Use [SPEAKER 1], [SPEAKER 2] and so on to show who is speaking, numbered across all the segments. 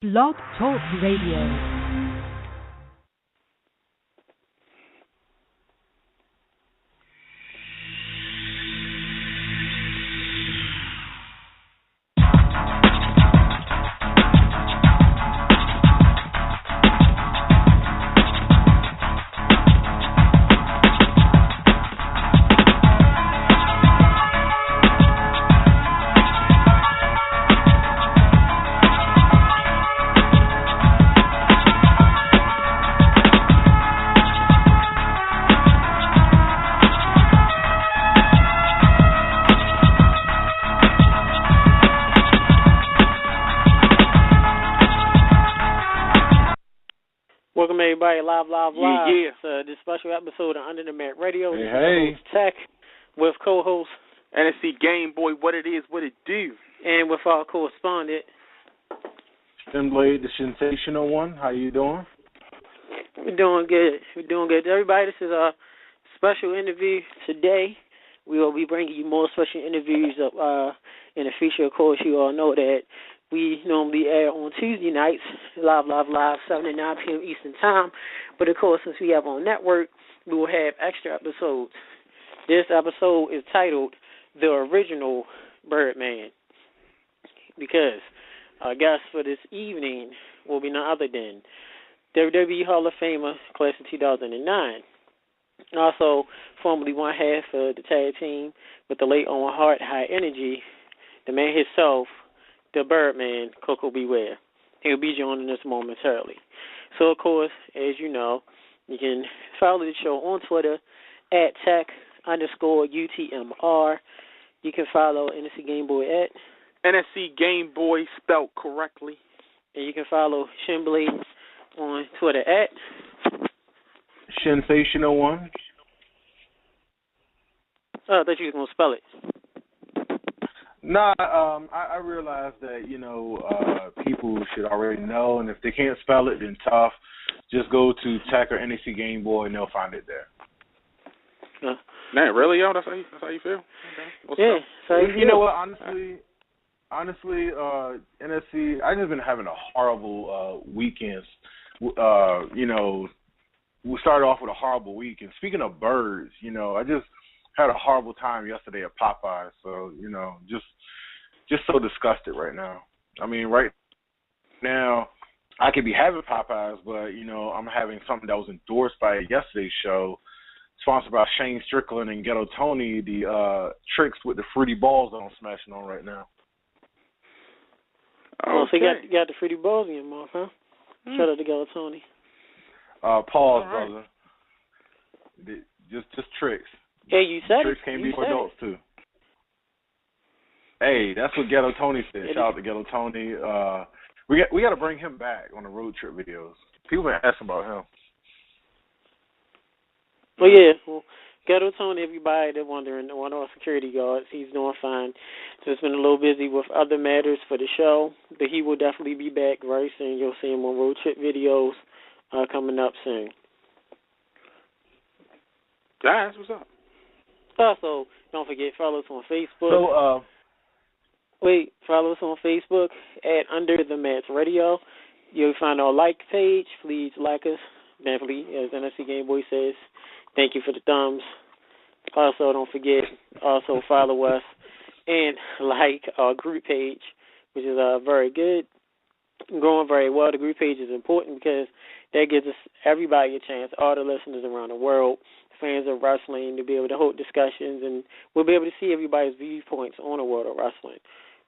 [SPEAKER 1] Blog Talk Radio.
[SPEAKER 2] Welcome everybody, live.
[SPEAKER 3] Yeah.
[SPEAKER 2] This special episode of Under the Mat Radio.
[SPEAKER 3] Hey,
[SPEAKER 2] this is host Tech with co-host
[SPEAKER 3] NSC Game Boy, what it is, what it do.
[SPEAKER 2] And with our correspondent
[SPEAKER 4] Blade, the sensational one. How you doing?
[SPEAKER 2] We're doing good. Everybody, this is a special interview today. We will be bringing you more special interviews in the future. Of course, you all know that we normally air on Tuesday nights, live, 7 to 9 p.m. Eastern Time. But, of course, since we have on network, we will have extra episodes. This episode is titled The Original Birdman, because our guest for this evening will be none other than WWE Hall of Famer, class of 2009. And also formerly one half of the tag team with the late Owen Hart, High Energy, the man himself, the Birdman, Koko Ware. He'll be joining us momentarily. So, of course, as you know, you can follow the show on Twitter at tech_UTMR. You can follow NSC Game Boy at
[SPEAKER 3] NSC Game Boy spelled correctly.
[SPEAKER 2] And you can follow Blade on Twitter at
[SPEAKER 4] sensational one.
[SPEAKER 2] Oh, I thought you were going to spell it.
[SPEAKER 4] Nah, I realize that, people should already know, and if they can't spell it, then tough. Just go to Tech or NEC Game Boy, and they'll find it there.
[SPEAKER 3] Man, really, yo? That's how you feel? Okay.
[SPEAKER 2] Yeah. So
[SPEAKER 4] you know what? Honestly, NSC, I've just been having a horrible weekend. We started off with a horrible week, and speaking of birds, I just had a horrible time yesterday at Popeyes, so, just so disgusted right now. I mean, right now, I could be having Popeyes, but, I'm having something that was endorsed by yesterday's show, sponsored by Shane Strickland and Ghetto Tony, the tricks with the fruity balls that I'm smashing on right now.
[SPEAKER 2] Oh, so you got the fruity balls in your mouth, huh? Shout out to Ghetto Tony.
[SPEAKER 4] Pause, right, brother. Just tricks.
[SPEAKER 2] Hey, you said
[SPEAKER 4] tricks
[SPEAKER 2] it.
[SPEAKER 4] Can't be for adults, too. Hey, that's what Ghetto Tony said. Shout out to Ghetto Tony. We got to bring him back on the road trip videos. People been asking about him.
[SPEAKER 2] Well, yeah. Well, Ghetto Tony, everybody that's wondering, one of our security guards, he's doing fine. Just been a little busy with other matters for the show, but he will definitely be back very soon. You'll see him on road trip videos coming up soon.
[SPEAKER 3] Guys, what's up?
[SPEAKER 2] Also, don't forget, follow us on Facebook.
[SPEAKER 4] So,
[SPEAKER 2] follow us on Facebook at Under the Mats Radio. You'll find our like page. Please like us. Definitely, as NSC Game Boy says, thank you for the thumbs. Also, don't forget, follow us and like our group page, which is very good, growing very well. The group page is important because that gives us everybody a chance, all the listeners around the world, fans of wrestling, to be able to hold discussions, and we'll be able to see everybody's viewpoints on the world of wrestling.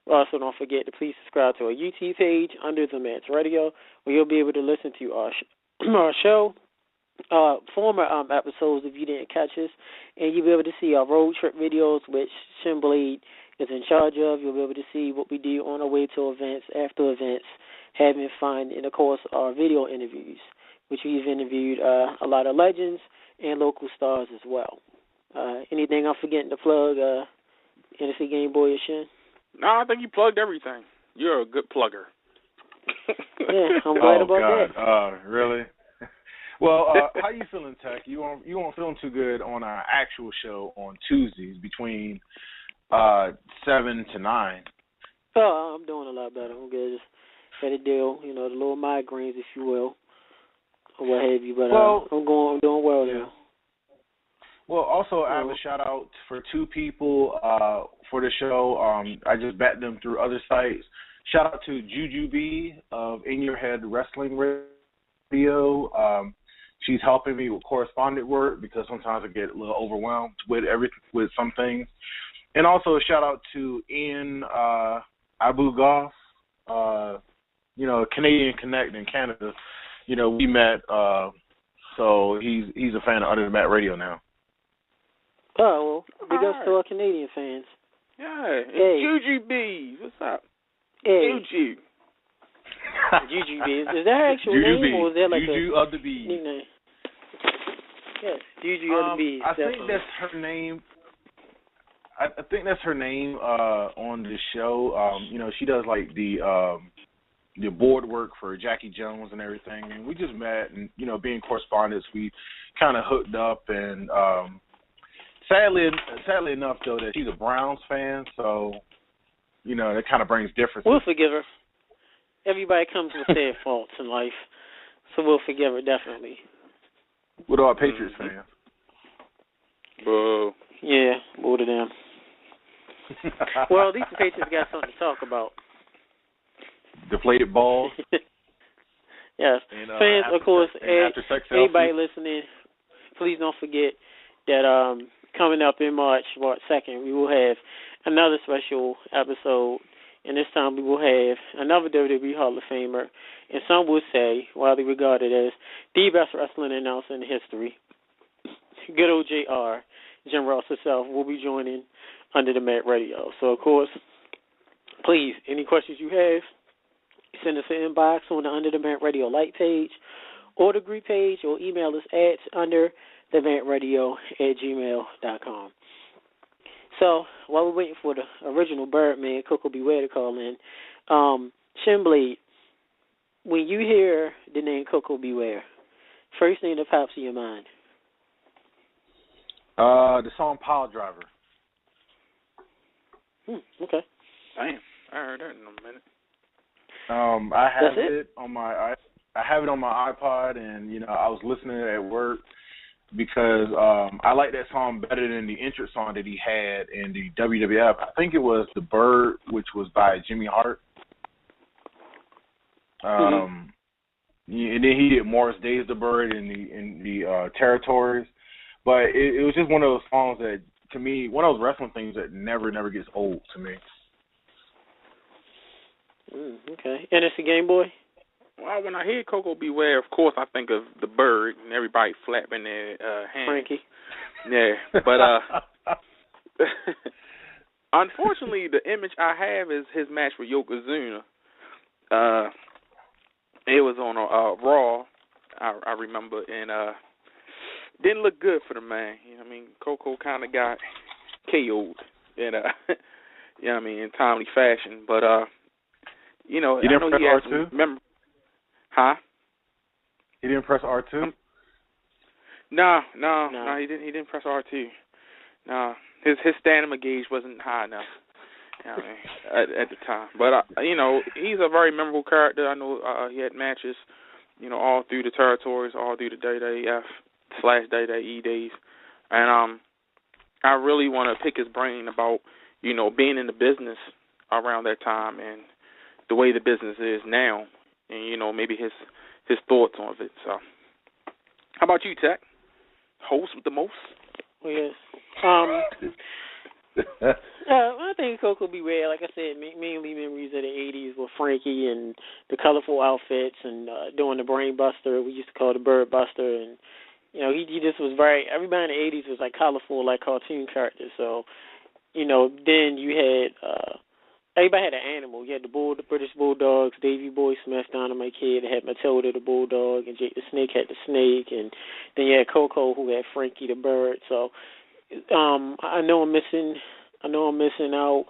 [SPEAKER 2] Also, don't forget to please subscribe to our YouTube page, Under the Mats Radio, where you'll be able to listen to our show, former episodes if you didn't catch us, and you'll be able to see our road trip videos, which Blade is in charge of. You'll be able to see what we do on our way to events, after events, having fun, and, of course, our video interviews, which we've interviewed a lot of legends and local stars as well. Anything I'm forgetting to plug, NSC Game Boy or Shin?
[SPEAKER 3] No, I think you plugged everything. You're a good plugger.
[SPEAKER 2] Yeah, I'm glad about
[SPEAKER 4] that. Really? Well, how you feeling, Tech? You weren't feeling too good on our actual show on Tuesdays between 7 to 9.
[SPEAKER 2] Oh, I'm doing a lot better. I'm good. had to deal, the little migraines, if you will, or what have you. But I'm doing well now.
[SPEAKER 4] Well, also I have a shout out for two people for the show. I just backed them through other sites. Shout out to Juju B of In Your Head Wrestling Radio. She's helping me with correspondent work because sometimes I get a little overwhelmed with some things. And also a shout out to Ian Abu Goff, Canadian Connect in Canada. We met, so he's a fan of Under the Mat Radio now.
[SPEAKER 2] Oh, well, big ups to our Canadian fans.
[SPEAKER 3] Yeah, Juju B. What's up?
[SPEAKER 2] Hey.
[SPEAKER 3] Juju.
[SPEAKER 2] Juju B. Is that her actual
[SPEAKER 4] Juju
[SPEAKER 2] name, or is that like
[SPEAKER 4] Juju
[SPEAKER 2] a
[SPEAKER 4] of the Bee.
[SPEAKER 2] nickname? Yes, Juju of the Bee.
[SPEAKER 4] I think that's her name. I think that's her name on the show. She does like the board work for Jackie Jones and everything, and we just met, and being correspondents, we kind of hooked up, and sadly enough though that she's a Browns fan, so that kind of brings differences.
[SPEAKER 2] We'll forgive her. Everybody comes with their faults in life, so we'll forgive her definitely.
[SPEAKER 4] What about Patriots fans?
[SPEAKER 3] Boo.
[SPEAKER 2] Yeah, boo to them. Well, at least the Patriots got something to talk about.
[SPEAKER 4] Deflated balls.
[SPEAKER 2] Yes.
[SPEAKER 4] And,
[SPEAKER 2] fans, of course, anybody
[SPEAKER 4] selfie.
[SPEAKER 2] listening, please don't forget that coming up in March 2nd, we will have another special episode, and this time we will have another WWE Hall of Famer, and some would say, widely regarded as the best wrestling announcer in history, good old JR, Jim Ross himself, will be joining Under the Mat Radio. So, of course, please, any questions you have, send us an inbox on the Under the Mat Radio like page or the group page, or email us at underthematradio@gmail.com. So, while we're waiting for the original Birdman, Koko B. Ware, to call in, Shinblade, when you hear the name Koko B. Ware, first thing that pops in your mind?
[SPEAKER 4] The song Pile Driver.
[SPEAKER 2] Okay.
[SPEAKER 3] Damn, I heard that in a minute.
[SPEAKER 4] I have it on my iPod, and I was listening to it at work because I like that song better than the intro song that he had in the WWF. I think it was The Bird, which was by Jimmy Hart. And then he did Morris Day's The Bird in the Territories. But it was just one of those songs that, to me, one of those wrestling things that never gets old to me.
[SPEAKER 2] Okay. And it's a Game Boy?
[SPEAKER 3] Well, when I hear Koko B. Ware, of course I think of The Bird and everybody flapping their hands.
[SPEAKER 2] Frankie.
[SPEAKER 3] Yeah, but unfortunately, the image I have is his match with Yokozuna. It was on Raw, I remember, and didn't look good for the man. Koko kind of got KO'd in in timely fashion, but
[SPEAKER 4] he didn't press R2?
[SPEAKER 3] Huh?
[SPEAKER 4] He didn't press R2?
[SPEAKER 3] No, he didn't press R2. No, his stamina gauge wasn't high enough. At the time, but he's a very memorable character. I know he had matches, all through the Territories, all through the WWF/WWE days, and I really want to pick his brain about being in the business around that time and the way the business is now, and maybe his thoughts on it. So, how about you, Tech? Host with the most?
[SPEAKER 2] Well, yes. I think Koko B. Ware, like I said, mainly memories of the 80s with Frankie and the colorful outfits and doing the Brain Buster. We used to call it the Bird Buster. And, he just was everybody in the 80s was like colorful, like cartoon characters. So, then you had, everybody had an animal. You had the British Bulldogs, Davy Boy Smith, Dynamite Kid, had Matilda the Bulldog, and Jake the Snake had the Snake. And then you had Koko, who had Frankie the Bird. So, I know I'm missing out.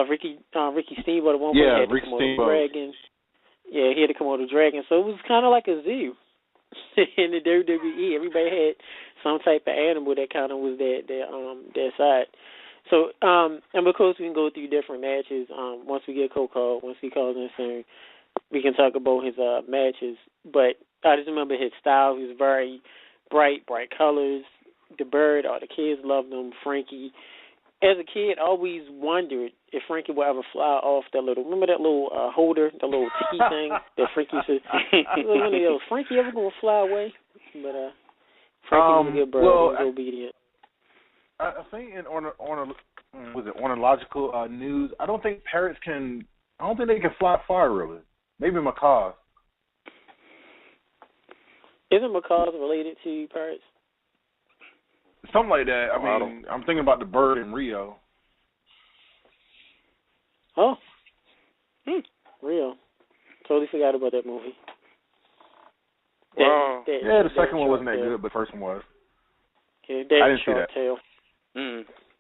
[SPEAKER 2] Ricky Steamboat at one point had to come on the Dragon. Yeah, he had to come on the Dragon. So it was kind of like a zoo in the WWE. Everybody had some type of animal that kind of was their side. So and because we can go through different matches, once we get Koko, once he calls in soon, we can talk about his matches. But I just remember his style. He was very bright colors. The Bird, all the kids loved him. Frankie. As a kid, I always wondered if Frankie would ever fly off that little, remember that little holder, the little tiki thing that Frankie used to, Frankie ever going to fly away? But Frankie was a good bird. He was obedient.
[SPEAKER 4] I think in ornithological news, I don't think they can fly far, really. Maybe macaws.
[SPEAKER 2] Isn't macaws related to parrots?
[SPEAKER 4] Something like that. I mean, I'm thinking about the bird in Rio.
[SPEAKER 2] Oh. Rio. Totally forgot about that movie.
[SPEAKER 4] The second one wasn't that good, but the first one was.
[SPEAKER 2] Yeah,
[SPEAKER 4] I didn't see that.
[SPEAKER 2] Tail.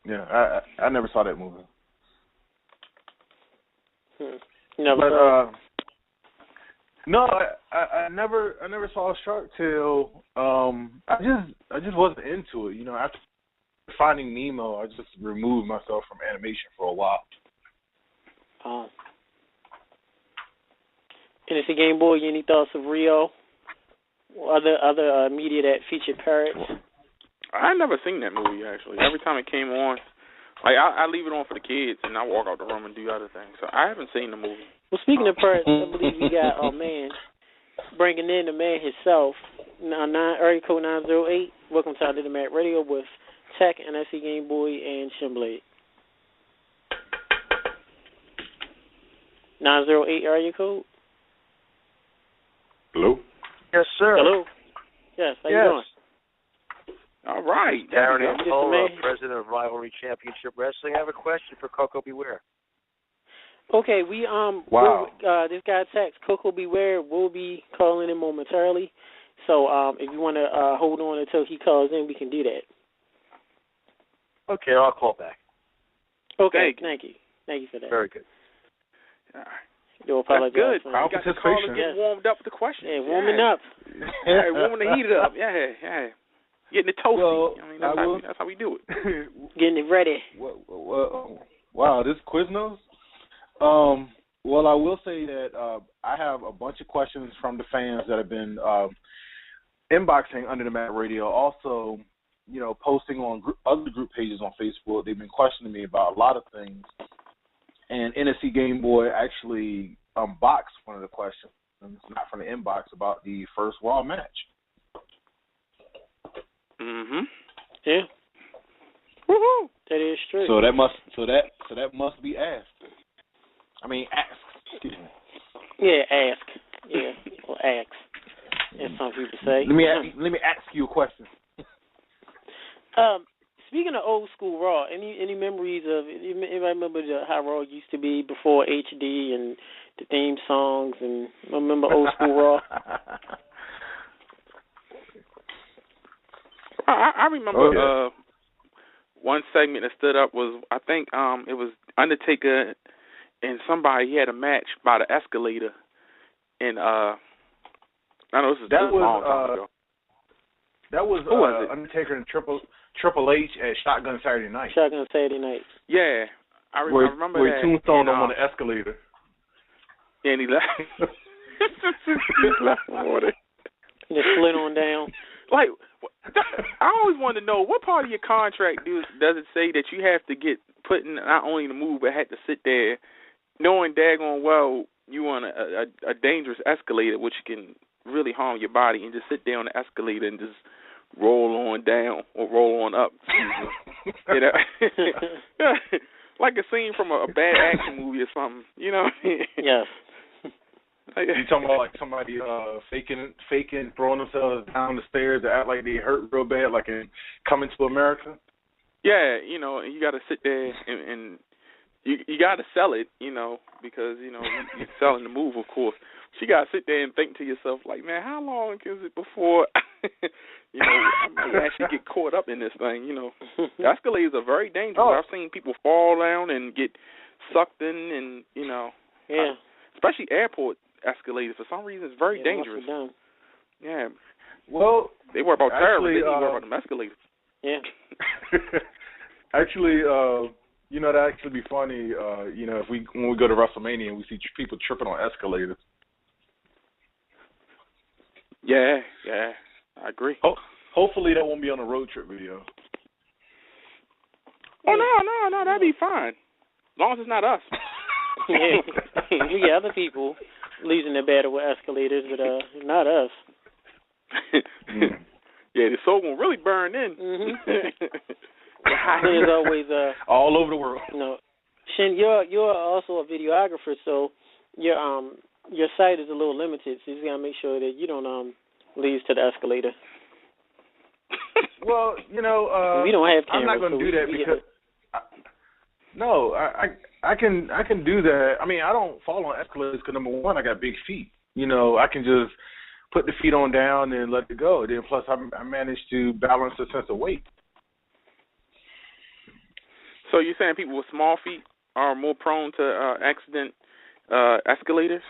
[SPEAKER 4] Yeah, I never saw that movie. No, I never saw Shark Tale. I just wasn't into it. You know, after Finding Nemo, I just removed myself from animation for a while.
[SPEAKER 2] Oh. And it's a Game Boy. Any thoughts of Rio? Other media that featured parrots?
[SPEAKER 3] I never seen that movie actually. Every time it came on, like I leave it on for the kids, and I walk out the room and do other things. So I haven't seen the movie.
[SPEAKER 2] Well, speaking of parrots, I believe we got bringing in the man himself. Area code 908. Welcome to Under the Mat Radio with Tech, NFC Game Boy, and Shimblade. 908 area code.
[SPEAKER 5] Hello.
[SPEAKER 6] Yes, sir.
[SPEAKER 2] Hello. Yes. How you doing?
[SPEAKER 3] All right.
[SPEAKER 6] Darren Ampola, president of Rivalry Championship Wrestling. I have a question for Koko Beware.
[SPEAKER 2] Okay, we
[SPEAKER 4] Wow.
[SPEAKER 2] This guy text Koko Beware will be calling in momentarily. So if you want to hold on until he calls in, we can do that.
[SPEAKER 6] Okay, I'll call back.
[SPEAKER 2] Okay, thank you for that.
[SPEAKER 6] Very good.
[SPEAKER 2] Do apologize.
[SPEAKER 3] That's good.
[SPEAKER 2] For
[SPEAKER 3] you got the caller get warmed up with the questions.
[SPEAKER 2] Yeah, warming up.
[SPEAKER 3] Yeah, warming the heat up. Yeah. Getting it toasty.
[SPEAKER 4] Well,
[SPEAKER 3] I mean, that's how we do it.
[SPEAKER 2] Getting it ready.
[SPEAKER 4] Wow, this Quiznos? Well, I will say that I have a bunch of questions from the fans that have been inboxing Under the Mat Radio. Also, you know, posting on other group pages on Facebook. They've been questioning me about a lot of things. And NFC Game Boy actually unboxed one of the questions, not from the inbox, about the first Raw match.
[SPEAKER 2] Yeah. Woohoo! That is true.
[SPEAKER 4] So that must be asked. I mean, asked. Excuse me.
[SPEAKER 2] Yeah, ask. Yeah, or ask, as some people say.
[SPEAKER 4] Let me ask you a question.
[SPEAKER 2] Speaking of old school Raw, any memories of? Anybody remember how Raw used to be before HD and the theme songs? And remember old school Raw?
[SPEAKER 3] I remember one segment that stood up was, I think it was Undertaker and somebody. He had a match by the escalator, and I know this is a long time ago.
[SPEAKER 4] That was Undertaker and Triple H at Shotgun Saturday Night.
[SPEAKER 2] Shotgun Saturday Night.
[SPEAKER 3] Yeah, I remember that.
[SPEAKER 4] Where he tombstoned him on the escalator.
[SPEAKER 3] Yeah, and he left. He left water.
[SPEAKER 2] Just slid on down.
[SPEAKER 3] Like, I always wanted to know, what part of your contract does it say that you have to get put in not only the move, but had to sit there knowing daggone well you on a dangerous escalator, which can really harm your body, and just sit there on the escalator and just roll on down or roll on up. You know? Like a scene from a bad action movie or something. You know?
[SPEAKER 2] Yes.
[SPEAKER 4] You talking about like somebody faking throwing themselves down the stairs to act like they hurt real bad, like in Coming to America?
[SPEAKER 3] Yeah, you know, and you got to sit there and you got to sell it, you know, because, you know, you're selling the move, of course. So you got to sit there and think to yourself, like, man, how long is it before, you know, I might actually get caught up in this thing, you know. The escalators are very dangerous.
[SPEAKER 4] Oh.
[SPEAKER 3] I've seen people fall down and get sucked in and, you know.
[SPEAKER 2] Yeah.
[SPEAKER 3] Especially airport escalators. For some reason, it's very dangerous. Yeah.
[SPEAKER 4] Well,
[SPEAKER 3] they worry about terrorists. They
[SPEAKER 4] actually,
[SPEAKER 3] worry about them escalators.
[SPEAKER 2] Yeah.
[SPEAKER 4] Actually, you know, that actually be funny. You know, when we go to WrestleMania and we see people tripping on escalators.
[SPEAKER 3] Yeah, I agree.
[SPEAKER 4] Hopefully that won't be on a road trip video.
[SPEAKER 3] Oh, no, that'd be fine. As long as it's not us.
[SPEAKER 2] Yeah. We got other people losing their battle with escalators, but not us.
[SPEAKER 3] Yeah, the soul gonna really burn in.
[SPEAKER 2] There's always
[SPEAKER 4] all over the world.
[SPEAKER 2] Shin, you're also a videographer, so your sight is a little limited, so you just gotta make sure that you don't lead to the escalator.
[SPEAKER 4] Well, we
[SPEAKER 2] don't have cameras.
[SPEAKER 4] I'm not going to do that because I can do that. I mean, I don't fall on escalators because number one, I got big feet. I can just put the feet on down and let it go. Then plus, I managed to balance a sense of weight.
[SPEAKER 3] So you're saying people with small feet are more prone to accident escalators?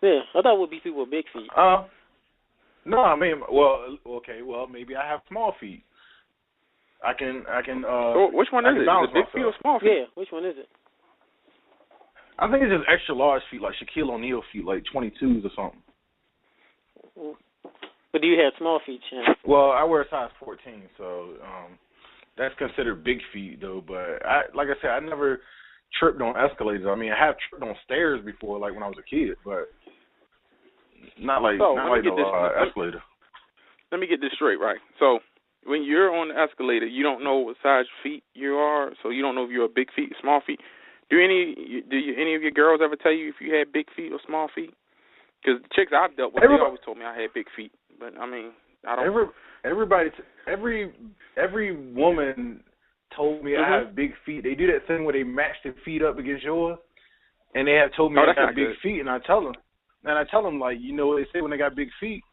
[SPEAKER 2] Yeah, I thought it would be people with big feet.
[SPEAKER 4] No, I mean, maybe I have small feet. I can.
[SPEAKER 3] So which one is it? Is it big feet or small feet?
[SPEAKER 2] Yeah, which one is it?
[SPEAKER 4] I think it's just extra large feet, like Shaquille O'Neal feet, like 22s or something.
[SPEAKER 2] But do you have small feet, Shin?
[SPEAKER 4] Well, I wear a size 14, so that's considered big feet, though. But like I said, I never tripped on escalators. I mean, I have tripped on stairs before, like when I was a kid, but not like escalator.
[SPEAKER 3] Let me get this straight, right? So when you're on the escalator, you don't know what size feet you are, so you don't know if you're a big feet, small feet. Do any of your girls ever tell you if you had big feet or small feet? Because the chicks I've dealt with, they always told me I had big feet. But I mean, I don't. Every woman told me I have big feet. They do that thing where they match their feet up against yours, and they have told me I got big feet, and I tell them, like, what they say when they got big feet,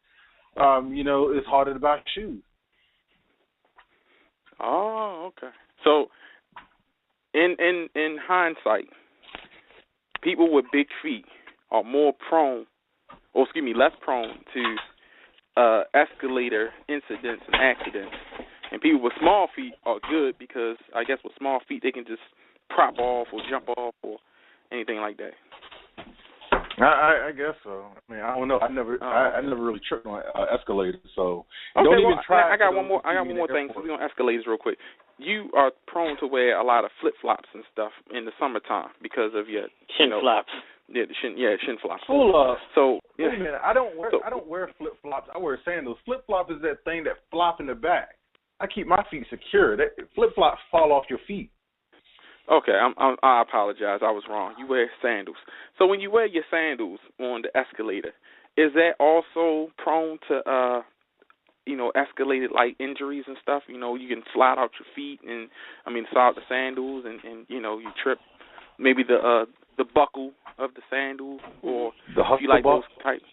[SPEAKER 3] it's harder to buy shoes. Oh, okay. So, in hindsight, people with big feet are less prone to escalator incidents and accidents. And people with small feet are good because I guess with small feet they can just prop off or jump off or anything like that.
[SPEAKER 4] I guess so. I mean, I don't know. I never really tripped on escalators, so
[SPEAKER 3] okay,
[SPEAKER 4] don't even try.
[SPEAKER 3] I got one more thing. So we're on escalators real quick. You are prone to wear a lot of flip flops and stuff in the summertime because of your
[SPEAKER 2] shin flops.
[SPEAKER 3] Yeah, shin flops.
[SPEAKER 4] So wait a minute. I don't wear flip flops. I wear sandals. Flip flop is that thing that flop in the back. I keep my feet secure. That flip flops fall off your feet.
[SPEAKER 3] Okay, I apologize. I was wrong. You wear sandals. So when you wear your sandals on the escalator, is that also prone to escalated like injuries and stuff? You can slide out your feet slide out the sandals and you trip. Maybe the buckle of the sandal or if you like those types.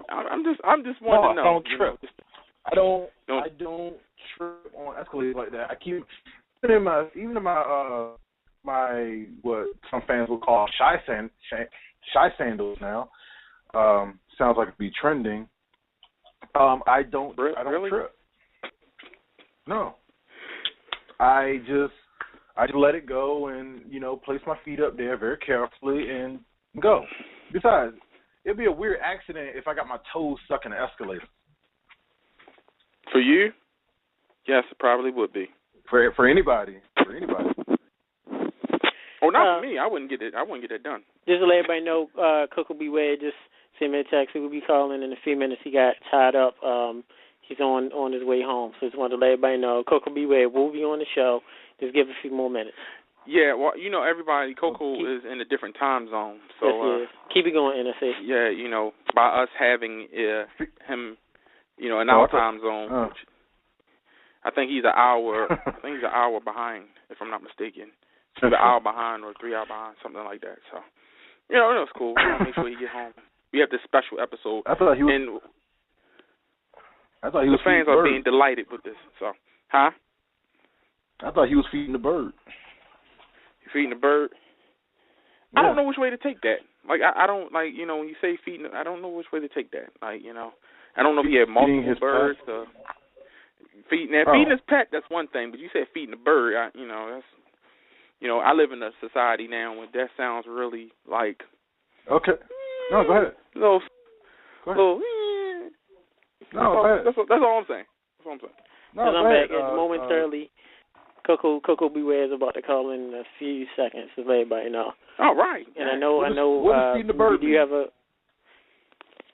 [SPEAKER 3] I'm just wanting to know.
[SPEAKER 4] I don't trip. I don't trip on escalators like that. I keep even in my what some fans would call shy sandals now. Sounds like it'd be trending. I don't trip. No. I just let it go and place my feet up there very carefully and go. Besides, it'd be a weird accident if I got my toes stuck in the escalator.
[SPEAKER 3] For you? Yes, it probably would be.
[SPEAKER 4] For anybody.
[SPEAKER 3] Oh, not for me. I wouldn't get it done.
[SPEAKER 2] Just to let everybody know, Koko Ware just sent me a text. He will be calling in a few minutes. He got tied up. He's on his way home. So just wanted to let everybody know, Koko Ware will be on the show. Just give a few more minutes.
[SPEAKER 3] Yeah, well, everybody, Koko is in a different time zone. So
[SPEAKER 2] keep it going, NSA.
[SPEAKER 3] Yeah, by us having him, in our time zone, which I think he's an hour. Behind, if I'm not mistaken. He's an hour behind or 3 hours behind, something like that. So, it's cool. Make sure he get home. We have this special episode.
[SPEAKER 4] I thought he was.
[SPEAKER 3] The fans are being delighted with this. So, huh?
[SPEAKER 4] I thought he was feeding the bird.
[SPEAKER 3] You feeding the bird? Yeah. I don't know which way to take that. Like, I don't, when you say feeding, I don't know which way to take that. Like, I don't know if he had multiple birds. Feeding his pet, that's one thing. But you said feeding the bird, that's, I live in a society now where that sounds really like.
[SPEAKER 4] Okay. No, go ahead.
[SPEAKER 3] Little, That's all I'm saying. That's all I'm saying.
[SPEAKER 4] No,
[SPEAKER 2] I'm back momentarily. Koko Beware is about to call in a few seconds, so let everybody know.
[SPEAKER 3] All right.
[SPEAKER 2] And I know.
[SPEAKER 4] What is feeding the bird?
[SPEAKER 2] Do you have a?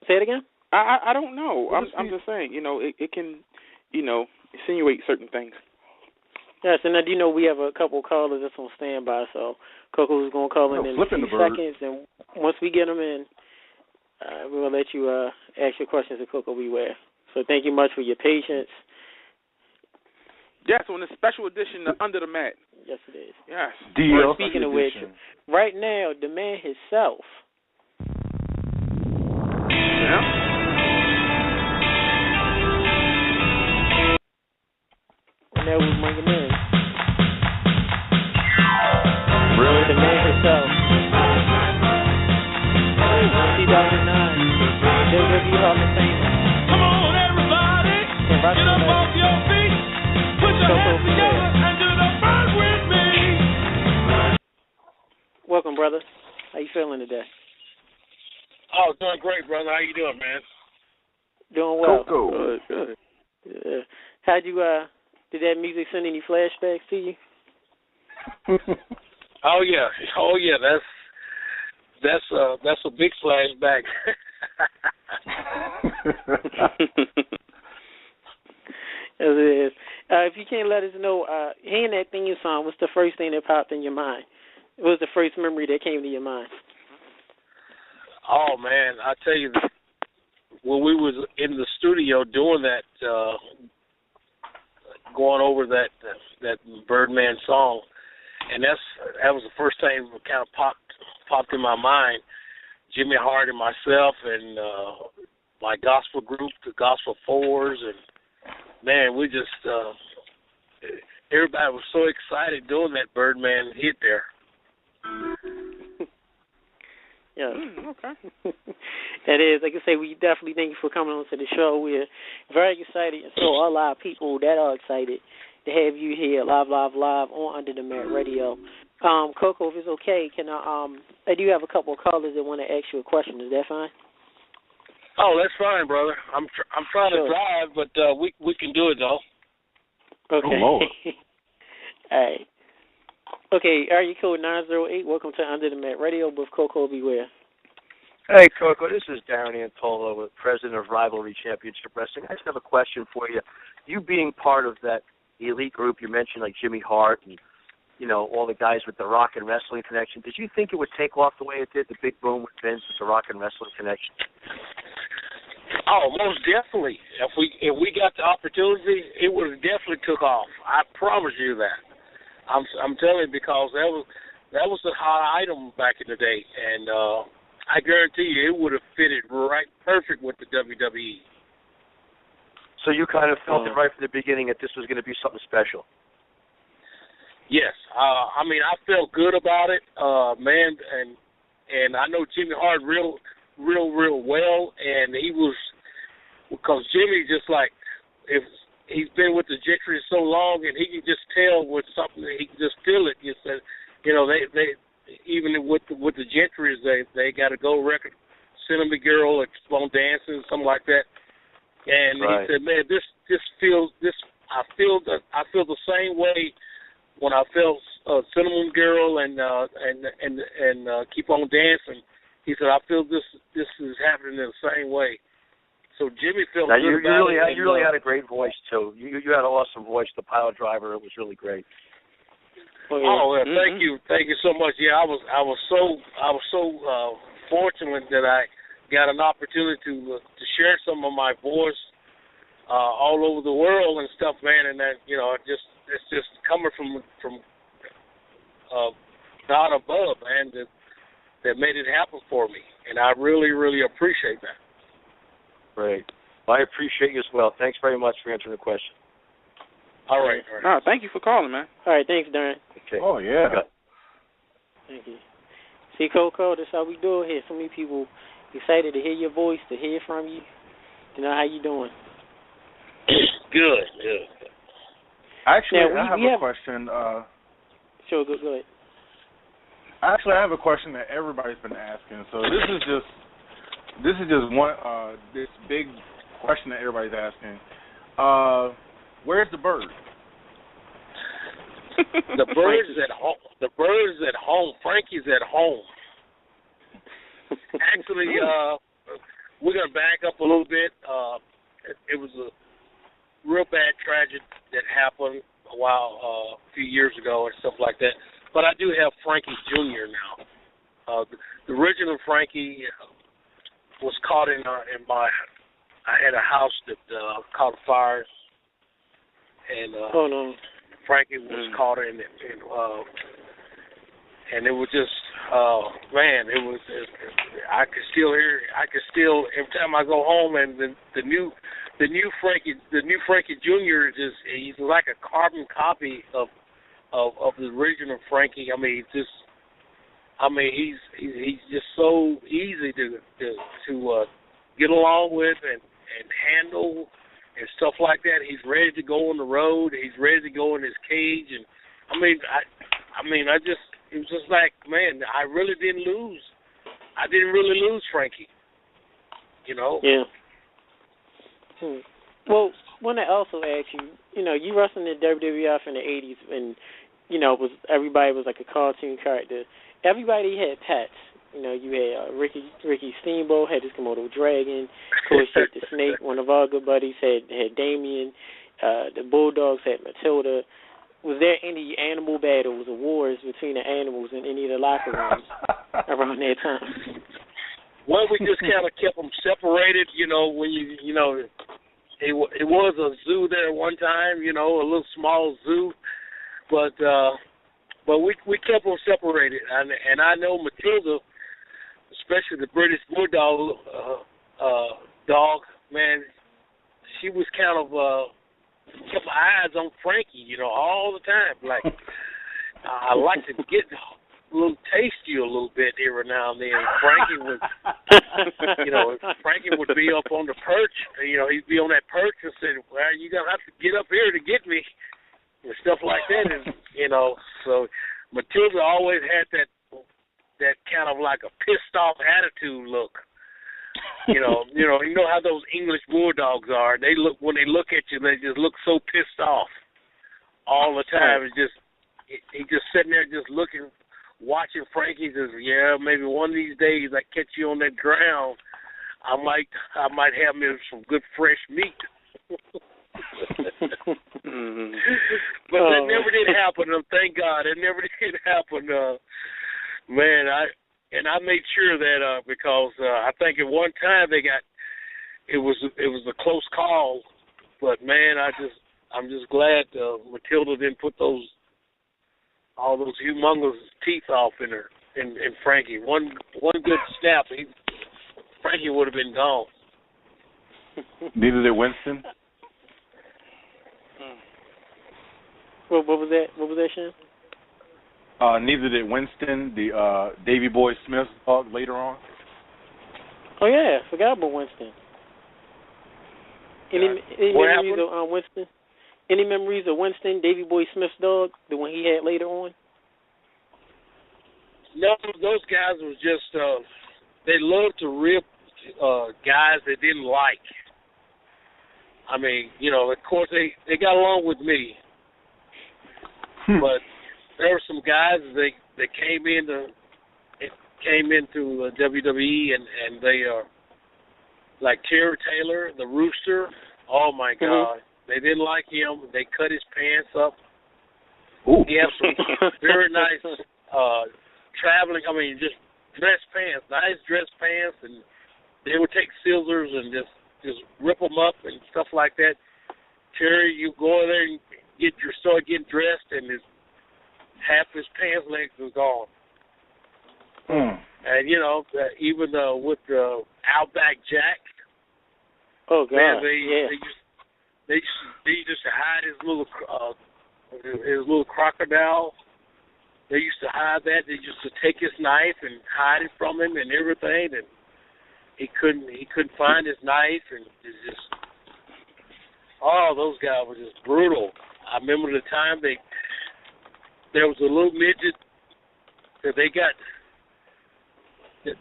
[SPEAKER 2] Say it again.
[SPEAKER 3] I don't know. I'm just saying. It can, insinuate certain things.
[SPEAKER 2] Yes, and I do know we have a couple callers that's on standby, so Koko's going to call in a few seconds, and once we get them in, we're going to let you ask your questions to Koko Beware. So thank you much for your patience.
[SPEAKER 3] Yes, on a special edition of Under the Mat.
[SPEAKER 2] Yes, it is.
[SPEAKER 3] Yes.
[SPEAKER 2] Speaking of which, right now, the man himself.
[SPEAKER 3] Yeah.
[SPEAKER 2] Now we bring him in.
[SPEAKER 4] Really?
[SPEAKER 2] The man himself. 2009. WWE Hall of Famer.
[SPEAKER 5] Come on, everybody. Get up off your feet. Put your hands together and do the bird with me.
[SPEAKER 2] Welcome, brother. How you feeling today?
[SPEAKER 6] Oh, doing great, brother. How you doing, man?
[SPEAKER 2] Doing well.
[SPEAKER 4] Koko.
[SPEAKER 3] Good.
[SPEAKER 2] Yeah. How'd you, did that music send any flashbacks to you?
[SPEAKER 6] Oh yeah. That's a big flashback.
[SPEAKER 2] As it is. If you can't let us know, hearing that theme song, what's the first thing that popped in your mind? What was the first memory that came to your mind?
[SPEAKER 6] Oh man, I tell you, when we was in the studio doing that, going over that Birdman song, and that was the first thing that kind of popped in my mind. Jimmy Hart and myself and my gospel group, the Gospel Fours, and man, we just everybody was so excited doing that Birdman hit there.
[SPEAKER 2] Yeah.
[SPEAKER 3] Okay.
[SPEAKER 2] That is, like I say, we definitely thank you for coming on to the show. We're very excited, and so are a lot of people that are excited to have you here live on Under the Mat Radio. Koko, if it's okay, can I do have a couple of callers that want to ask you a question. Is that fine?
[SPEAKER 6] Oh, that's fine, brother. I'm trying to drive, but we can do it though.
[SPEAKER 2] Okay.
[SPEAKER 4] Oh, Lord.
[SPEAKER 2] All right. Okay, area code 908. Welcome to Under the Mat Radio with Koko Beware.
[SPEAKER 6] Hey, Koko, this is Darren Antola, with president of Rivalry Championship Wrestling. I just have a question for you. You being part of that elite group, you mentioned like Jimmy Hart and, all the guys with the Rock and Wrestling connection. Did you think it would take off the way it did, the big boom with Vince with the Rock and Wrestling connection? Oh, most definitely. If we got the opportunity, it would have definitely took off. I promise you that. I'm telling you, because that was the hot item back in the day, and I guarantee you it would have fitted right perfect with the WWE.
[SPEAKER 7] So you kind of felt it right from the beginning that this was going to be something special.
[SPEAKER 6] Yes, I felt good about it, man, and I know Jimmy Hart real well, and he was, because Jimmy just like, if he's been with the Gentry so long, and he can just tell with something, he can just feel it. You said, they even with the Gentrys, they got a gold record, Cinnamon Girl, Explode Dancing, something like that. And
[SPEAKER 7] right.
[SPEAKER 6] He said, man, I feel the same way when I felt Cinnamon Girl and Keep On Dancing. He said, I feel this is happening in the same way. So Jimmy felt
[SPEAKER 7] now,
[SPEAKER 6] good
[SPEAKER 7] you
[SPEAKER 6] about
[SPEAKER 7] really
[SPEAKER 6] it.
[SPEAKER 7] You really had a great voice too. You had an awesome voice. The pile driver, it was really great.
[SPEAKER 6] Oh, well, thank you so much. Yeah, I was so fortunate that I got an opportunity to share some of my voice all over the world and stuff, man. And that it's just coming from God above, man, that made it happen for me, and I really, really appreciate that.
[SPEAKER 7] Great. Well, I appreciate you as well. Thanks very much for answering the question.
[SPEAKER 6] All right.
[SPEAKER 3] No, thank you for calling, man.
[SPEAKER 2] All right, thanks, Darren.
[SPEAKER 7] Okay.
[SPEAKER 4] Oh, yeah.
[SPEAKER 7] Okay.
[SPEAKER 2] Thank you. See, Koko, that's how we do it here. So many people excited to hear your voice, to hear from you. How you doing?
[SPEAKER 6] Good.
[SPEAKER 4] Actually,
[SPEAKER 2] now,
[SPEAKER 4] I have a question.
[SPEAKER 2] Sure, go ahead.
[SPEAKER 4] Actually, I have a question that everybody's been asking. So this is just one this big question that everybody's asking. Where's the bird?
[SPEAKER 8] The bird is at home. The bird is at home. Frankie's at home. Actually, we're gonna back up a little bit. It was a real bad tragedy that happened a few years ago and stuff like that. But I do have Frankie Jr. now. The original Frankie was caught in my. I had a house that caught fire, and Frankie was caught in it, and it was just man, it was. I could still hear. I could still every time I go home, and the new Frankie Jr. he's like a carbon copy of the original Frankie. I mean, he's just so easy to get along with and handle and stuff like that. He's ready to go on the road. He's ready to go in his cage, and it was just like, man, I really didn't lose. I didn't really lose Frankie. You know.
[SPEAKER 2] Yeah. Well, I want to also ask you. You wrestled in WWF in the '80s, and everybody was like a cartoon character. Everybody had pets. You had Ricky Steamboat had his Komodo dragon. Of course, you had the Snake. One of our good buddies had Damien. The Bulldogs had Matilda. Was there any animal battles or wars between the animals in any of the locker rooms around that time?
[SPEAKER 8] Well, we just kind of kept them separated. When it was a zoo there one time. A little small zoo, but we kept them separated. And I know Matilda, especially the British Bulldog dog, man, she was kind of kept eyes on Frankie, all the time. Like, I like to get a little taste you a little bit every now and then. Frankie would, Frankie would be up on the perch. He'd be on that perch and say, "Well, you're gonna have to get up here to get me," and stuff like that. And so Matilda always had that kind of like a pissed off attitude look. You know how those English bulldogs are. When they look at you, they just look so pissed off all the time. It's just he just sitting there just looking, watching Frankie. Says, "Yeah, maybe one of these days I catch you on that ground, I might have me some good fresh meat." But that never did happen. Thank God, it never did happen. Man, I made sure that because I think at one time it was a close call, but man, I'm just glad Matilda didn't put all those humongous teeth off in her in Frankie. One good snap, Frankie would have been gone.
[SPEAKER 4] Neither did Winston.
[SPEAKER 2] What was that? What was that, Sean?
[SPEAKER 4] Neither did Winston, the Davy Boy Smith dog, later on.
[SPEAKER 2] Oh yeah, I forgot about Winston. Any memories of Winston? Any memories of Winston, Davy Boy Smith's dog, the one he had later on?
[SPEAKER 8] No, those guys was just they loved to rip guys they didn't like. I mean, of course they got along with me, but there were some guys that came into WWE and they like Terry Taylor, the Rooster. Oh my God, they didn't like him. They cut his pants up. Ooh. He had some very nice traveling. I mean, just dress pants, nice dress pants, and they would take scissors and just rip them up and stuff like that. Terry, you go in there and start getting dressed, and half his pants legs was gone. And even with Outback Jack.
[SPEAKER 2] Oh God!
[SPEAKER 8] Man, they used to hide his little crocodile. They used to hide that. They used to take his knife and hide it from him and everything, and he couldn't find his knife, and it's just those guys were just brutal. I remember the time there was a little midget that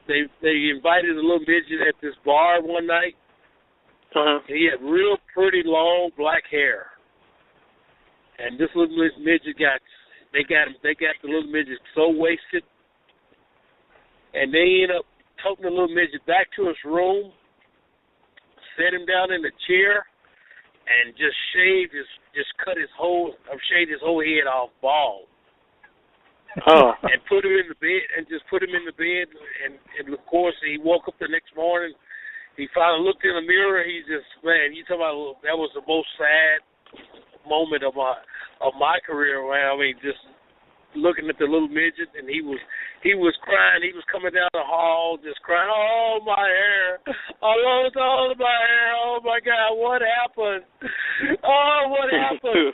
[SPEAKER 8] they invited a little midget at this bar one night, He had real pretty long black hair. And this little midget got the little midget so wasted, and they ended up taking the little midget back to his room, set him down in the chair, and just shaved his whole head off bald. And put him in the bed, and of course he woke up the next morning. He finally looked in the mirror. He just, man, you talking about, that was the most sad moment of my career, man. I mean, just looking at the little midget, and he was crying. He was coming down the hall, just crying. Oh, my hair! I lost all of my hair. Oh my God, what happened? Oh, what happened?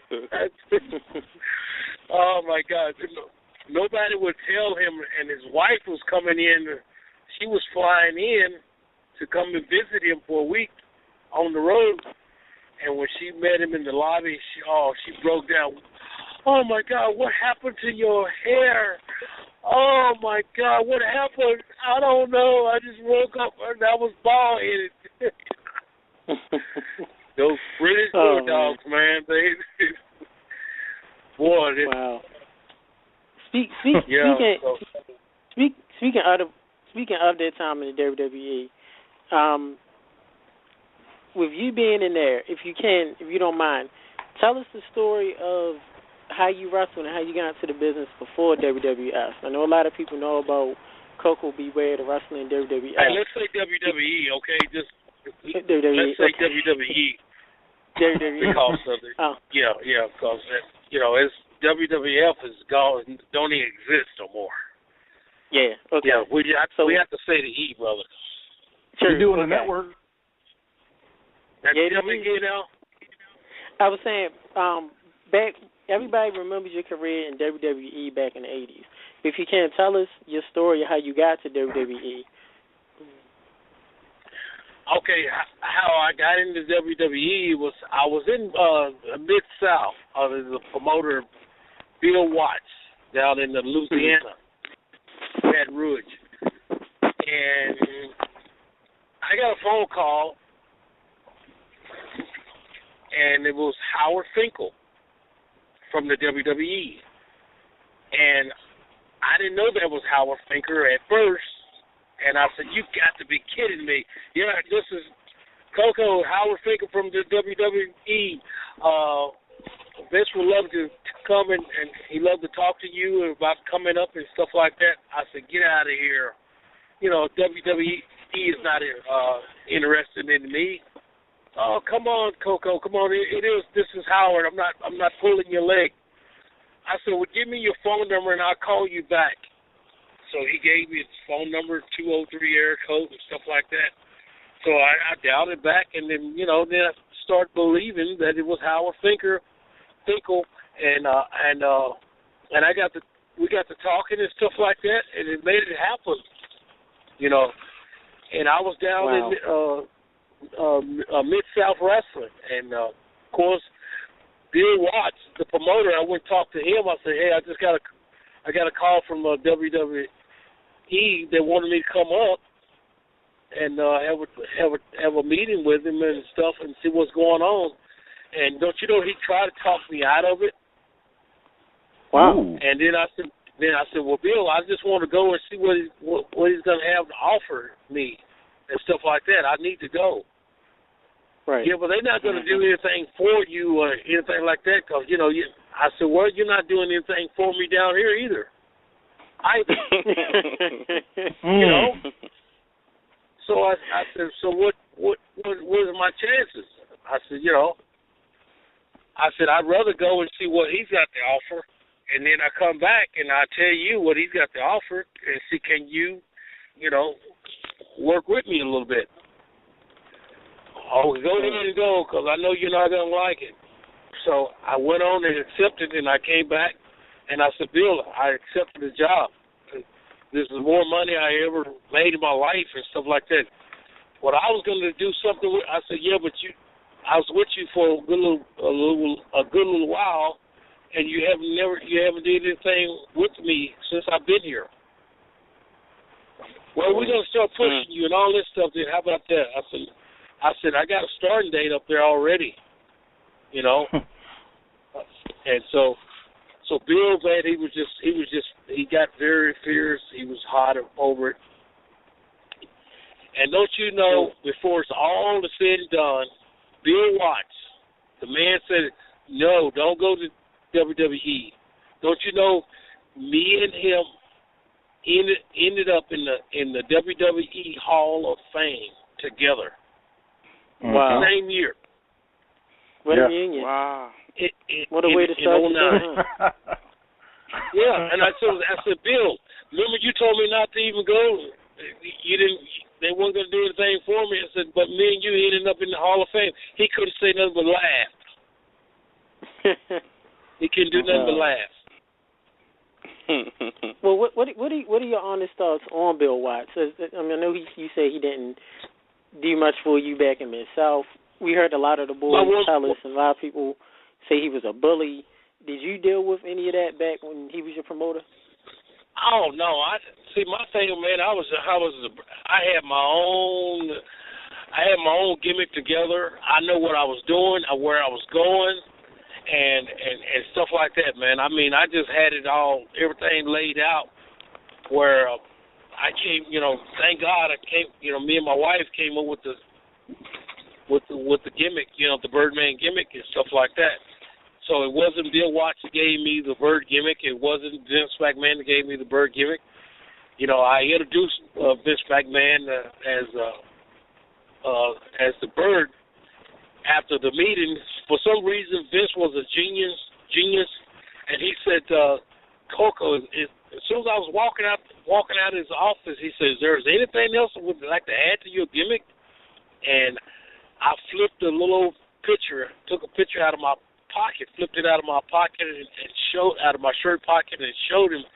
[SPEAKER 8] Oh my God! Nobody would tell him, and his wife was coming in. She was flying in to come and visit him for a week on the road. And when she met him in the lobby, she broke down. Oh, my God, what happened to your hair? Oh, my God, what happened? I don't know. I just woke up and I was bald-headed. Those British Bulldogs, man. Boy,
[SPEAKER 2] wow. Speaking of that time in the WWE, with you being in there, if you don't mind, tell us the story of how you wrestled and how you got into the business before WWF. I know a lot of people know about Koko B. Ware, the wrestling in WWF.
[SPEAKER 8] Hey, let's say WWE, okay?
[SPEAKER 2] WWE.
[SPEAKER 8] Let's say WWE.
[SPEAKER 2] WWE.
[SPEAKER 8] Because of it. Because it's WWF is gone, don't even exist no more.
[SPEAKER 2] Yeah. Okay.
[SPEAKER 8] Yeah, we have to say the E, brother.
[SPEAKER 4] You're doing a network.
[SPEAKER 8] Tell me again now.
[SPEAKER 2] I was saying, back. Everybody remembers your career in WWE back in the 80s. If you can, tell us your story of how you got to WWE.
[SPEAKER 8] Okay, how I got into WWE was I was in Mid-South under the promoter Bill Watts down in Louisiana, Baton Rouge. And I got a phone call, and it was Howard Finkel from the WWE. And I didn't know that was Howard Finkel at first. And I said, you got to be kidding me. Yeah, this is Koko, Howard Finkel from the WWE. Vince would love to come and he'd love to talk to you about coming up and stuff like that. I said, get out of here. WWE is not interested in me. Oh, come on, Koko, come on. This is Howard. I'm not pulling your leg. I said, well, give me your phone number and I'll call you back. So he gave me his phone number, 203 area code and stuff like that. So I dialed it back, and then then I started believing that it was Howard Finkel, and we got to talking and stuff like that, and it made it happen. And I was down in Mid-South Wrestling, and of course Bill Watts, the promoter, I went and talked to him. I said, hey, I got a call from WWE that wanted me to come up and have a meeting with him and stuff and see what's going on. And don't you know, he tried to talk me out of it.
[SPEAKER 2] Wow.
[SPEAKER 8] And then I said, well, Bill, I just want to go and see what he's going to have to offer me and stuff like that. I need to go.
[SPEAKER 2] Right.
[SPEAKER 8] Yeah, but they're not going to do anything for you or anything like that because, I said, well, you're not doing anything for me down here either. So I said, so what are my chances? I said, I'd rather go and see what he's got to offer, and then I come back and I tell you what he's got to offer and see, can you, work with me a little bit. Oh, go ahead and go, because I know you're not going to like it. So I went on and accepted, and I came back, and I said, Bill, I accepted the job. This is more money I ever made in my life and stuff like that. What I was going to do something with, I said, yeah, but I was with you for a good little while, and you haven't did anything with me since I've been here. Well, we're going to start pushing you and all this stuff. Then how about that? I said, I said, I got a starting date up there already, you know. And so Bill, man, he got very fierce. He was hot over it. And don't you know, before it's all said and done, Bill Watts, the man said, no, don't go to WWE. Don't you know, me and him ended up in the WWE Hall of Fame together.
[SPEAKER 2] Wow.
[SPEAKER 8] Same year.
[SPEAKER 2] What a reunion.
[SPEAKER 3] Wow.
[SPEAKER 2] What a way to start the day, huh?
[SPEAKER 8] Yeah, and I said, Bill, remember you told me not to even go? You didn't. They weren't going to do anything for me. I said, but me and you ended up in the Hall of Fame. He couldn't say nothing but laugh. He couldn't do nothing but laugh.
[SPEAKER 2] Well, what are your honest thoughts on Bill Watts? I mean, I know you say he didn't do much for you back in Mid-South. We heard a lot of the boys tell us, and a lot of people say he was a bully. Did you deal with any of that back when he was your promoter?
[SPEAKER 8] Oh no, my thing, man. I had my own gimmick together. I know what I was doing, where I was going, and stuff like that, man. I mean, I just had it all, everything laid out. Where I came, thank God, me and my wife came up with the gimmick, the Birdman gimmick and stuff like that. So it wasn't Bill Watts that gave me the Bird gimmick. It wasn't Vince McMahon that gave me the Bird gimmick. I introduced Vince McMahon as the Bird after the meeting. For some reason, Vince was a genius, and he said, Koko, as soon as I was walking out of his office, he says, "There's anything else I would like to add to your gimmick?" And I flipped a little picture, took a picture out of my pocket, flipped it out of my pocket and showed out of my shirt pocket and showed him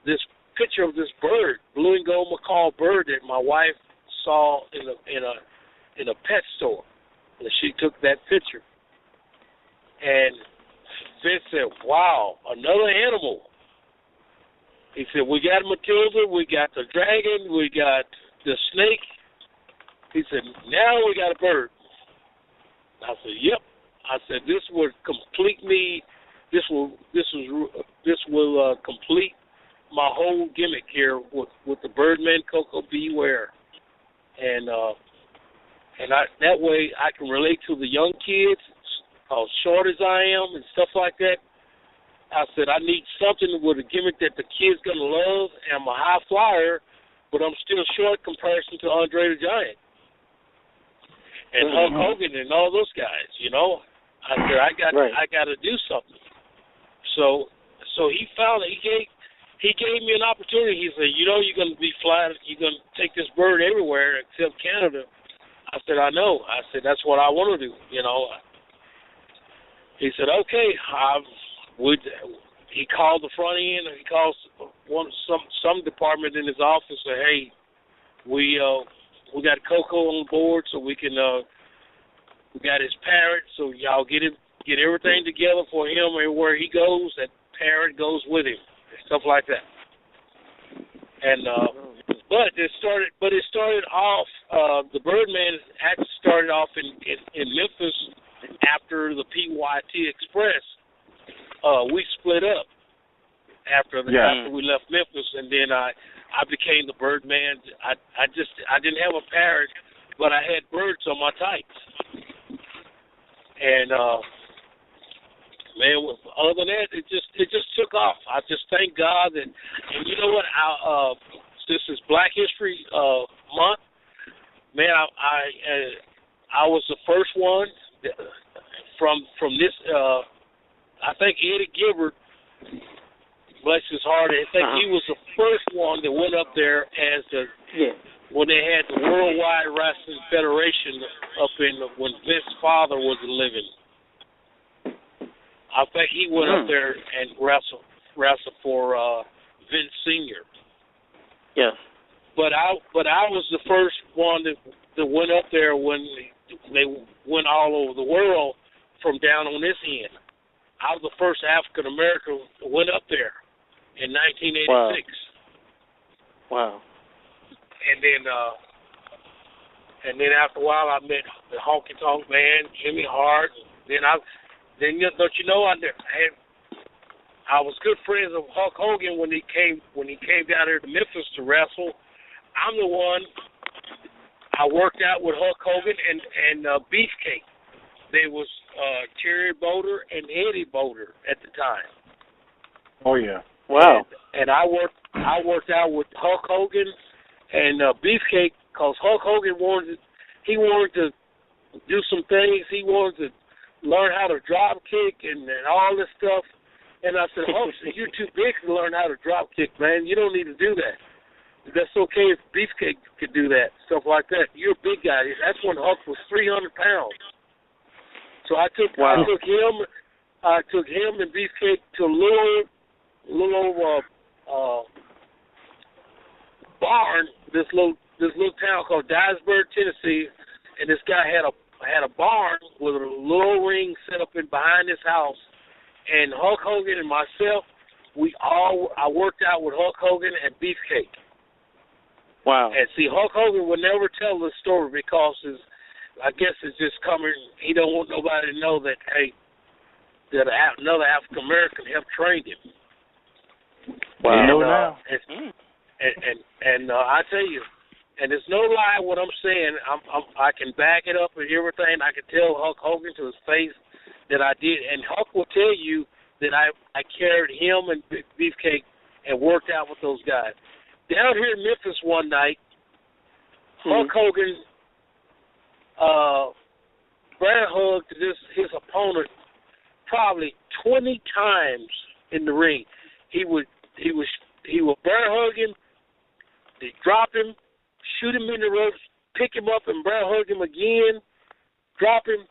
[SPEAKER 8] this picture of this bird, blue and gold macaw bird that my wife saw in a pet store. And she took that picture. And Vince said, "Wow, another animal." He said, "We got Matilda, we got the dragon, we got the snake." He said, "Now we got a bird." I said, "Yep." I said, "This would complete me. This will complete my whole gimmick here with the Birdman Koko Ware, and that way I can relate to the young kids, short as I am and stuff like that." I said, "I need something with a gimmick that the kids gonna love. I'm a high flyer, but I'm still short in comparison to Andre the Giant and Hulk Hogan and all those guys, I said, I got to do something. So he found that he gave me an opportunity. He said, "You're going to be flying. You're going to take this bird everywhere except Canada." I said, "I know." I said, "That's what I want to do." He said, "Okay." He called the front end. He called some department in his office. Said, "Hey, we got Koko on board, so we can." We got his parrot, so y'all get everything together for him. Everywhere he goes, that parrot goes with him, stuff like that. And but it started off. The Birdman actually started off in Memphis after the P.Y.T. Express. We split up after we left Memphis, and then I became the Birdman. I didn't have a parrot, but I had birds on my tights. And man, other than that, it just took off. I just thank God that, and you know what? This is Black History Month. Man, I was the first one from this. I think Eddie Gilbert, bless his heart, I think he was the first one that went up there as when they had the Worldwide Wrestling Federation up when Vince's father was living. I think he went up there and wrestled for Vince Sr.
[SPEAKER 2] Yes.
[SPEAKER 8] But I was the first one that went up there when they went all over the world from down on this end. I was the first African American that went up there in 1986.
[SPEAKER 2] Wow.
[SPEAKER 8] And then And then after a while, I met the Honky Tonk Man, Jimmy Hart. Then don't you know, I was good friends of Hulk Hogan when he came down here to Memphis to wrestle. I'm the one. I worked out with Hulk Hogan and Beefcake. They was Terry Boulder and Eddie Boulder at the time.
[SPEAKER 4] Oh yeah.
[SPEAKER 2] Wow.
[SPEAKER 8] And I worked out with Hulk Hogan and Beefcake because Hulk Hogan wanted to do some things. He wanted to learn how to drop kick and all this stuff. And I said, Hulk, you're too big to learn how to drop kick, man. You don't need to do that. That's okay if Beefcake could do that, stuff like that. You're a big guy. That's when Hulk was 300 pounds. So I took him and Beefcake to a little barn, this little town called Dyersburg, Tennessee, and this guy had a barn with a little ring set up in behind his house. And Hulk Hogan and myself, I worked out with Hulk Hogan and Beefcake.
[SPEAKER 2] Wow.
[SPEAKER 8] And see, Hulk Hogan would never tell this story because I guess it's just coming. He don't want nobody to know that another African American helped train him.
[SPEAKER 4] Wow. You know now.
[SPEAKER 8] And I tell you, and it's no lie what I'm saying. I can back it up and everything. I can tell Hulk Hogan to his face that I did, and Hulk will tell you that I carried him and Beefcake and worked out with those guys. Down here in Memphis one night, Hulk Hogan bear hugged his opponent probably 20 times in the ring. He would bear hug him, they drop him, shoot him in the ropes, pick him up and bear hug him again, drop him,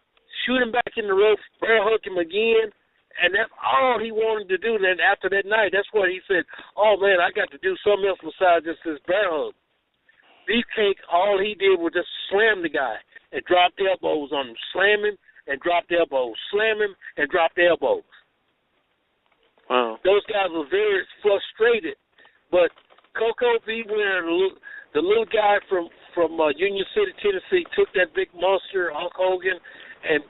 [SPEAKER 8] shoot him back in the ropes, bear hug him again, and that's all he wanted to do. Then after that night, that's what he said, oh man, I got to do something else besides just this bear hug. Beefcake, all he did was just slam the guy and drop the elbows on him, slam him and drop the elbows, slam him and drop the elbows.
[SPEAKER 2] Wow.
[SPEAKER 8] Those guys were very frustrated. But Koko Beware, the little guy from Union City, Tennessee, took that big monster, Hulk Hogan, and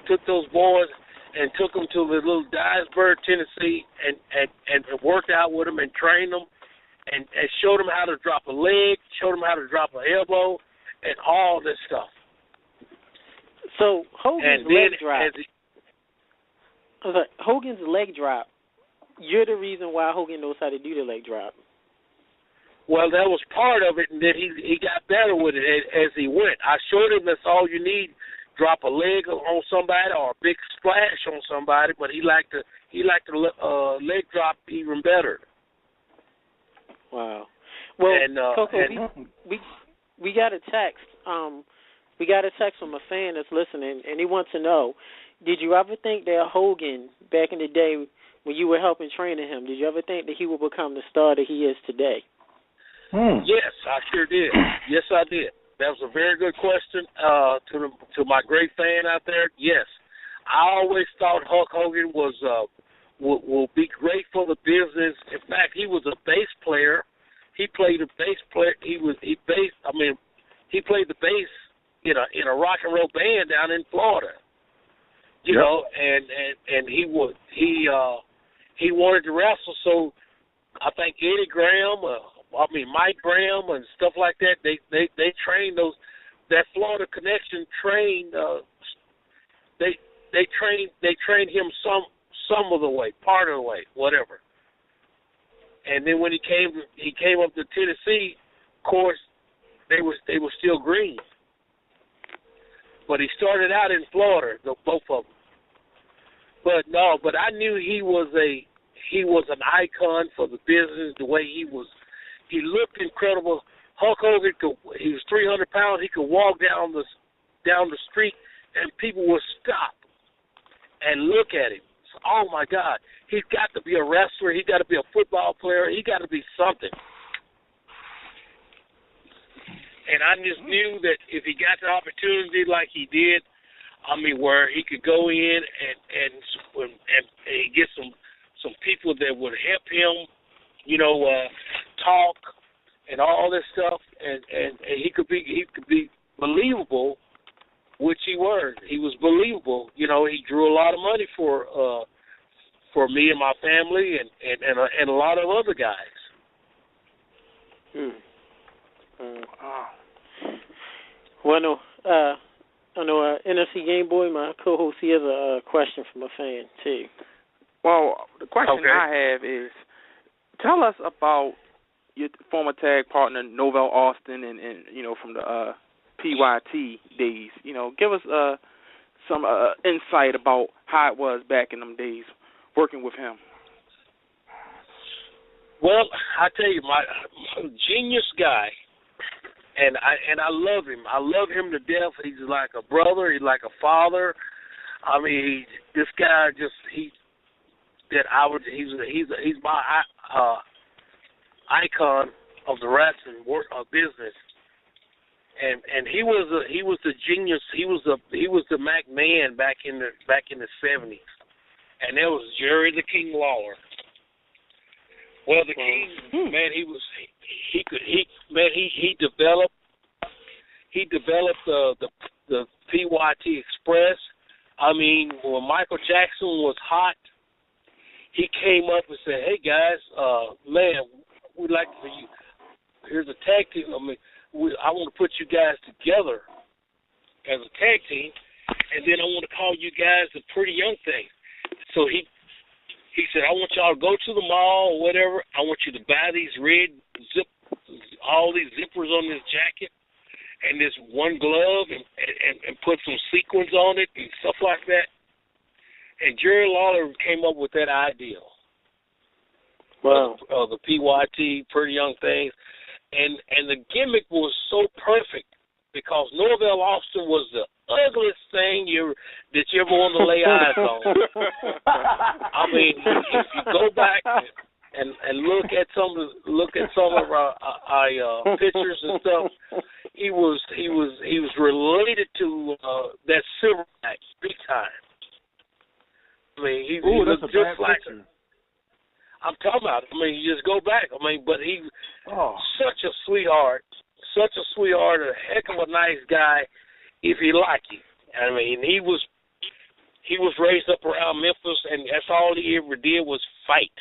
[SPEAKER 8] took those boys and took them to the little Dyersburg, Tennessee, and worked out with them and trained them and showed them how to drop a leg, showed them how to drop an elbow, and all this stuff.
[SPEAKER 2] So Hogan's leg drop. Hogan's leg drop. You're the reason why Hogan knows how to do the leg drop.
[SPEAKER 8] Well, that was part of it, and then he got better with it as he went. I showed him that's all you need. Drop a leg on somebody or a big splash on somebody, but he liked the leg drop even better.
[SPEAKER 2] Wow. Well, Koko, we got a text. We got a text from a fan that's listening, and he wants to know: did you ever think that Hogan, back in the day when you were helping training him, did you ever think that he would become the star that he is today?
[SPEAKER 8] Yes, I sure did. Yes, I did. That was a very good question to my great fan out there. Yes, I always thought Hulk Hogan will be great for the business. In fact, he was a bass player. He played a bass player. He played the bass in a rock and roll band down in Florida. You know, and he wanted to wrestle. So I think Eddie Graham. Mike Graham and stuff like that. They trained that Florida connection trained. They trained him some of the way, part of the way, whatever. And then when he came up to Tennessee, of course, they were still green. But he started out in Florida, both of them. But I knew he was an icon for the business. The way he looked incredible. Hulk Hogan he was 300 pounds. He could walk down the street and people would stop and look at him. So, oh my God, he's got to be a wrestler. He's got to be a football player. He got to be something. And I just knew that if he got the opportunity like he did, where he could go in and get some people that would help him, talk and all this stuff, and he could be believable, which he was. He was believable. You know, he drew a lot of money for me and my family and a lot of other guys.
[SPEAKER 2] Well, no, I know NFC Game Boy, my co-host, he has a question from a fan, too.
[SPEAKER 3] Well, the question I have is, tell us about your former tag partner, Novell Austin, and you know, from the P.Y.T. days. You know, give us some insight about how it was back in them days working with him.
[SPEAKER 8] Well, I tell you, my genius guy, and I love him. I love him to death. He's like a brother. He's like a father. I mean, this guy he's my icon of the wrestling business. And he was the genius. He was the McMahon back in the 70s. And there was Jerry the King Lawler. Well, the King, man, he developed the P.Y.T. Express. I mean, when Michael Jackson was hot, he came up and said, "Hey guys, man, we'd like for you. Here's a tag team. I mean, I want to put you guys together as a tag team, and then I want to call you guys the Pretty Young Thing." So he said, "I want y'all to go to the mall or whatever. I want you to buy these red all these zippers on this jacket and this one glove and put some sequins on it and stuff like that." And Jerry Lawler came up with that idea.
[SPEAKER 2] Wow.
[SPEAKER 8] The P.Y.T. Pretty Young Things. And the gimmick was so perfect because Novell Austin was the ugliest thing that you ever want to lay eyes on. I mean, if you go back and look at some of our pictures and stuff, he was related to that Silverback big time. I mean, he was just like
[SPEAKER 4] picture.
[SPEAKER 8] I'm talking about. I mean, you just go back. I mean, but he such a sweetheart, a heck of a nice guy. If he liked you, I mean, he was raised up around Memphis, and that's all he ever did was fight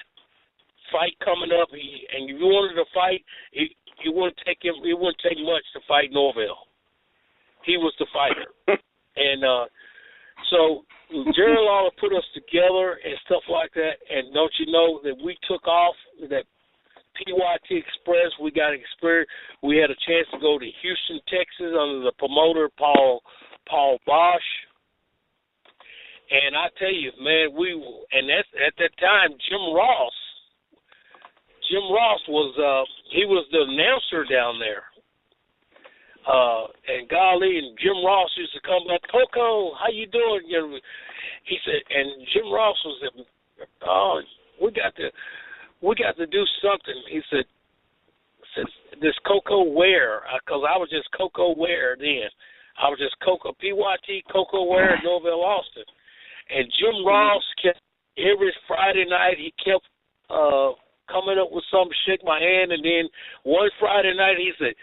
[SPEAKER 8] coming up. And if you wanted to fight, it wouldn't take much to fight Norvell. He was the fighter, and so Jerry Lawler put us together and stuff like that. And don't you know that we took off that P.Y.T. Express? We got experience. We had a chance to go to Houston, Texas, under the promoter Paul Bosch. And I tell you, man, that's at that time Jim Ross was he was the announcer down there. And golly, and Jim Ross used to come back, "Koko, how you doing?" You know, he said, and Jim Ross was, we got to do something. He said this Koko Ware, because I was just Koko Ware then. I was just Koko P.Y.T. Koko Ware, Novell Austin, and Jim Ross kept every Friday night. He kept coming up with some shake my hand, and then one Friday night he said,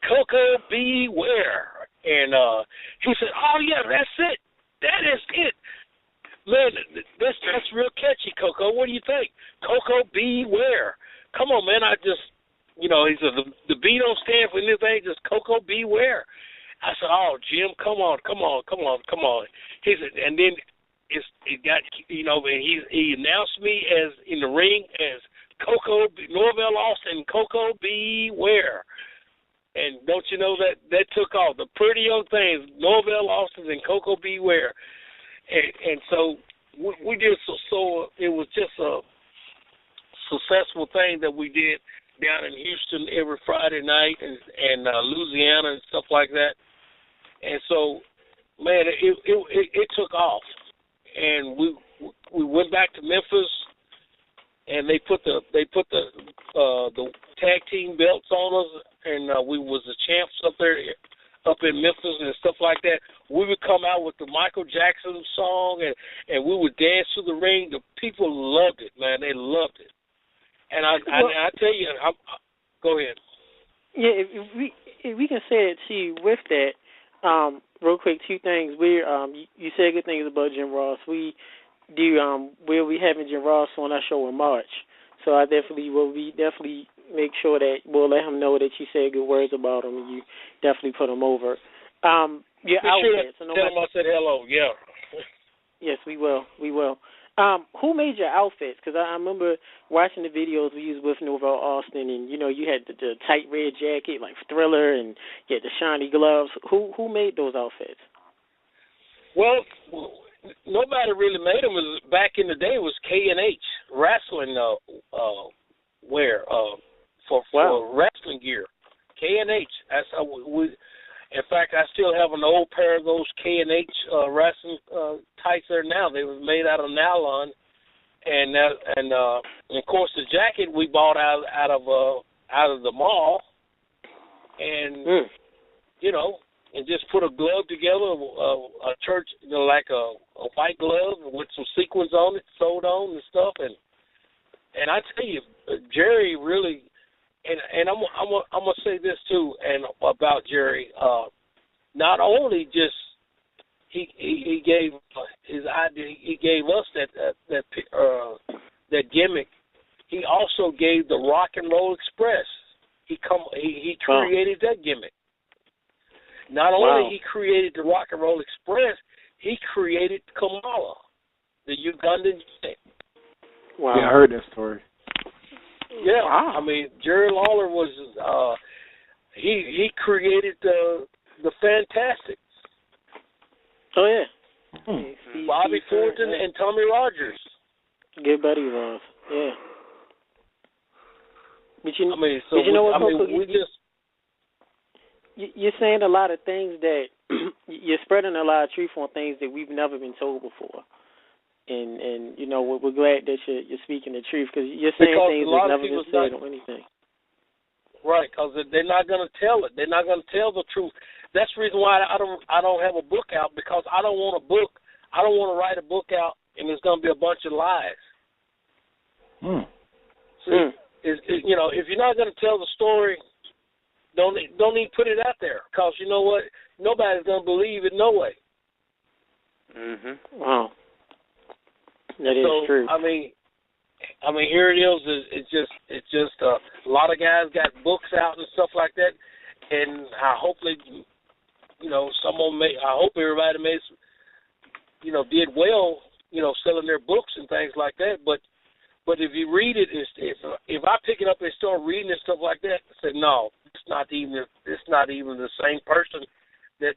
[SPEAKER 8] "Koko beware," and he said, "Oh yeah, that's it. That is it, man. That's real catchy, Koko. What do you think? Koko beware. Come on, man. I just, he said the B don't stand for anything. Just Koko beware." I said, "Oh, Jim, come on." He said, and then it got, and he announced me as in the ring as Koko Novell Austin, Koko beware. And don't you know that took off. The Pretty Young Things, Novell Austin and Koko beware. And so we did so it was just a successful thing that we did down in Houston every Friday night and Louisiana and stuff like that. And so, man, it took off. And we went back to Memphis, and they put the tag team belts on us, and we was the champs up there, up in Memphis and stuff like that. We would come out with the Michael Jackson song, and we would dance to the ring. The people loved it, man. They loved it. And I tell you, go ahead.
[SPEAKER 2] Yeah, if we can say it to you with that, Real quick, two things. We you said good things about Jim Ross. We do we'll be having Jim Ross on our show in March. So I definitely make sure that we'll let him know that you said good words about him and you definitely put him over. Your outfits.
[SPEAKER 8] Sure, tell him I said hello. Yeah.
[SPEAKER 2] Yes, we will. We will. Who made your outfits? Because I remember watching the videos we used with Norvell Austin, and you had the tight red jacket like Thriller, and you had the shiny gloves. Who made those outfits?
[SPEAKER 8] Well, nobody really made them. Back in the day, it was K&H wrestling wear for wrestling gear. K&H. That's how we. In fact, I still have an old pair of those K&H wrestling tights there now. They were made out of nylon, and of course the jacket we bought out of the mall, and and just put a glove together, a church, like a white glove with some sequins on it, sewed on and stuff, and I tell you, Jerry really. And I'm gonna say this too, and about Jerry. Not only just he gave his idea, he gave us that gimmick. He also gave the Rock and Roll Express. He created that gimmick. Not only he created the Rock and Roll Express, he created Kamala, the Ugandan.
[SPEAKER 4] Wow! Yeah, I heard that story.
[SPEAKER 8] Yeah, I mean, Jerry Lawler was he created the Fantastics.
[SPEAKER 2] Oh yeah,
[SPEAKER 8] Bobby Fulton and Tommy Rogers.
[SPEAKER 2] Good buddy of ours. Yeah. But you know what, Koko? You're saying a lot of things that you're spreading a lot of truth on things that we've never been told before. And we're glad that you're speaking the truth because you're saying things that never been said or anything.
[SPEAKER 8] Right, because they're not going to tell it. They're not going to tell the truth. That's the reason why I don't have a book out, because I don't want to write a book out and there's going to be a bunch of lies. See, if you're not going to tell the story, don't even put it out there, because you know what? Nobody's going to believe it no way.
[SPEAKER 2] Wow. That is true.
[SPEAKER 8] I mean, here it is. It's just a lot of guys got books out and stuff like that, and I hope everybody did well, selling their books and things like that. But if you read it, if I pick it up and start reading and stuff like that, I say no, it's not even the same person that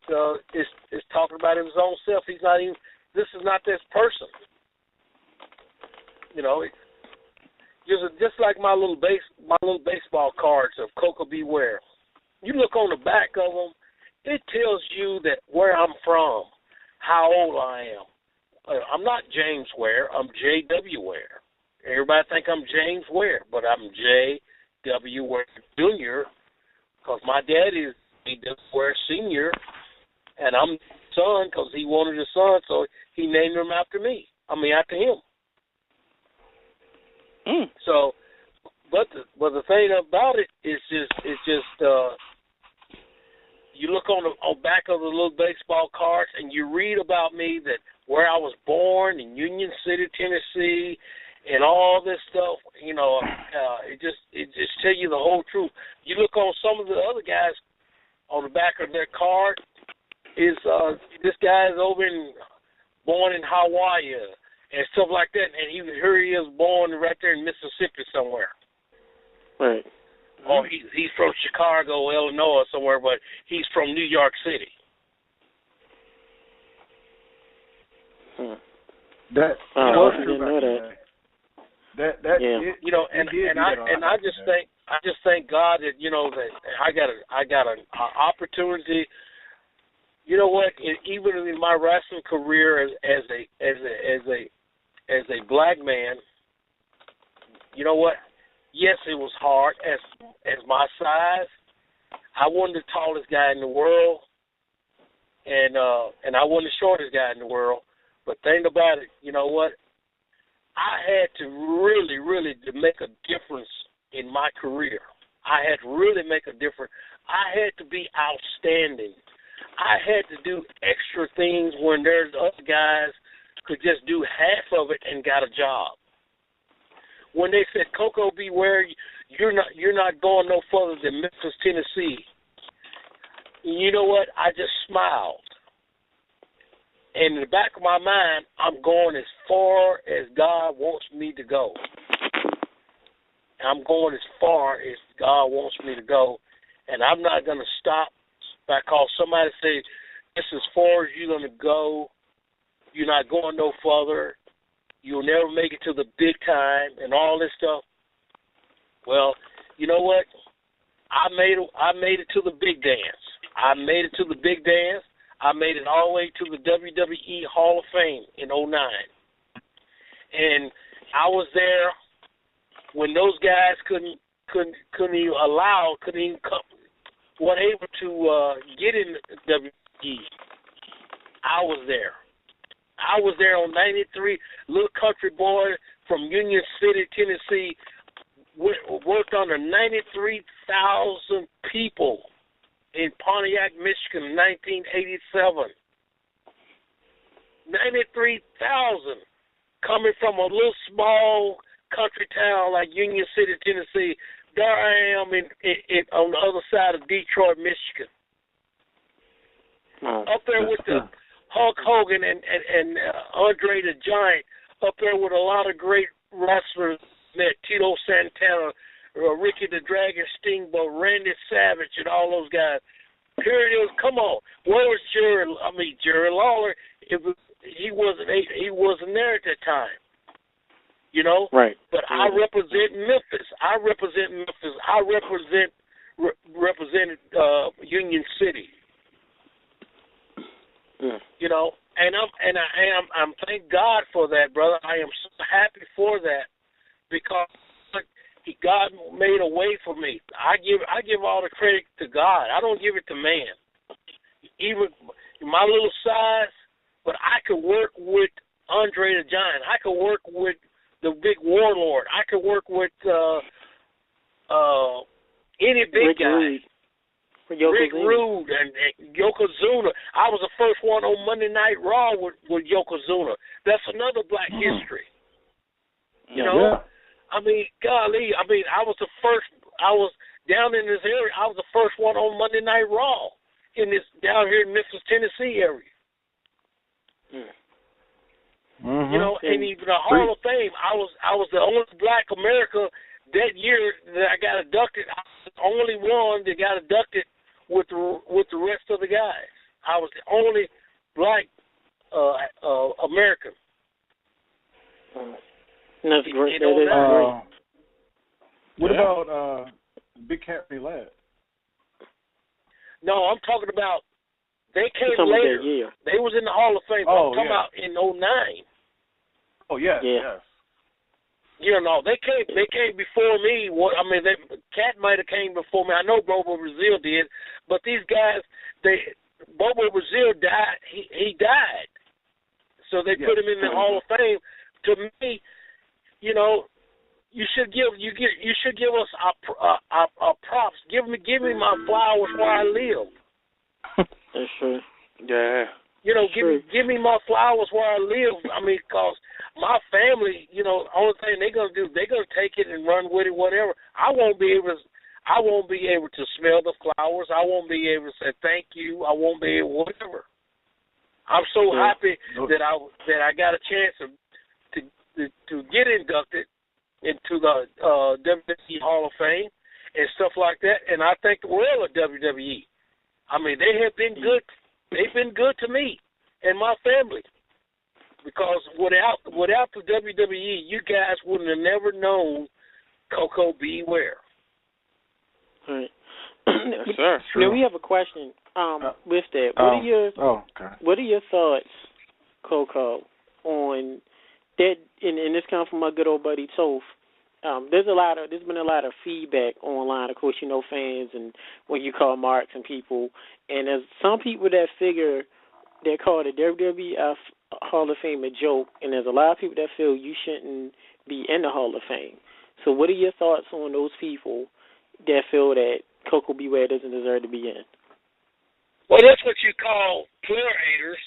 [SPEAKER 8] is talking about his own self. He's not even. This is not this person. Just like my little baseball cards of Koko B. Ware. You look on the back of them, it tells you that where I'm from, how old I am. I'm not James Ware. I'm J.W. Ware. Everybody think I'm James Ware, but I'm J.W. Ware Jr. because my dad is J.W. Ware Sr. and I'm son because he wanted a son, so he named him after him. So, but the thing about it is you look on the back of the little baseball cards and you read about me, that where I was born in Union City, Tennessee, and all this stuff. It just tell you the whole truth. You look on some of the other guys on the back of their card is this guy's born in Hawaii. And stuff like that, and here he is born right there in Mississippi somewhere.
[SPEAKER 2] Right.
[SPEAKER 8] Or he's from Chicago, Illinois, somewhere, but he's from New York City.
[SPEAKER 4] That's true about that.
[SPEAKER 8] I just thank God that that I got an opportunity. You know what? Even in my wrestling career as a black man, you know what? Yes, it was hard. As my size, I wasn't the tallest guy in the world, and I wasn't the shortest guy in the world. But think about it. You know what? I had to really, really to make a difference in my career. I had to really make a difference. I had to be outstanding. I had to do extra things when there's other guys could just do half of it and got a job. When they said, Koko, beware, you're not going no further than Memphis, Tennessee. You know what? I just smiled. And in the back of my mind, I'm going as far as God wants me to go. I'm going as far as God wants me to go. And I'm not going to stop because somebody say, this is as far as you're going to go. You're not going no further. You'll never make it to the big time and all this stuff. Well, you know what? I made it to the big dance. I made it to the big dance. I made it all the way to the WWE Hall of Fame in 2009. And I was there when those guys couldn't even weren't able to get in the WWE. I was there. I was there on 93, little country boy from Union City, Tennessee, worked under 93,000 people in Pontiac, Michigan in 1987. 93,000 coming from a little small country town like Union City, Tennessee. There I am on the other side of Detroit, Michigan. Up there with the Hulk Hogan and Andre the Giant, up there with a lot of great wrestlers, Tito Santana, Ricky the Dragon Steamboat, Randy Savage, and all those guys. Here it is. Come on. Where was Jerry Lawler? He wasn't there at that time. You know?
[SPEAKER 2] Right.
[SPEAKER 8] But I represent Memphis. I represented Union City.
[SPEAKER 2] Yeah.
[SPEAKER 8] You know, I'm thank God for that, brother. I am so happy for that because God made a way for me. I give all the credit to God. I don't give it to man. Even my little size, but I could work with Andre the Giant. I could work with the big warlord. I could work with any big guy. Rick Rude and Yokozuna. I was the first one on Monday Night Raw with Yokozuna. That's another black history. You know?
[SPEAKER 4] Yeah.
[SPEAKER 8] I mean, golly. I mean, I was the first. I was down in this area. I was the first one on Monday Night Raw down here in Memphis, Tennessee area.
[SPEAKER 4] Mm-hmm.
[SPEAKER 8] You know, and even the Hall of Fame, I was the only black America that year that I got inducted. I was the only one that got inducted with the rest of the guys. I was the only black American.
[SPEAKER 2] That's great.
[SPEAKER 4] What about Big Cat Lad?
[SPEAKER 8] No, I'm talking about they came
[SPEAKER 2] Some
[SPEAKER 8] later.
[SPEAKER 2] That year.
[SPEAKER 8] They was in the Hall of Fame. I'm talking about in 2009.
[SPEAKER 4] Oh yes, yes.
[SPEAKER 8] You know, they came before me. Cat might have came before me. I know Bobo Brazil did, but these guys, Bobo Brazil died. He died, so they put him in the Hall of Fame. To me, you know, you should give us our props. Give me my flowers where I live.
[SPEAKER 2] That's true.
[SPEAKER 3] Yeah.
[SPEAKER 8] You know, give me my flowers where I live. I mean, because my family, you know, only thing they're gonna do, they're gonna take it and run with it, whatever. I won't be able to smell the flowers. I won't be able to say thank you. I won't be able whatever. I'm so happy that I got a chance to get inducted into the WWE Hall of Fame and stuff like that. And I thank the world of WWE. I mean, they have been good. They've been good to me and my family. Because without the WWE, you guys wouldn't have never known Koko B. Ware.
[SPEAKER 2] Right.
[SPEAKER 3] Yes, sir.
[SPEAKER 2] Now we have a question with that. What are your thoughts, Koko, on that? And this comes from my good old buddy Toph. There's been a lot of feedback online. Of course, you know, fans and what you call marks and people. And there's some people that figure they call the WWF Hall of Fame a joke, and there's a lot of people that feel you shouldn't be in the Hall of Fame. So what are your thoughts on those people that feel that Koko B. Ware doesn't deserve to be in?
[SPEAKER 8] Well, that's what you call player haters.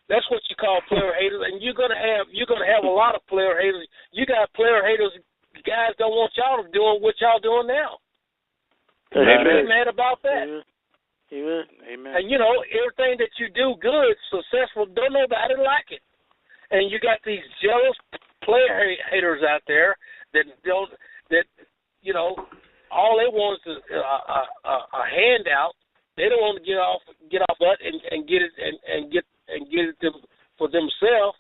[SPEAKER 8] That's what you call player haters, and you're gonna have a lot of player haters. You got player haters. Guys don't want y'all doing what y'all doing now.
[SPEAKER 3] Amen.
[SPEAKER 8] They're mad about that.
[SPEAKER 2] Amen.
[SPEAKER 3] Amen.
[SPEAKER 8] And everything that you do good, successful, don't nobody like it. And you got these jealous player haters out there that all they want is a handout. They don't want to get off that and get it and get it for themselves,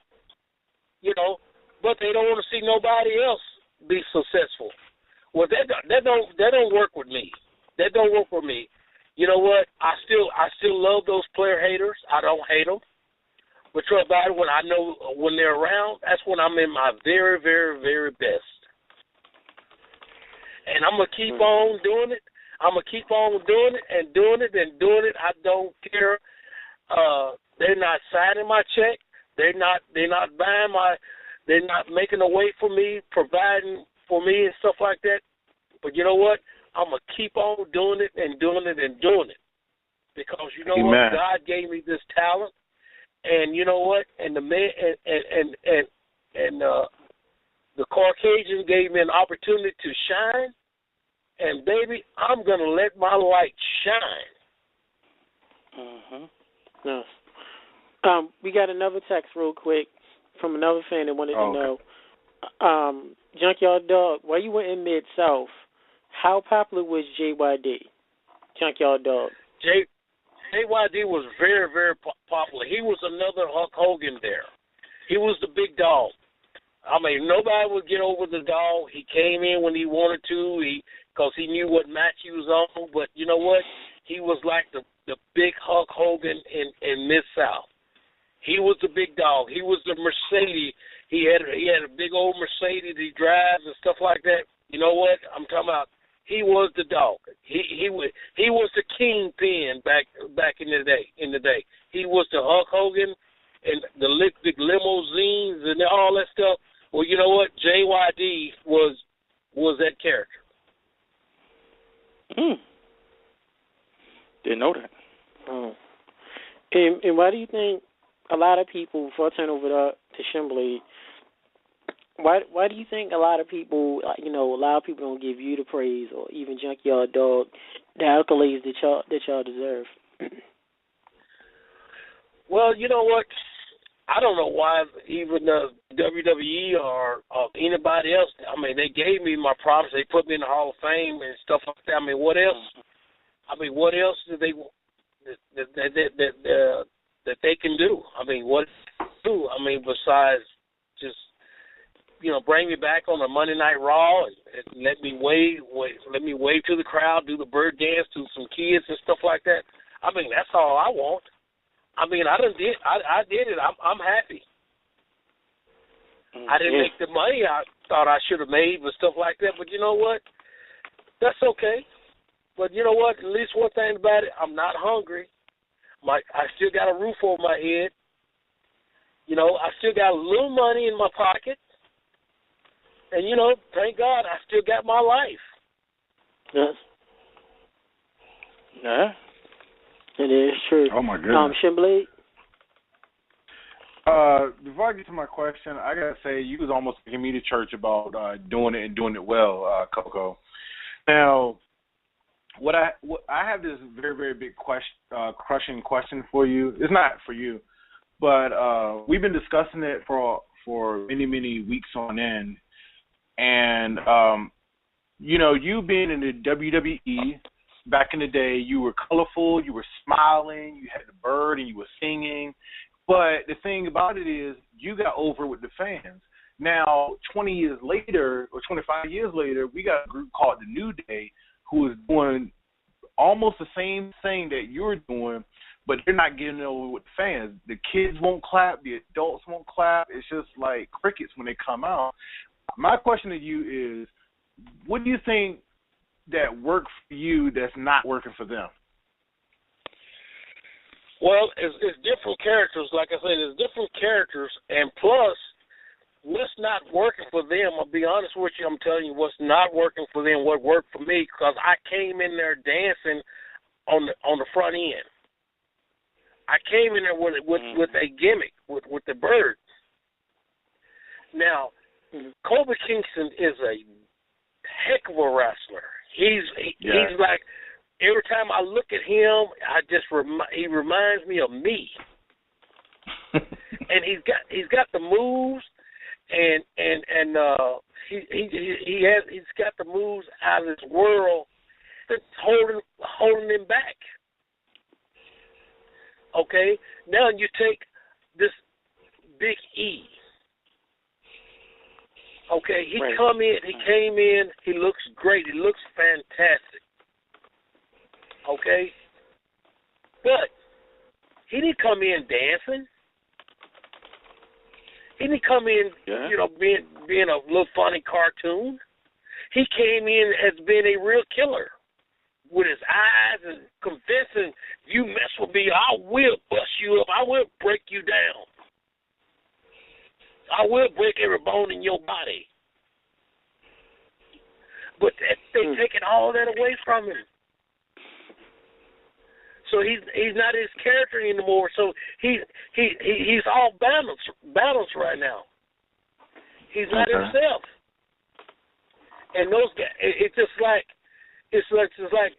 [SPEAKER 8] but they don't want to see nobody else be successful. Well, that don't work with me. That don't work for me. You know what? I still love those player haters. I don't hate them. But trust about it, when they're around, that's when I'm in my very, very, very best. And I'm gonna keep on doing it. I'm gonna keep on doing it and doing it and doing it. I don't care. They're not signing my check. They're not buying they're not making a way for me, providing for me and stuff like that. But you know what? I'm gonna keep on doing it and doing it and doing it. Because you know
[SPEAKER 4] Amen.
[SPEAKER 8] what? God gave me this talent. And you know what? And the man and the Caucasian gave me an opportunity to shine. And baby, I'm gonna let my light shine.
[SPEAKER 2] Yes. We got another text real quick from another fan that wanted to know, Junkyard Dog, while you were in Mid-South, how popular was JYD? Junkyard Dog.
[SPEAKER 8] JYD was very, very popular. He was another Hulk Hogan there. He was the big dog. I mean, nobody would get over the dog. He came in when he wanted to, because he knew what match he was on. But you know what? He was like the big Hulk Hogan in Mid-South. He was the big dog. He was the Mercedes. He had a big old Mercedes he drives and stuff like that. You know what? I'm talking about. He was the dog. He was the kingpin back in the day. He was the Hulk Hogan and the big limousines and all that stuff. Well, you know what? JYD was that character.
[SPEAKER 3] Didn't know that.
[SPEAKER 2] And why do you think a lot of people, before I turn over to Shimblade, why do you think a lot of people don't give you the praise or even Junkyard Dog the accolades that y'all deserve?
[SPEAKER 8] Well, you know what? I don't know why even WWE or anybody else. I mean, they gave me my props. They put me in the Hall of Fame and stuff like that. I mean, what else? What else do they that they can do? I mean, what do? I mean, besides just bring me back on a Monday Night Raw and let me wave to the crowd, do the bird dance to some kids and stuff like that. I mean, that's all I want. I mean, I did it. I'm happy. I didn't make the money I thought I should have made, but stuff like that. But you know what? That's okay. But you know what? At least one thing about it, I'm not hungry. I still got a roof over my head. I still got a little money in my pocket. And, thank God I still got my life.
[SPEAKER 2] Yes.
[SPEAKER 3] Yeah.
[SPEAKER 2] It is true.
[SPEAKER 4] Oh, my goodness.
[SPEAKER 2] Shimblade?
[SPEAKER 4] Before I get to my question, I got to say, you was almost taking me to church about doing it and doing it well, Koko. Now, I have this very, very big crushing question for you. It's not for you, but we've been discussing it for many, many weeks on end. And, you being in the WWE back in the day, you were colorful, you were smiling, you had the bird, and you were singing. But the thing about it is you got over with the fans. Now, 20 years later or 25 years later, we got a group called The New Day who is doing almost the same thing that you're doing, but they're not getting over with the fans. The kids won't clap. The adults won't clap. It's just like crickets when they come out. My question to you is, what do you think that worked for you that's not working for them?
[SPEAKER 8] Well, it's different characters. Like I said, it's different characters. And plus, what's not working for them, I'll be honest with you, I'm telling you what's not working for them, what worked for me, because I came in there dancing on the front end. I came in there with a gimmick with the bird. Now, Kobe Kingston is a heck of a wrestler. He's like, every time I look at him, he reminds me of me. And he's got the moves, and he's got the moves out of this world that's holding him back. Okay, now you take this Big E. Okay, he came in, he looks great, he looks fantastic. Okay, but he didn't come in dancing. He didn't come in, being a little funny cartoon. He came in as being a real killer, with his eyes and convincing, you mess with me, I will bust you up, I will break you down. I will break every bone in your body. But they're taking all that away from him. So he's not his character anymore. So he's all balanced right now. He's not himself. And those guys, it's like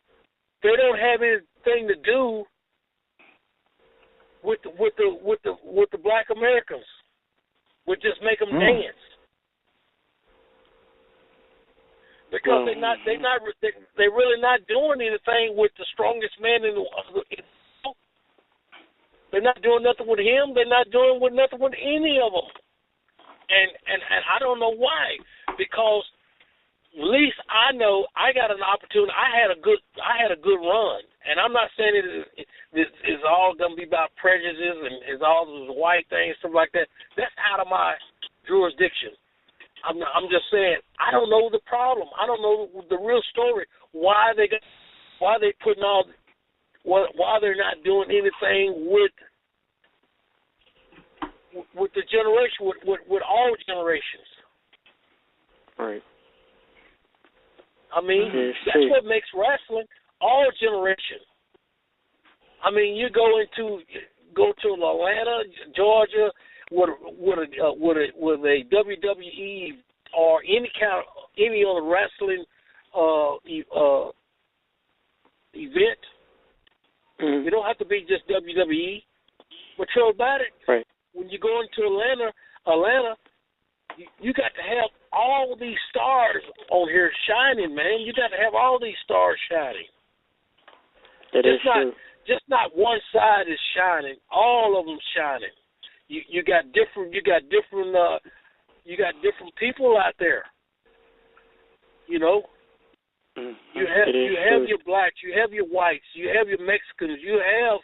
[SPEAKER 8] they don't have anything to do with the Black Americans. We just make them dance. Because they're really not doing anything with the strongest man in the world. They're not doing nothing with him. They're not doing nothing with any of them. And I don't know why. Because at least I know I got an opportunity. I had a good run. And I'm not saying it's all gonna be about prejudice and it's all those white things, stuff like that. That's out of my jurisdiction. I'm just saying, I don't know the problem. I don't know the real story. Why they're not doing anything with the generation, with all generations.
[SPEAKER 3] Right.
[SPEAKER 8] I mean, that's what makes wrestling all generations. I mean, you go to Atlanta, Georgia, with a WWE or any other wrestling event. You don't have to be just WWE. But so about it,
[SPEAKER 2] right.
[SPEAKER 8] When you go into Atlanta, you got to have all these stars on here shining, man. You got to have all these stars shining.
[SPEAKER 2] That is true.
[SPEAKER 8] Just not one side is shining. All of them shining. You got different people out there. You know, you have your blacks, you have your whites, you have your Mexicans, you have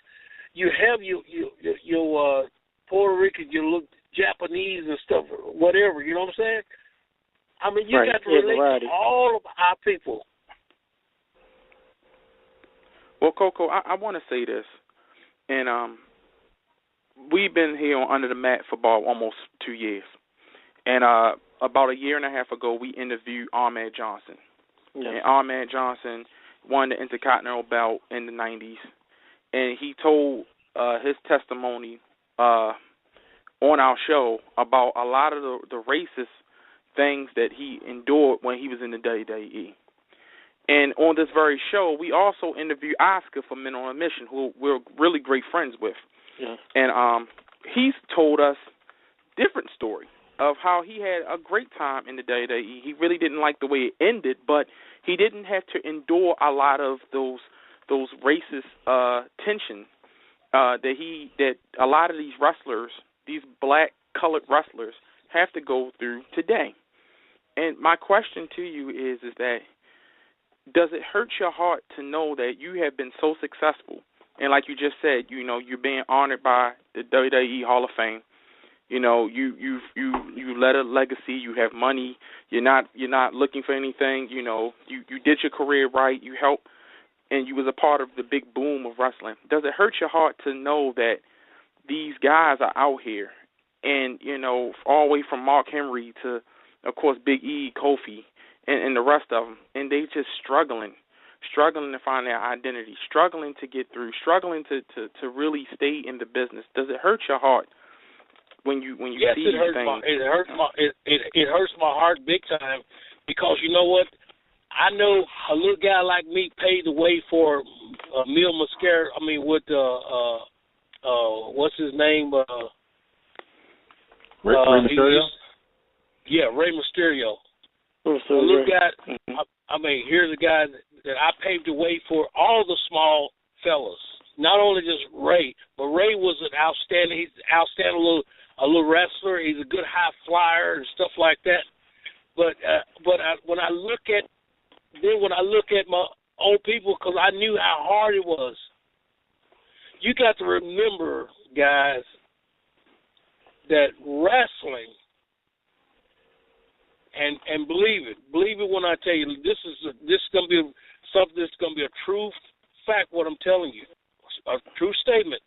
[SPEAKER 8] your Puerto Rican, your Japanese and stuff, whatever. You know what I'm saying? I mean, you got to relate to all of our people.
[SPEAKER 3] Well, Koko, I want to say this, and we've been here on Under the Mat for about almost 2 years, and about a year and a half ago, we interviewed Ahmed Johnson. Yes. And Ahmed Johnson won the Intercontinental belt in the 90s, and he told his testimony on our show about a lot of the racist things that he endured when he was in the WWE. And on this very show, we also interviewed Oscar from Men on a Mission, who we're really great friends with.
[SPEAKER 2] Yeah.
[SPEAKER 3] And he's told us different story of how he had a great time in the WWE. He really didn't like the way it ended, but he didn't have to endure a lot of those racist tension that a lot of these wrestlers, these black colored wrestlers, have to go through today. And my question to you is that, does it hurt your heart to know that you have been so successful? And like you just said, you know, you're being honored by the WWE Hall of Fame. You know, you led a legacy. You have money. You're not looking for anything. You know, you did your career right. You helped, and you was a part of the big boom of wrestling. Does it hurt your heart to know that these guys are out here, and you know, all the way from Mark Henry to, of course, Big E, Kofi, and the rest of them, and they just struggling struggling to find their identity, struggling to get through, struggling to really stay in the business? Does it hurt your heart when you
[SPEAKER 8] yes,
[SPEAKER 3] see
[SPEAKER 8] it
[SPEAKER 3] these
[SPEAKER 8] hurts
[SPEAKER 3] things?
[SPEAKER 8] It hurts my heart big time, because you know what? I know a little guy like me paid the way for Mil Mascara. I mean, with what's his name?
[SPEAKER 4] Rey Mysterio?
[SPEAKER 8] Rey Mysterio. A
[SPEAKER 2] So
[SPEAKER 8] little guy. I mean, here's a guy that I paved the way for all the small fellas. Not only just Ray, but Ray was an outstanding. He's an outstanding little wrestler. He's a good high flyer and stuff like that. But when I look at my old people, because I knew how hard it was. You got to remember, guys, that wrestling, and believe it when I tell you, this is going to be something that's going to be a true fact. What I'm telling you, a true statement.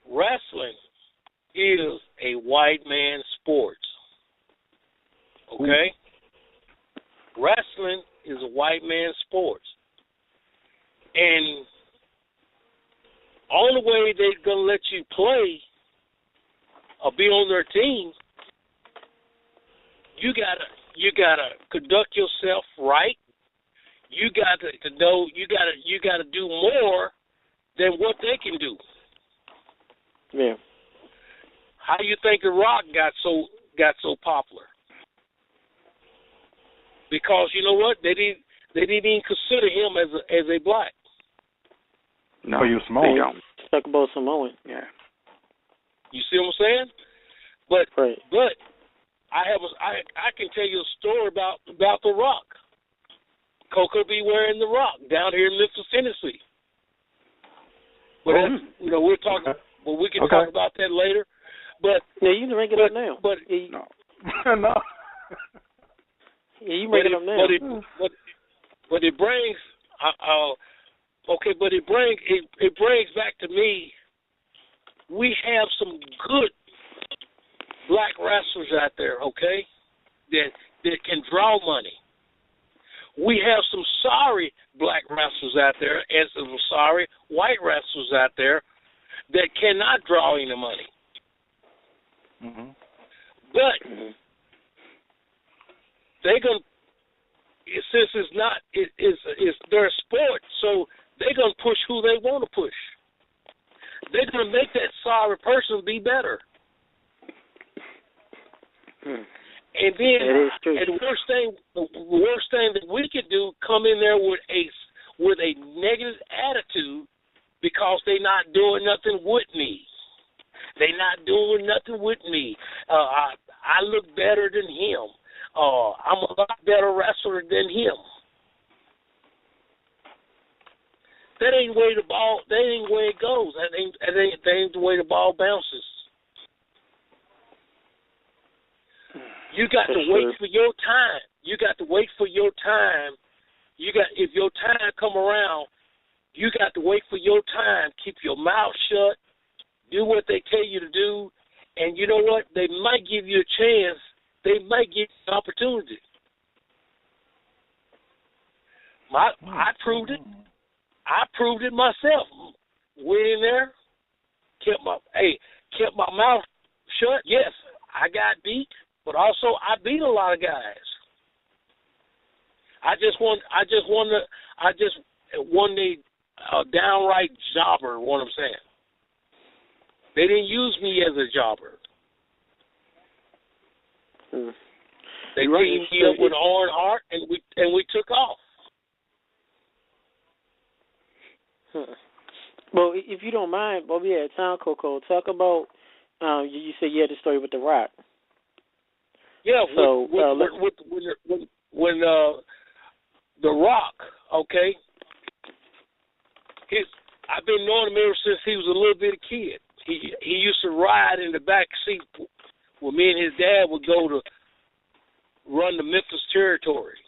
[SPEAKER 8] Wrestling is a white man's sport. Okay? Wrestling is a white man's sport. And only way they're going to let you play or be on their team, you gotta conduct yourself right. You got to know you got to do more than what they can do.
[SPEAKER 2] Yeah.
[SPEAKER 8] How do you think The Rock got so popular? Because you know what? They didn't even consider him as a black.
[SPEAKER 3] No,
[SPEAKER 4] you Samoan.
[SPEAKER 2] Talk about Samoan.
[SPEAKER 3] Yeah.
[SPEAKER 8] You see what I'm saying? But
[SPEAKER 2] right.
[SPEAKER 8] But I can tell you a story about The Rock. Koko be wearing The Rock down here in Memphis, Tennessee. But we're talking. Well, we can talk about that later. But
[SPEAKER 2] yeah, you can bring it up now.
[SPEAKER 8] But
[SPEAKER 3] no.
[SPEAKER 4] No.
[SPEAKER 2] Yeah, you bring it up now.
[SPEAKER 8] But it brings. But it brings back to me. We have some good black wrestlers out there, okay, that can draw money. We have some sorry black wrestlers out there, and some sorry white wrestlers out there that cannot draw any money.
[SPEAKER 4] Mm-hmm.
[SPEAKER 8] But they're gonna, since it's their sport, so they're gonna push who they want to push. They're gonna make that sorry person be better. And then, and the worst thing that we could do, come in there with a negative attitude, because they're not doing nothing with me. They're not doing nothing with me. I look better than him. I'm a lot better wrestler than him. That ain't the way the ball. That ain't the way it goes. That ain't the way the ball bounces. You got to wait for your time. You got to wait for your time. If your time come around, you got to wait for your time. Keep your mouth shut. Do what they tell you to do. And you know what? They might give you a chance. They might give you an opportunity. I proved it. I proved it myself. Went in there, kept my mouth shut. Yes, I got beat. But also, I beat a lot of guys. I just won the downright jobber. What I'm saying, they didn't use me as a jobber. They teamed me up with Owen Hart, and we took off.
[SPEAKER 2] Well, if you don't mind, while we at town, Koko, talk about. You said you had the story with The Rock.
[SPEAKER 8] Yeah,
[SPEAKER 2] so
[SPEAKER 8] when The Rock, okay, I've been knowing him ever since he was a little bitty kid. He used to ride in the back seat where me and his dad would go to run the Memphis territory,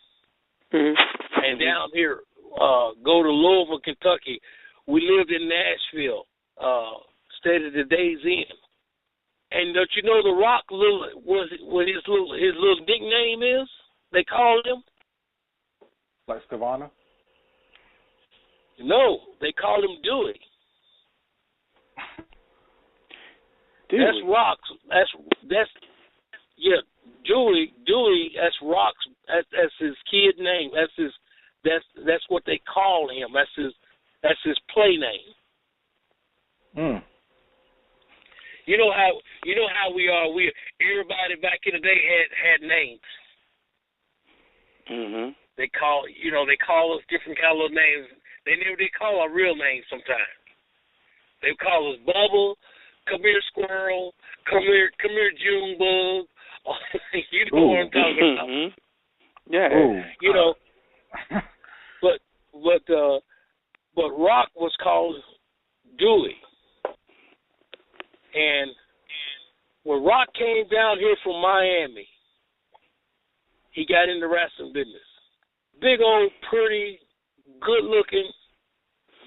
[SPEAKER 8] and down here go to Louisville, Kentucky. We lived in Nashville, stayed at the Days Inn. And don't you know The Rock? What his little nickname is? They called him
[SPEAKER 4] Like Savannah?
[SPEAKER 8] No, they called him Dewey. That's Rock's. That's Dewey. That's Rock's. That's his kid name. That's what they call him. That's his play name. You know how we are. Everybody back in the day had names.
[SPEAKER 3] Mhm.
[SPEAKER 8] They call us different kind of names. They never did call our real names sometimes. They call us Bubble, come here Squirrel, come here Junebug. You know what I'm talking about.
[SPEAKER 3] Mm-hmm. Yeah.
[SPEAKER 8] You know. But Rock was called Dewey. And when Rock came down here from Miami, he got in the wrestling business. Big old, pretty, good-looking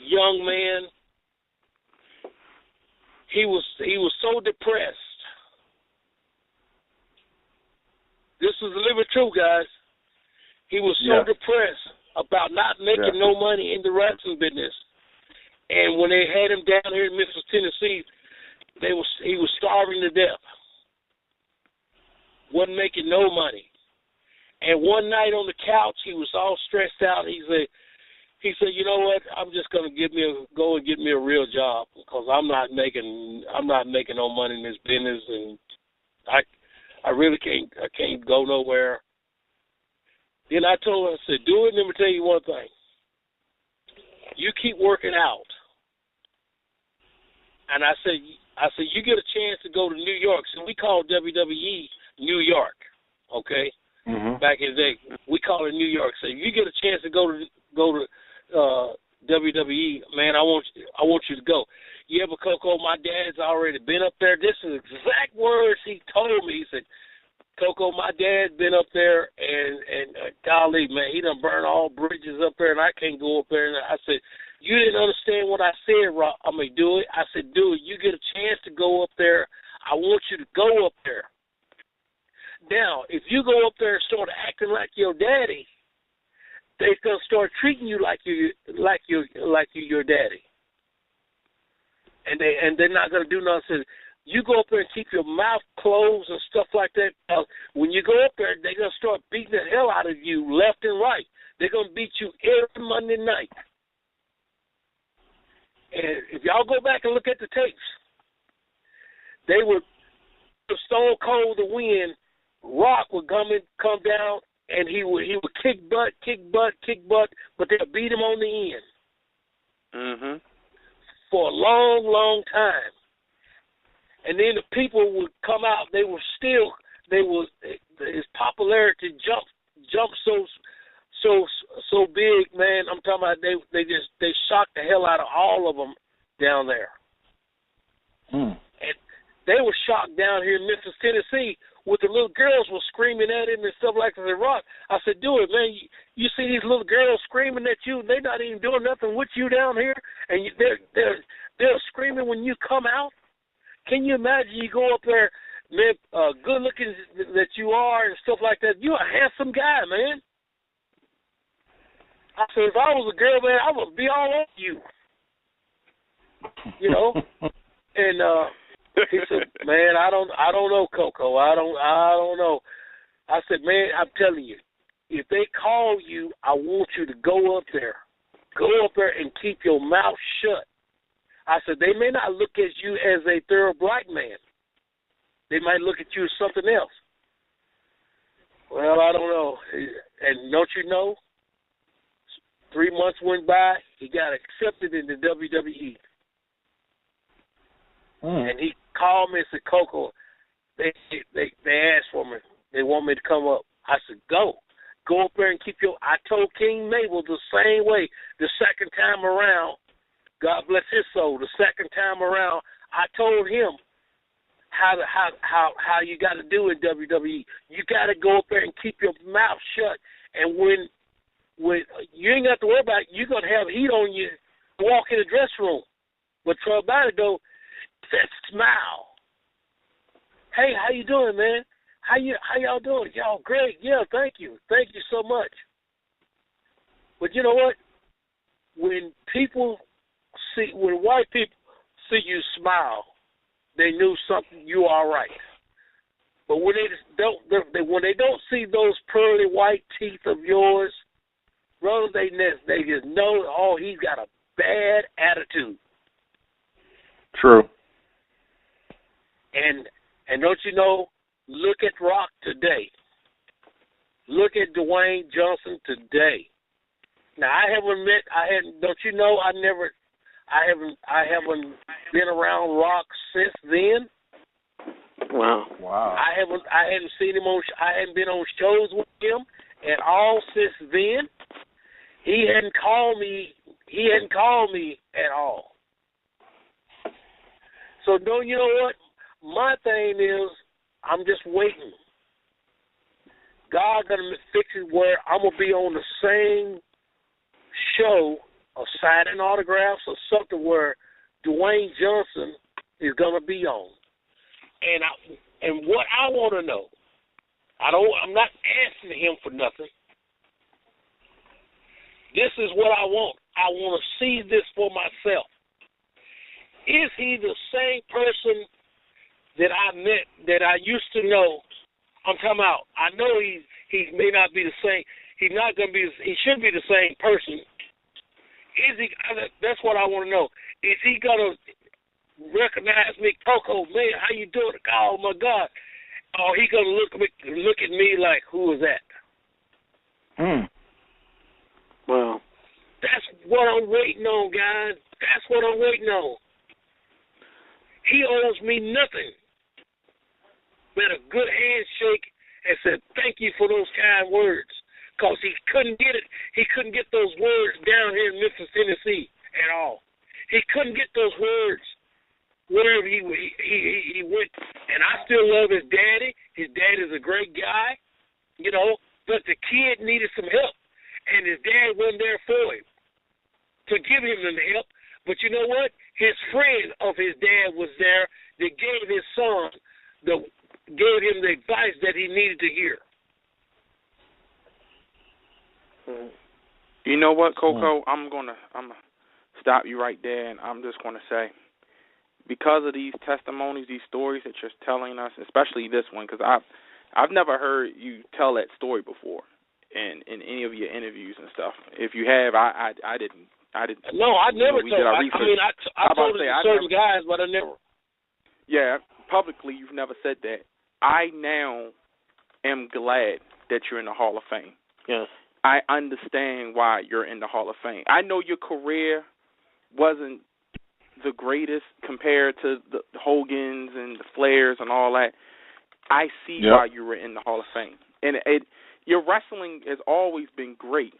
[SPEAKER 8] young man. He was so depressed. This is the living truth, guys. He was so depressed about not making no money in the wrestling business. And when they had him down here in Memphis, Tennessee, he was starving to death. Wasn't making no money. And one night on the couch, he was all stressed out. He said, you know what? I'm just gonna go and get me a real job because I'm not making no money in this business, and I really can't go nowhere. Then I told him, I said, do it. Let me tell you one thing. You keep working out. And I said, you get a chance to go to New York. So we called WWE New York, okay? Mm-hmm. Back in the day, we call it New York. So you get a chance to go to WWE, man, I want you to go. Yeah, but Koko, my dad's already been up there. This is exact words he told me. He said, Koko, my dad's been up there, and golly, man, he done burned all bridges up there, and I can't go up there. And I said, you didn't understand what I said, Rob. I mean, do it. I said, do it. You get a chance to go up there. I want you to go up there. Now, if you go up there and start acting like your daddy, they're gonna start treating you like you're your daddy, and they're not gonna do nothing. You go up there and keep your mouth closed and stuff like that. When you go up there, they're gonna start beating the hell out of you left and right. They're gonna beat you every Monday night. And if y'all go back and look at the tapes, they would Stone Cold to win. Rock would come down, and he would kick butt, but they'd beat him on the end.
[SPEAKER 3] Mm-hmm.
[SPEAKER 8] For a long, long time. And then the people would come out. His popularity jumped so big, man. I'm talking about they shocked the hell out of all of them down there. And they were shocked down here in Memphis, Tennessee, with the little girls were screaming at him and stuff like that. Rock, I said, do it, man. You see these little girls screaming at you. They're not even doing nothing with you down here, and they're screaming when you come out. Can you imagine you go up there, man, good looking that you are and stuff like that? You're a handsome guy, man. I said, if I was a girl, man, I would be all over you. You know? And he said, man, I don't know, Koko. I don't know. I said, man, I'm telling you, if they call you, I want you to go up there. Go up there and keep your mouth shut. I said, they may not look at you as a third black man. They might look at you as something else. Well, I don't know. And don't you know, 3 months went by, he got accepted in the WWE. And he called me and said, Koko, they asked for me. They want me to come up. I said, go up there and keep I told King Mabel the same way the second time around. God bless his soul. The second time around, I told him how you got to do in WWE. You got to go up there and keep your mouth shut. And when you ain't got to worry about it, you're gonna have heat on you. Walk in the dressing room, but try about it though. That smile. Hey, how you doing, man? How y'all doing? Y'all great. Yeah, thank you so much. But you know what? When white people see you smile, they knew something, you all right. But when they don't see those pearly white teeth of yours, brother, they just know, oh, he's got a bad attitude.
[SPEAKER 4] True.
[SPEAKER 8] And don't you know, look at Rock today. Look at Dwayne Johnson today. Now I haven't been around Rock since then.
[SPEAKER 2] Wow.
[SPEAKER 8] I hadn't seen him I hadn't been on shows with him at all since then. He hadn't called me at all. So don't you know what? My thing is, I'm just waiting. God gonna fix it where I'm gonna be on the same show of signing autographs or something where Dwayne Johnson is gonna be on. And what I want to know, I'm not asking him for nothing. This is what I want. I want to see this for myself. Is he the same person that I met, that I used to know? I'm talking about, I know he may not be the same. He's not going to be, he should be the same person. Is he, that's what I want to know. Is he going to recognize me, Koko, man, how you doing? Oh, my God. Or he going to look at me like, who is that?
[SPEAKER 2] Well,
[SPEAKER 8] that's what I'm waiting on, guys. That's what I'm waiting on. He owes me nothing but a good handshake and said, thank you for those kind words. Because he couldn't get it. He couldn't get those words down here in Memphis, Tennessee at all. He couldn't get those words wherever he went. And I still love his daddy. His daddy's a great guy, you know, but the kid needed some help. And his dad wasn't there for him to give him the help. But you know what? His friend of his dad was there that gave his son, gave him the advice that he needed to hear.
[SPEAKER 3] You know what, Koko? I'm gonna stop you right there, and I'm just gonna say, because of these testimonies, these stories that you're telling us, especially this one, because I've never heard you tell that story before in any of your interviews and stuff. If you have, I didn't.
[SPEAKER 8] No, I never told. I told it to certain guys, but I never.
[SPEAKER 3] Yeah, publicly, you've never said that. I now am glad that you're in the Hall of Fame.
[SPEAKER 2] Yes.
[SPEAKER 3] I understand why you're in the Hall of Fame. I know your career wasn't the greatest compared to the Hogans and the Flairs and all that. I see why you were in the Hall of Fame. And your wrestling has always been great,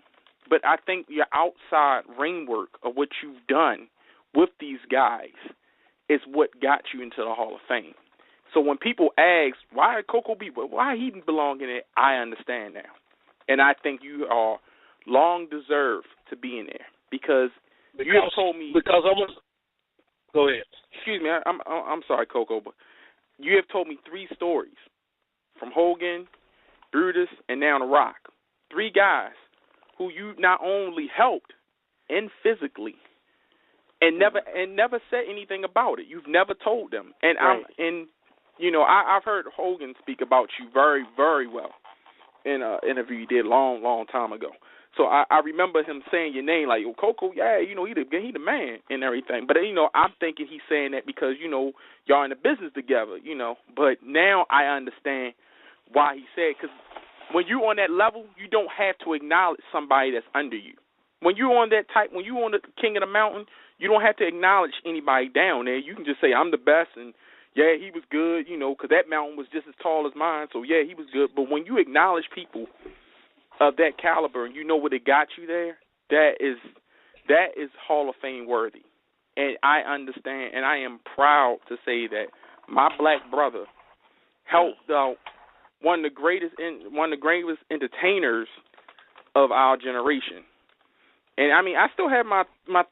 [SPEAKER 3] but I think your outside ring work of what you've done with these guys is what got you into the Hall of Fame. So when people ask, why Koko why he belong in it, I understand now. And I think you are long deserved to be in there because you have told me.
[SPEAKER 8] Because go ahead.
[SPEAKER 3] Excuse me, I'm sorry, Koko, but you have told me 3 stories from Hogan, Brutus, and now The Rock. 3 guys who you not only helped and physically, and never said anything about it. You've never told them. And
[SPEAKER 2] right.
[SPEAKER 3] I've heard Hogan speak about you very, very well in an interview you did long time ago. So I remember him saying your name, like, Koko, yeah, he the man and everything. But, I'm thinking he's saying that because, y'all in the business together, But now I understand why he said, because when you're on that level, you don't have to acknowledge somebody that's under you. When you're on that type, when you're on the king of the mountain, you don't have to acknowledge anybody down there. You can just say, I'm the best, and yeah, he was good, because that mountain was just as tall as mine, so yeah, he was good. But when you acknowledge people of that caliber and you know what it got you there, that is Hall of Fame worthy. And I understand, and I am proud to say that my black brother helped out one of the greatest entertainers of our generation. And I still have my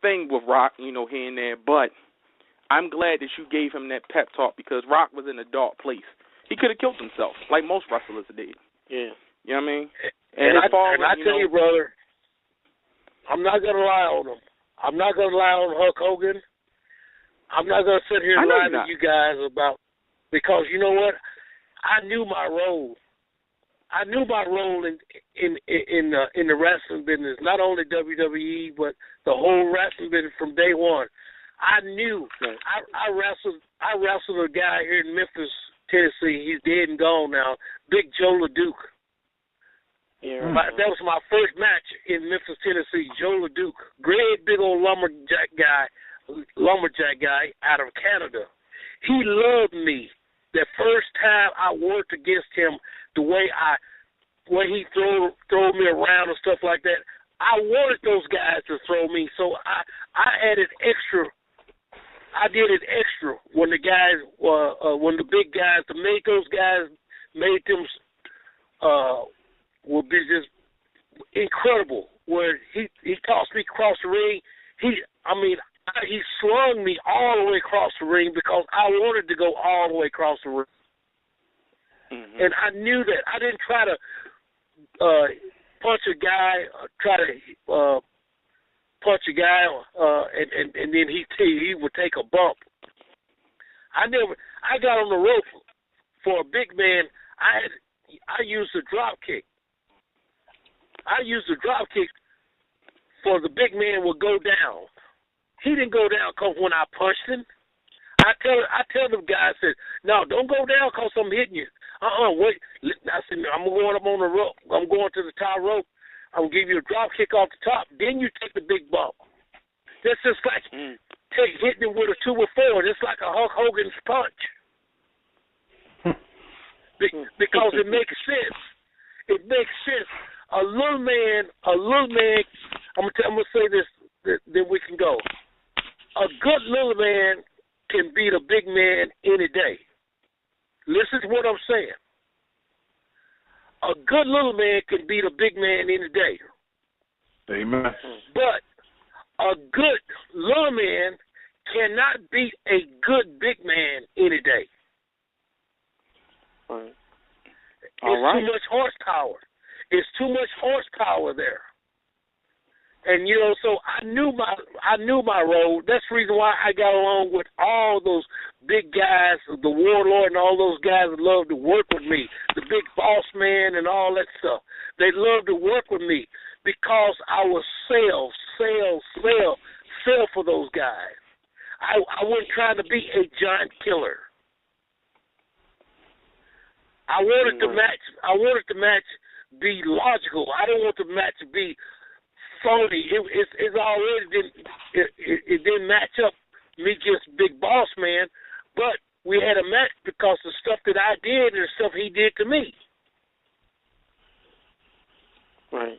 [SPEAKER 3] thing with Rock, here and there, but I'm glad that you gave him that pep talk because Rock was in a dark place. He could have killed himself, like most wrestlers did.
[SPEAKER 2] Yeah.
[SPEAKER 3] You know what I mean?
[SPEAKER 8] And I tell you, brother, I'm not gonna lie on him. I'm not gonna lie on Hulk Hogan. I'm not gonna sit here and lie to you guys because you know what? I knew my role. I knew my role in the wrestling business, not only WWE but the whole wrestling business from day one. I knew. I wrestled a guy here in Memphis, Tennessee. He's dead and gone now. Big Joe LeDuc. Yeah, that was my first match in Memphis, Tennessee. Joe LeDuc, great big old lumberjack guy out of Canada. He loved me. The first time I worked against him, the way he throw me around and stuff like that, I wanted those guys to throw me, so I added extra. I did it extra when the guys, when the big guys, to make those guys, made them would be just incredible. Where he tossed me across the ring, he slung me all the way across the ring because I wanted to go all the way across the ring. Mm-hmm. And I knew that. I didn't try to punch a guy, and then he would take a bump. I got on the rope for a big man. I used a drop kick. I used a drop kick for the big man would go down. He didn't go down because when I punched him, I tell them guys, I said, no, don't go down because I'm hitting you. Wait. I said, I'm going up on the rope. I'm going to the top rope. I'm going to give you a drop kick off the top. Then you take the big bump. That's just like hitting him with a 2 or 4. It's like a Hulk Hogan's punch. Because it makes sense. It makes sense. A little man, I'm going to say this, then we can go. A good little man can beat a big man any day. Listen to what I'm saying. A good little man can beat a big man any day.
[SPEAKER 4] Amen.
[SPEAKER 8] But a good little man cannot beat a good big man any day.
[SPEAKER 2] Right.
[SPEAKER 8] It's too much horsepower. It's too much horsepower there. And so I knew my role. That's the reason why I got along with all those big guys, the Warlord and all those guys that loved to work with me, the big boss man and all that stuff. They loved to work with me because I was sell for those guys. I wasn't trying to be a giant killer. I wanted the match be logical. I didn't want the match to be phony. It already didn't match up. Me just big boss man, but we had a match because of stuff that I did and stuff he did to me.
[SPEAKER 2] Right.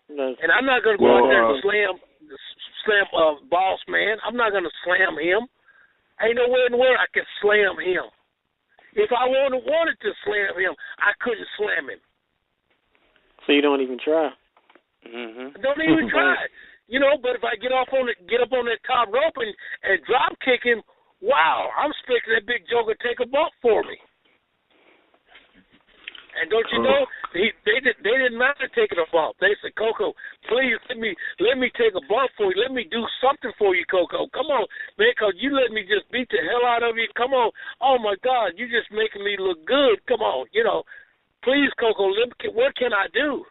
[SPEAKER 8] And I'm not going to go out there and slam boss man. I'm not going to slam him. Ain't nowhere in the world I can slam him. If I wanted to slam him, I couldn't slam him.
[SPEAKER 2] So you don't even try.
[SPEAKER 8] Mm-hmm. Don't even try. But if I get up on that top rope and drop kick him, wow, I'm expecting that big joker to take a bump for me. And don't you know, they didn't mind taking a bump. They said, Koko, please let me take a bump for you. Let me do something for you, Koko. Come on, man, because you let me just beat the hell out of you. Come on. Oh, my God, you're just making me look good. Come on, Please, Koko, what can I do?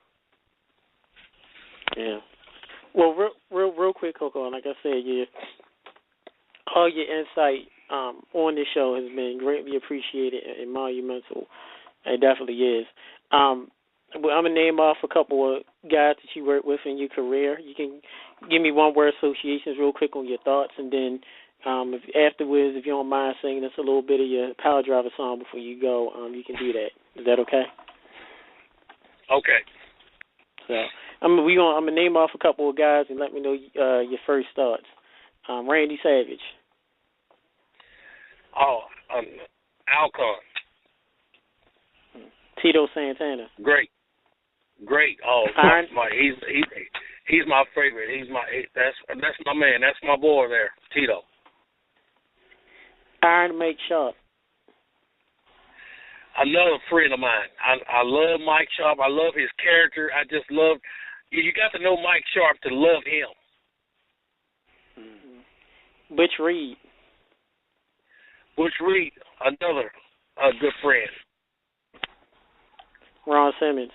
[SPEAKER 2] Yeah. Well, real quick, Koko, like I said, all your insight on this show has been greatly appreciated and monumental. It definitely is. I'm going to name off a couple of guys that you worked with in your career. You can give me one-word associations real quick on your thoughts, and then afterwards, if you don't mind singing us a little bit of your Power Driver song before you go, you can do that. Is that okay?
[SPEAKER 8] Okay.
[SPEAKER 2] So I'm gonna name off a couple of guys and let me know your first thoughts. Randy Savage.
[SPEAKER 8] Alcon.
[SPEAKER 2] Tito Santana.
[SPEAKER 8] Great. Oh, he's my favorite. That's my man. That's my boy there, Tito.
[SPEAKER 2] Iron Mike Sharp.
[SPEAKER 8] Another friend of mine. I love Mike Sharp. I love his character. I just love, you got to know Mike Sharp to love him.
[SPEAKER 2] Butch Reed.
[SPEAKER 8] Butch Reed, another good friend.
[SPEAKER 2] Ron Simmons.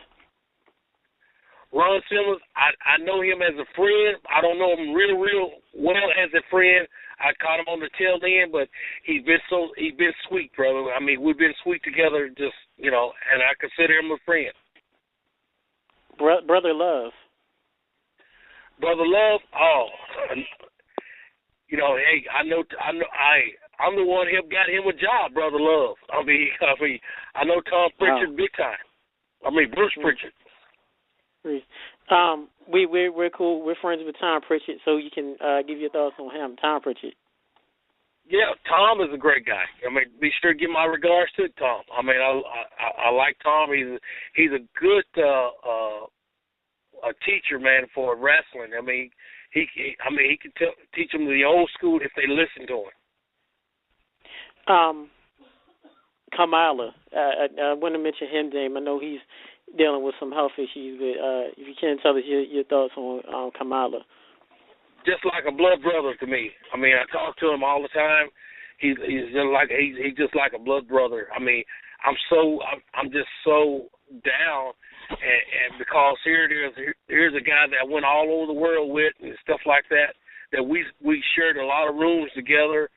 [SPEAKER 8] Ron Simmons, I know him as a friend. I don't know him real well as a friend. I caught him on the tail end, but he's been sweet, brother. I mean, we've been sweet together, just, you know, and I consider him a friend.
[SPEAKER 2] Brother Love.
[SPEAKER 8] Brother Love, you know, hey, I'm the one who got him a job, Brother Love. I know Tom Pritchard big time. Bruce Pritchard.
[SPEAKER 2] We're cool. We're friends with Tom Pritchard, so you can give your thoughts on him. Tom Pritchard.
[SPEAKER 8] Yeah, Tom is a great guy. I mean, be sure to give my regards to Tom. I mean, I like Tom. He's a good a teacher, man, for wrestling. I mean, he can teach them the old school if they listen to him.
[SPEAKER 2] Kamala. I want to mention him, Dame. I know he's dealing with some health issues, but if you can tell us your thoughts on Kamala.
[SPEAKER 8] Just like a blood brother to me. I mean, I talk to him all the time. He's just like a blood brother. I mean, I'm just so down, and because here's a guy that I went all over the world with and stuff like that. That we shared a lot of rooms together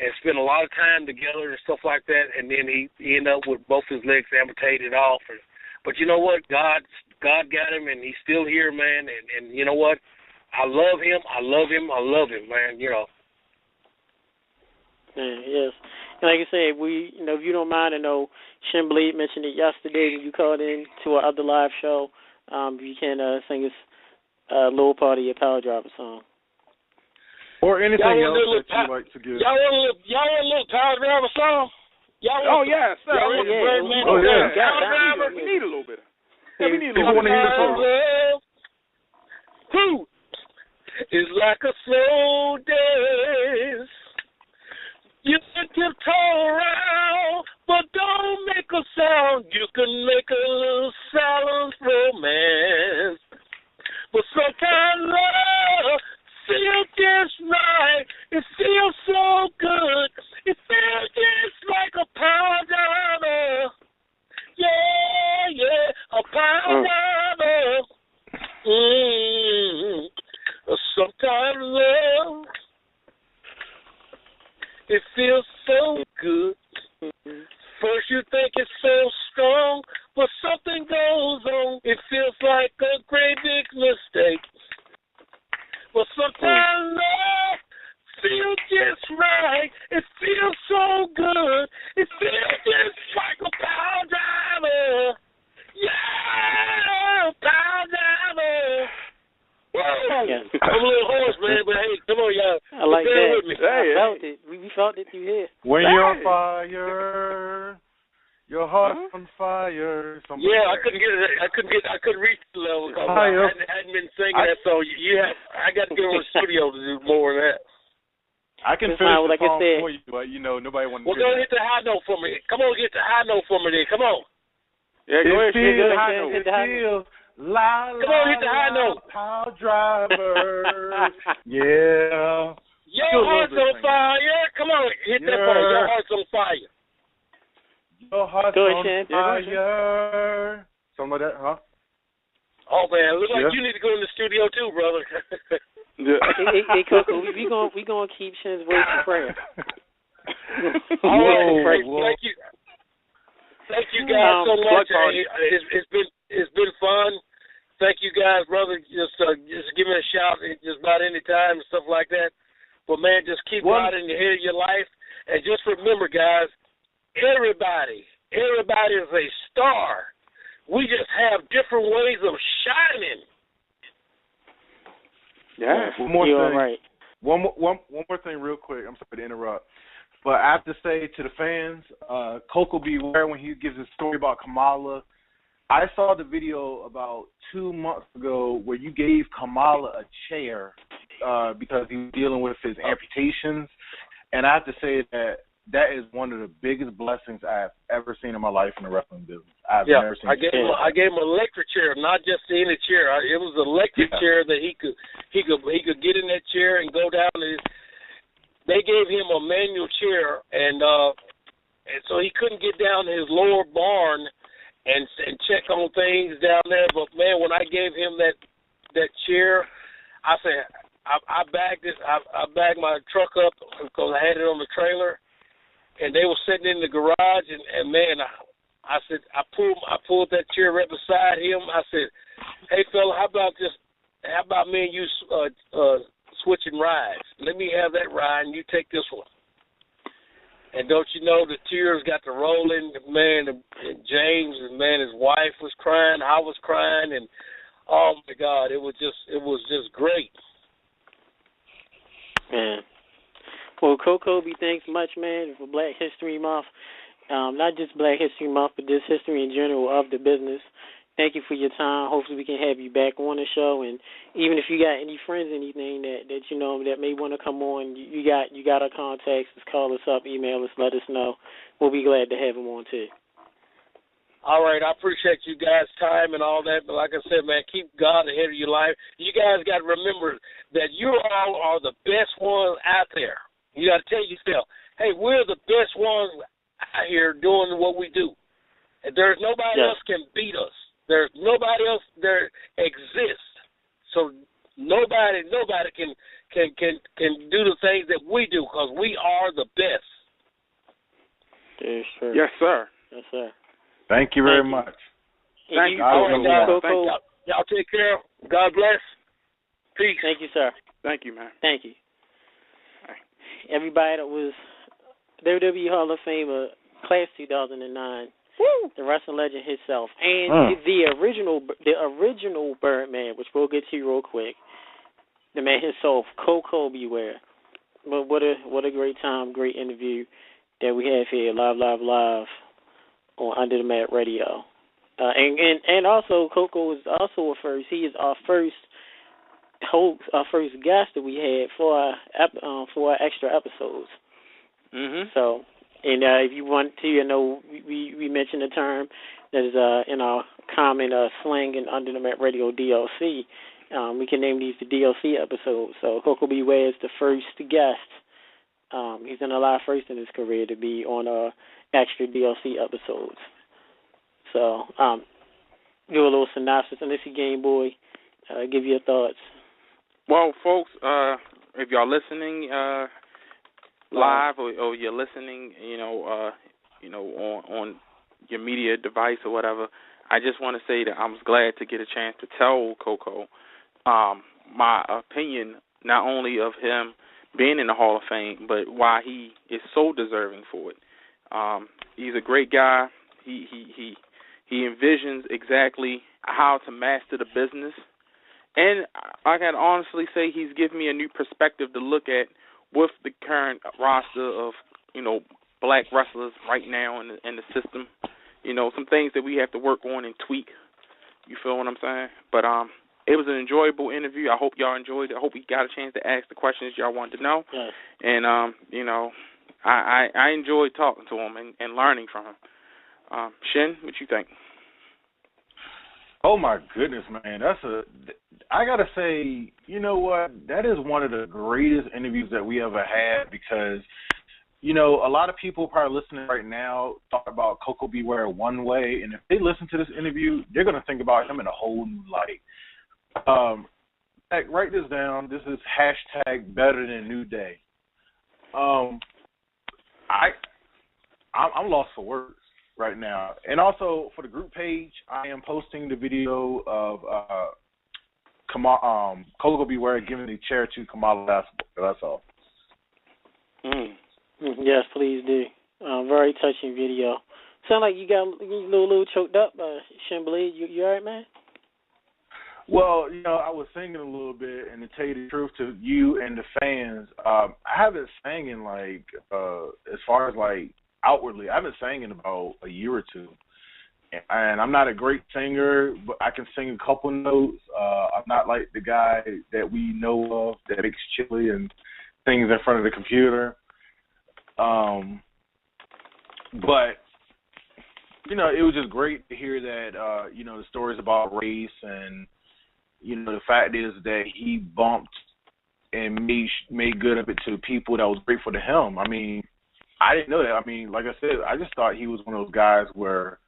[SPEAKER 8] and spent a lot of time together and stuff like that. And then he ended up with both his legs amputated off. But you know what? God got him, and he's still here, man. And you know what? I love him. I love him. I love him, man. You know.
[SPEAKER 2] Yes. And like I said, if you don't mind, I know Shin Bleed mentioned it yesterday when you called in to our other live show. If you can sing us a little part of your Power Driver song.
[SPEAKER 4] Or anything else that you'd like to give.
[SPEAKER 8] Y'all want a little Power Driver song?
[SPEAKER 3] Yes, sir.
[SPEAKER 8] Birdman.
[SPEAKER 4] Oh, yeah.
[SPEAKER 8] Power Driver?
[SPEAKER 3] We need a little bit.
[SPEAKER 4] We need a little bit.
[SPEAKER 8] Who is like a slow dance? You can tiptoe around, but don't make a sound. You can make a little silent romance. But sometimes love feels just right. It feels so good. It feels just like a power driver. Yeah, a power driver. Sometimes love, it feels so good. First you think it's so strong, but something goes on. It feels like a great big mistake. But sometimes love feels just right. It feels so good. It feels just like a power driver. Yeah, power driver.
[SPEAKER 2] Yes.
[SPEAKER 8] I'm a little hoarse, man, but hey, come on, y'all.
[SPEAKER 2] I like that.
[SPEAKER 8] With me.
[SPEAKER 2] I felt it. We felt it through here.
[SPEAKER 4] When you're on fire, your heart's on fire.
[SPEAKER 8] Yeah, I couldn't reach the level because I hadn't been singing that song. I got to get on the studio to do more of that.
[SPEAKER 4] I can finish the song for you, but nobody wants to.
[SPEAKER 8] Well, go hit the high note for me. Come on, hit the high note for me then. Come on.
[SPEAKER 3] Yeah, go ahead.
[SPEAKER 2] Hit the high note.
[SPEAKER 8] Come on, hit the high note.
[SPEAKER 4] Power driver. Yeah.
[SPEAKER 8] Your heart's on fire. Come on, hit that part. Your heart's on fire.
[SPEAKER 4] Your heart's on fire. Something like that, huh?
[SPEAKER 8] Oh man, looks like you need to go in the studio too, brother.
[SPEAKER 2] Hey, Koko, we gonna keep Shin's voice in prayer.
[SPEAKER 8] All right, thank you. Thank you guys so much. It's been fun. Thank you guys, brother. Just give me a shout just about any time and stuff like that. But man, just keep riding ahead of your life, and just remember, guys, everybody is a star. We just have different ways of shining.
[SPEAKER 3] Yeah,
[SPEAKER 4] one more thing.
[SPEAKER 2] Right.
[SPEAKER 4] One more thing, real quick. I'm sorry to interrupt, but I have to say to the fans, Koko Ware, when he gives his story about Kamala, I saw the video about 2 months ago where you gave Kamala a chair because he was dealing with his amputations, and I have to say that that is one of the biggest blessings I've ever seen in my life in the wrestling business. I've never seen.
[SPEAKER 8] I gave him an electric chair, not just any chair. It was an electric chair that he could get in that chair and go down. They gave him a manual chair, and so he couldn't get down to his lower barn and check on things down there. But man, when I gave him that chair, I said I bagged it. I bagged my truck up because I had it on the trailer, and they were sitting in the garage, and man, I said I pulled that chair right beside him. I said, hey fella, how about me and you switching rides? Let me have that ride and you take this one. And don't you know, the tears got to rolling, man, and James, and man, his wife was crying, I was crying, and oh my God, it was just great.
[SPEAKER 2] Man. Well, Koko, thanks much, man, for Black History Month. Not just Black History Month, but just history in general of the business. Thank you for your time. Hopefully we can have you back on the show. And even if you got any friends, anything that you know that may want to come on, you got our contacts. Just call us up, email us, let us know. We'll be glad to have them on too.
[SPEAKER 8] All right, I appreciate you guys' time and all that. But like I said, man, keep God ahead of your life. You guys got to remember that you all are the best ones out there. You got to tell yourself, hey, we're the best ones out here doing what we do. And there's nobody else can beat us. There's nobody else there exists. So nobody can do the things that we do because we are the best.
[SPEAKER 3] Yes, sir.
[SPEAKER 2] Yes, sir.
[SPEAKER 4] Thank you very much.
[SPEAKER 3] Thank you.
[SPEAKER 8] Y'all take care. God bless. Peace.
[SPEAKER 2] Thank you, sir.
[SPEAKER 3] Thank you, man.
[SPEAKER 2] Thank you. Everybody that was WWE Hall of Famer, Class 2009, the wrestling legend himself, and the original Birdman, which we'll get to real quick, the man himself, Koko Ware. But what a great time, great interview that we have here, live on Under the Mat Radio. And also, Koko is also a first. He is our first host, our first guest that we had for our extra episodes.
[SPEAKER 3] Mm-hmm.
[SPEAKER 2] So, and if you want to, we mentioned the term that is in our common slang in Under the Mat Radio, DLC. We can name these the DLC episodes. So Koko Ware is the first guest. He's in a lot first in his career to be on extra DLC episodes. So, do a little synopsis on this Game Boy. Give your thoughts.
[SPEAKER 3] Well, folks, if y'all listening live or you're listening, on your media device or whatever, I just want to say that I was glad to get a chance to tell Koko my opinion, not only of him being in the Hall of Fame, but why he is so deserving for it. He's a great guy. He envisions exactly how to master the business. And I can honestly say he's given me a new perspective to look at with the current roster of, black wrestlers right now in the system. Some things that we have to work on and tweak. You feel what I'm saying? But it was an enjoyable interview. I hope y'all enjoyed it. I hope we got a chance to ask the questions y'all wanted to know.
[SPEAKER 2] Yes.
[SPEAKER 3] And, I enjoyed talking to him and learning from him. Shin, what you think?
[SPEAKER 4] Oh my goodness, man! I gotta say, you know what? That is one of the greatest interviews that we ever had because, a lot of people probably listening right now talk about Koko Ware one way, and if they listen to this interview, they're gonna think about him in a whole new light. Write this down. This is hashtag Better Than New Day. I'm lost for words right now. And also for the group page, I am posting the video of Koko Ware giving the chair to Kamala. That's all.
[SPEAKER 2] Yes, please do. Very touching video. Sound like you got a little choked up, Shimblade. You all right, man?
[SPEAKER 4] Well, I was singing a little bit, and to tell you the truth to you and the fans, I haven't sang in as far as outwardly, I haven't sang in about a year or two. And I'm not a great singer, but I can sing a couple notes. I'm not like the guy that we know of that makes chili and sings in front of the computer. But it was just great to hear that the stories about race, and the fact is that he bumped and made good of it to people that was grateful to him. I mean, I didn't know that. I mean, like I said, I just thought he was one of those guys where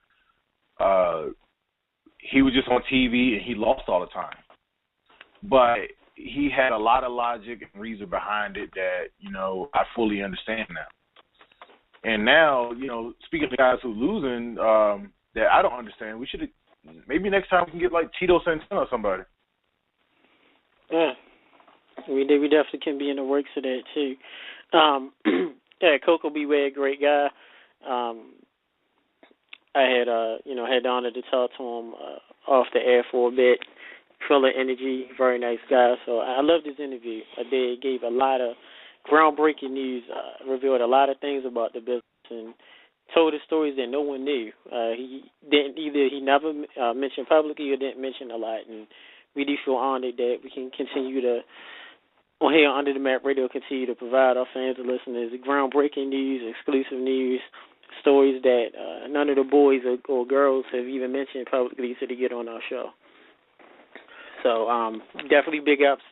[SPEAKER 4] he was just on TV and he lost all the time. But he had a lot of logic and reason behind it that, I fully understand now. And now, speaking of guys who losing that I don't understand, we should maybe next time we can get like Tito Santana or somebody.
[SPEAKER 2] Yeah. We definitely can be in the works of that too. Yeah, Koko B. Ware, great guy. I had had the honor to talk to him off the air for a bit. Full of energy, very nice guy. So I loved his interview. I did. Gave a lot of groundbreaking news. Revealed a lot of things about the business and told us stories that no one knew. He never mentioned publicly or didn't mention a lot, and we do feel honored that we can continue to, on here Under the Map Radio, continue to provide our fans and listeners groundbreaking news, exclusive news, stories that none of the boys or girls have even mentioned publicly to get on our show. So definitely big ups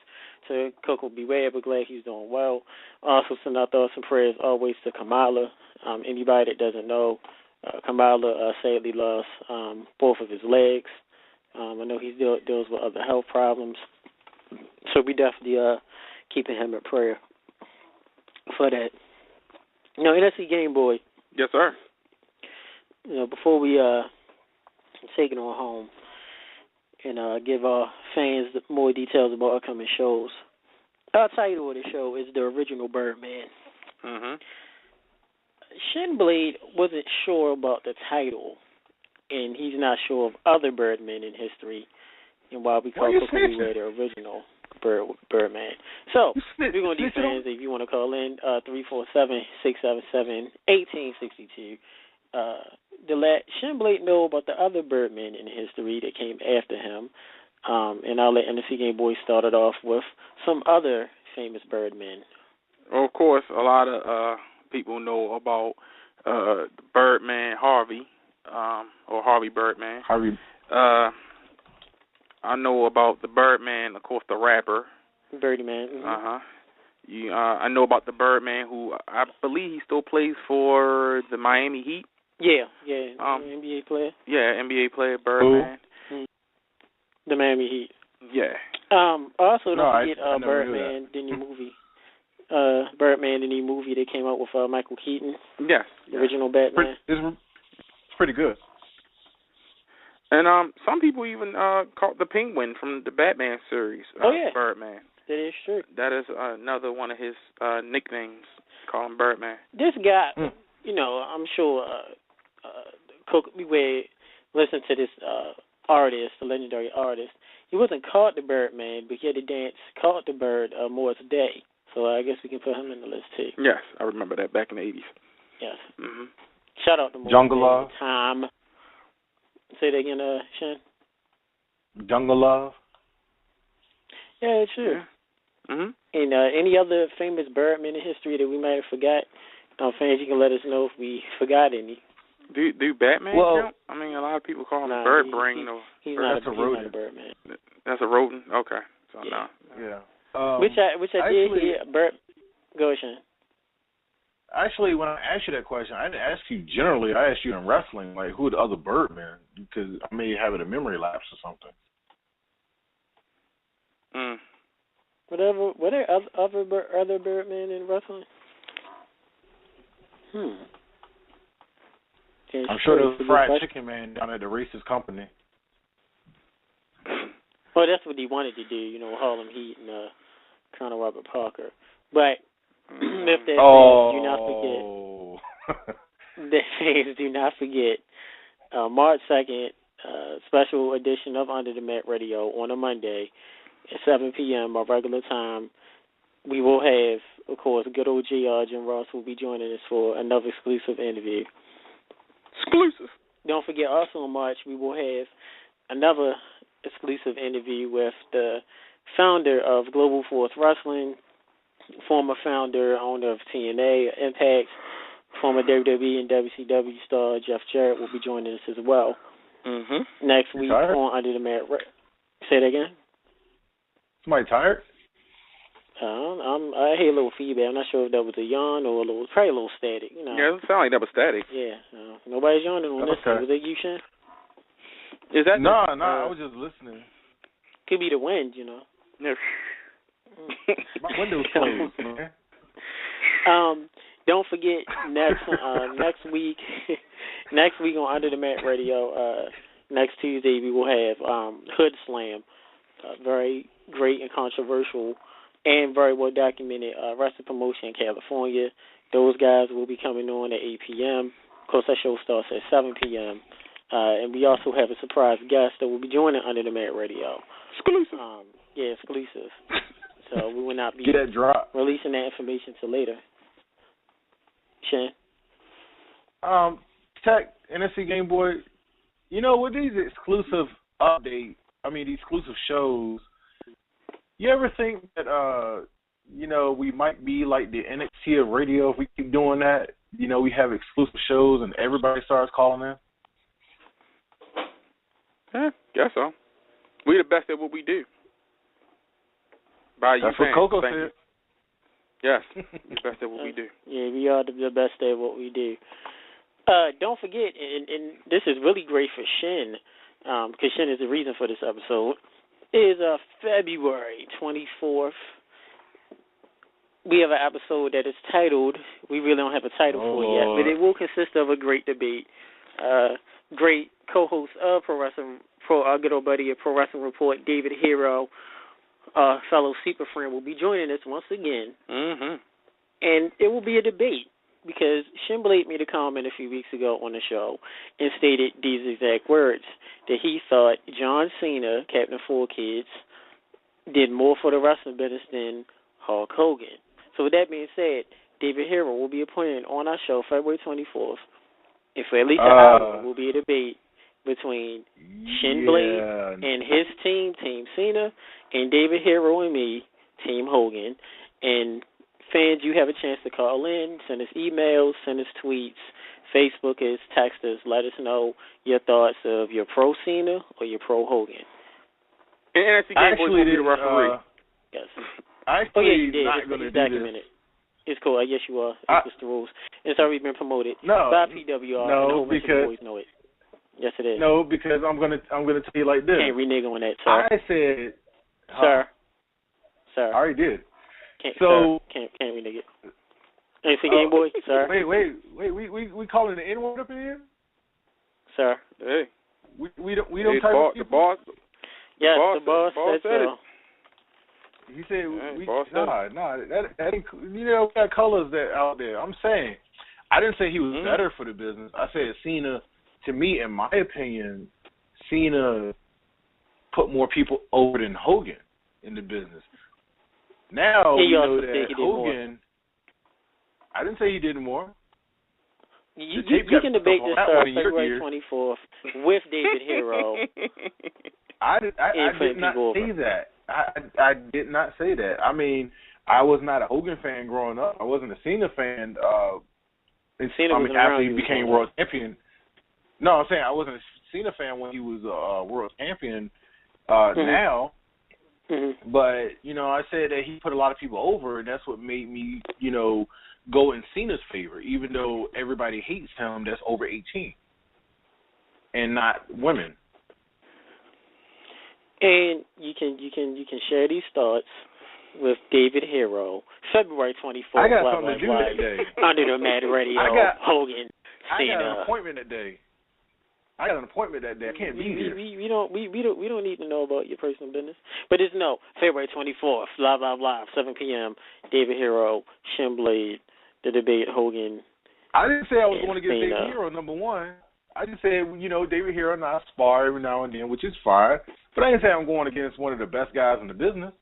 [SPEAKER 2] to Koko B. Ware, but glad he's doing well. Also send our thoughts and prayers always to Kamala. Anybody that doesn't know, Kamala sadly lost both of his legs. I know he deals with other health problems. So we definitely keeping him in prayer for that. NSC Game Boy.
[SPEAKER 3] Yes, sir.
[SPEAKER 2] Before we take it on home and give our fans more details about upcoming shows, our title of the show is The Original Birdman.
[SPEAKER 3] Mm-hmm.
[SPEAKER 2] Shinblade wasn't sure about the title, and he's not sure of other Birdmen in history, and why we call Koko B. Ware the original Birdman. So, we're going to do fans, if you want to call in, 347-677-1862. To let Shinblade know about the other Birdmen in history that came after him, and I'll let NSC Game Boy start it off with some other famous Birdmen.
[SPEAKER 3] Well, of course, a lot of people know about Birdman Harvey, or Harvey Birdman.
[SPEAKER 4] Harvey.
[SPEAKER 3] I know about the Birdman, of course, the rapper.
[SPEAKER 2] Birdman.
[SPEAKER 3] Mm-hmm. I know about the Birdman, who I believe he still plays for the Miami Heat.
[SPEAKER 2] Yeah, NBA player.
[SPEAKER 3] Yeah, NBA player, Birdman.
[SPEAKER 2] The Miami Heat.
[SPEAKER 3] Yeah.
[SPEAKER 2] Also, don't forget Birdman, the new movie. Birdman, the new movie that came out with Michael Keaton.
[SPEAKER 3] Yes.
[SPEAKER 2] The original Batman.
[SPEAKER 4] It's pretty good.
[SPEAKER 3] And some people even called the Penguin from the Batman series. Birdman.
[SPEAKER 2] That is true.
[SPEAKER 3] That is another one of his nicknames. Call him Birdman.
[SPEAKER 2] This guy, I'm sure Koko B. Ware listened to this artist, the legendary artist. He wasn't called the Birdman, but he had a dance called the Bird Morris Day. So I guess we can put him in the list too.
[SPEAKER 3] Yes, I remember that back in the 80s.
[SPEAKER 2] Yes.
[SPEAKER 3] Mm-hmm.
[SPEAKER 2] Shout out to Morris
[SPEAKER 4] Jungle
[SPEAKER 2] Day
[SPEAKER 4] Love.
[SPEAKER 2] Time. Say that again, Shen.
[SPEAKER 4] Jungle Love.
[SPEAKER 2] Yeah, it's true.
[SPEAKER 3] Yeah. Mm-hmm.
[SPEAKER 2] And any other famous Birdmen in history that we might have forgot? Fans, you can let us know if we forgot any.
[SPEAKER 3] Do Batman count? I mean, a lot of people call him Bird Brain.
[SPEAKER 2] He's not a Birdman.
[SPEAKER 3] That's a rodent? Okay. So,
[SPEAKER 2] yeah.
[SPEAKER 3] No.
[SPEAKER 4] Yeah.
[SPEAKER 2] Which I did hear. Go ahead, Sean.
[SPEAKER 4] Actually, when I asked you that question, I didn't ask you generally. I asked you in wrestling, like, who are the other Birdmen? Because I may have it a memory lapse or something.
[SPEAKER 2] Were there other Birdmen in wrestling?
[SPEAKER 4] I'm sure there was a fried chicken man down at the Racist Company.
[SPEAKER 2] Well, that's what he wanted to do, Harlem Heat and Colonel Robert Parker. But if that fans do not forget, March 2nd, special edition of Under the Mat Radio on a Monday at 7 p.m. our regular time. We will have, of course, good old JR Jim Ross will be joining us for another exclusive interview.
[SPEAKER 3] Exclusive.
[SPEAKER 2] Don't forget, also in March, we will have another exclusive interview with the founder of Global Force Wrestling, former founder, owner of TNA, Impact, former WWE and WCW star Jeff Jarrett will be joining us as well.
[SPEAKER 3] Mm-hmm.
[SPEAKER 2] Next week on Under the Mat. Say that again.
[SPEAKER 4] Somebody tired?
[SPEAKER 2] I hear a little feedback. I'm not sure if that was a yawn or probably a little static. You know.
[SPEAKER 3] Yeah, it sounded like that was static.
[SPEAKER 2] Yeah. Nobody's yawning on this. Was it you, Shen?
[SPEAKER 3] Is that?
[SPEAKER 4] No, I was just listening.
[SPEAKER 2] Could be the wind, you know.
[SPEAKER 3] Yeah.
[SPEAKER 4] My window's closed, man.
[SPEAKER 2] Don't forget next week on Under the Mat Radio, next Tuesday we will have Hood Slam, very great and controversial and very well documented wrestling promotion in California. Those guys will be coming on at 8 p.m. Of course, that show starts at 7 p.m. And we also have a surprise guest that will be joining Under the Mat Radio.
[SPEAKER 3] Exclusive.
[SPEAKER 2] Exclusive. So we will not be releasing that information till later. Shen?
[SPEAKER 4] Tech, NSC Game Boy, with these exclusive these exclusive shows, you ever think that, we might be like the NXT of radio if we keep doing that? We have exclusive shows and everybody starts calling in?
[SPEAKER 3] Yeah, guess so. We're the best at what we do. By
[SPEAKER 4] That's
[SPEAKER 3] you
[SPEAKER 4] what Koko said.
[SPEAKER 3] You. Yes, we're the best at what we do.
[SPEAKER 2] Yeah, we are the best at what we do. Don't forget, and this is really great for Shen, because Shen is the reason for this episode, is February 24th. We have an episode that is titled, we really don't have a title for it yet, but it will consist of a great debate. Great co-host of our good old buddy of Pro Wrestling Report, David Hero, fellow super friend, will be joining us once again.
[SPEAKER 3] Mm-hmm.
[SPEAKER 2] And it will be a debate because Shen Blade made a comment a few weeks ago on the show and stated these exact words, that he thought John Cena, Captain of Four Kids, did more for the wrestling business than Hulk Hogan. So with that being said, David Hero will be appointed on our show February 24th. And for at least an hour, will be a debate between Shen Blade and his team, Team Cena, and David Hero and me, Team Hogan. And fans, you have a chance to call in, send us emails, send us tweets, Facebook us, text us, let us know your thoughts of your pro Cena or your pro Hogan.
[SPEAKER 3] And NXT Game Boy will be the referee.
[SPEAKER 2] Yes.
[SPEAKER 4] Actually,
[SPEAKER 2] you did.
[SPEAKER 4] Not going to do
[SPEAKER 2] documented.
[SPEAKER 4] this.
[SPEAKER 2] It's cool. Yes, you are. It's just the rules. It's already been promoted
[SPEAKER 4] by
[SPEAKER 2] PWR.
[SPEAKER 4] No,
[SPEAKER 2] and because the boys know it. Yes, it is.
[SPEAKER 4] No, because I'm gonna tell you like this.
[SPEAKER 2] Can't renege on that, sir.
[SPEAKER 4] I said,
[SPEAKER 2] sir.
[SPEAKER 4] I already did.
[SPEAKER 2] Can't renege it. NXT Game Boy, sir.
[SPEAKER 4] Wait. We calling the N-word up in here,
[SPEAKER 2] sir.
[SPEAKER 3] Hey,
[SPEAKER 4] we don't type of people.
[SPEAKER 3] The boss.
[SPEAKER 2] Yes, the boss said so.
[SPEAKER 4] He said, that ain't, we got colors that out there. I'm saying, I didn't say he was better for the business. I said Cena, to me, in my opinion, Cena put more people over than Hogan in the business. Now, we know that Hogan, I didn't say he did more.
[SPEAKER 2] You can debate this February 24th with David Hero.
[SPEAKER 4] I did not say that. I did not say that. I mean, I was not a Hogan fan growing up. I wasn't a Cena fan. After he became world champion. No, I'm saying I wasn't a Cena fan when he was world champion. Now, but I said that he put a lot of people over, and that's what made me, go in Cena's favor, even though everybody hates him that's over 18, and not women.
[SPEAKER 2] And you can share these thoughts with David Hero, February 24th.
[SPEAKER 4] I got something to do that day.
[SPEAKER 2] Under the Mat Radio, Hogan, Cena.
[SPEAKER 4] I got an appointment that day. I can't be here.
[SPEAKER 2] We don't need to know about your personal business. But it's February 24th, live, 7 p.m. David Hero, Shen Blade, the debate, Hogan.
[SPEAKER 4] I didn't say I was going to get David Hero number one. I just said, David Hero and I spar every now and then, which is fine. But I didn't say I'm going against one of the best guys in the business.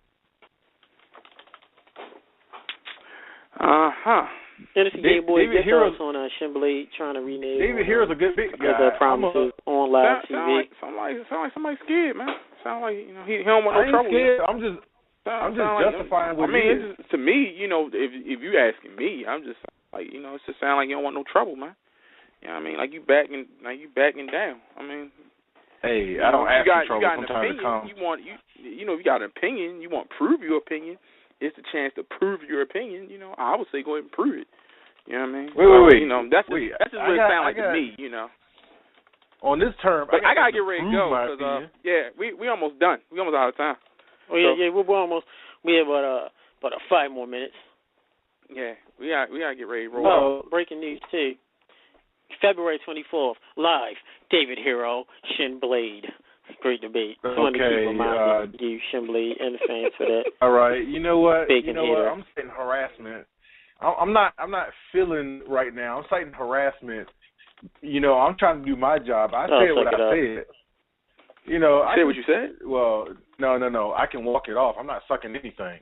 [SPEAKER 2] David Hero's on Shen Blade trying to renege.
[SPEAKER 4] David Hero's a good big guy.
[SPEAKER 2] Promises on live TV.
[SPEAKER 3] Sound like somebody scared, man. Sound like he don't want no trouble.
[SPEAKER 4] Scared. I'm just justifying what it is.
[SPEAKER 3] To me, if you asking me, I'm just Like, you know, it just sound like you don't want no trouble, man. You know what I mean? Like you backing down. I mean,
[SPEAKER 4] hey, I don't ask for trouble.
[SPEAKER 3] You got an
[SPEAKER 4] Sometimes
[SPEAKER 3] opinion.
[SPEAKER 4] it comes.
[SPEAKER 3] You know, you got an opinion. You want to prove your opinion. It's a chance to prove your opinion. You know, I would say go ahead and prove it. You know what I mean?
[SPEAKER 4] Wait.
[SPEAKER 3] You know, that's just what it sounds like to me. You know.
[SPEAKER 4] On this term,
[SPEAKER 3] but I gotta get ready to go
[SPEAKER 4] because
[SPEAKER 3] we almost done. We almost out of time.
[SPEAKER 2] Oh yeah, we're almost. We have about 5 more minutes.
[SPEAKER 3] Yeah, we gotta get ready to roll.
[SPEAKER 2] Breaking news too. February 24th, live. David Hero, Shin Blade. Great debate. Just wanted to keep reminding you, Shin Blade, and the fans for that.
[SPEAKER 4] All right, you know what?
[SPEAKER 2] Bacon hater.
[SPEAKER 4] I'm citing harassment. I'm not feeling right now. I'm citing harassment. You know, I'm trying to do my job. I said what I said. You know,
[SPEAKER 3] I said what you said?
[SPEAKER 4] Well, no. I can walk it off. I'm not sucking anything.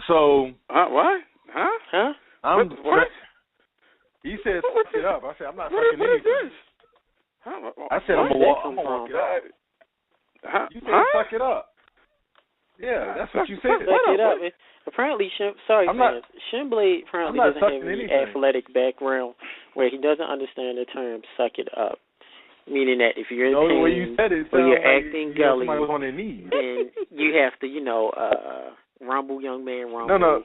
[SPEAKER 4] So.
[SPEAKER 3] What? Huh?
[SPEAKER 4] What? He said suck it up. I said I'm not sucking anything.
[SPEAKER 3] What is this?
[SPEAKER 4] I said I'm gonna walk it off. You said suck it up. Yeah, that's what you said.
[SPEAKER 2] Suck it up. Apparently, Shin Blade apparently doesn't have any athletic background where he doesn't understand the term "suck it up," meaning that if you're in pain
[SPEAKER 4] or you're
[SPEAKER 2] acting gully,
[SPEAKER 4] then
[SPEAKER 2] you have to, rumble, young man, rumble. No.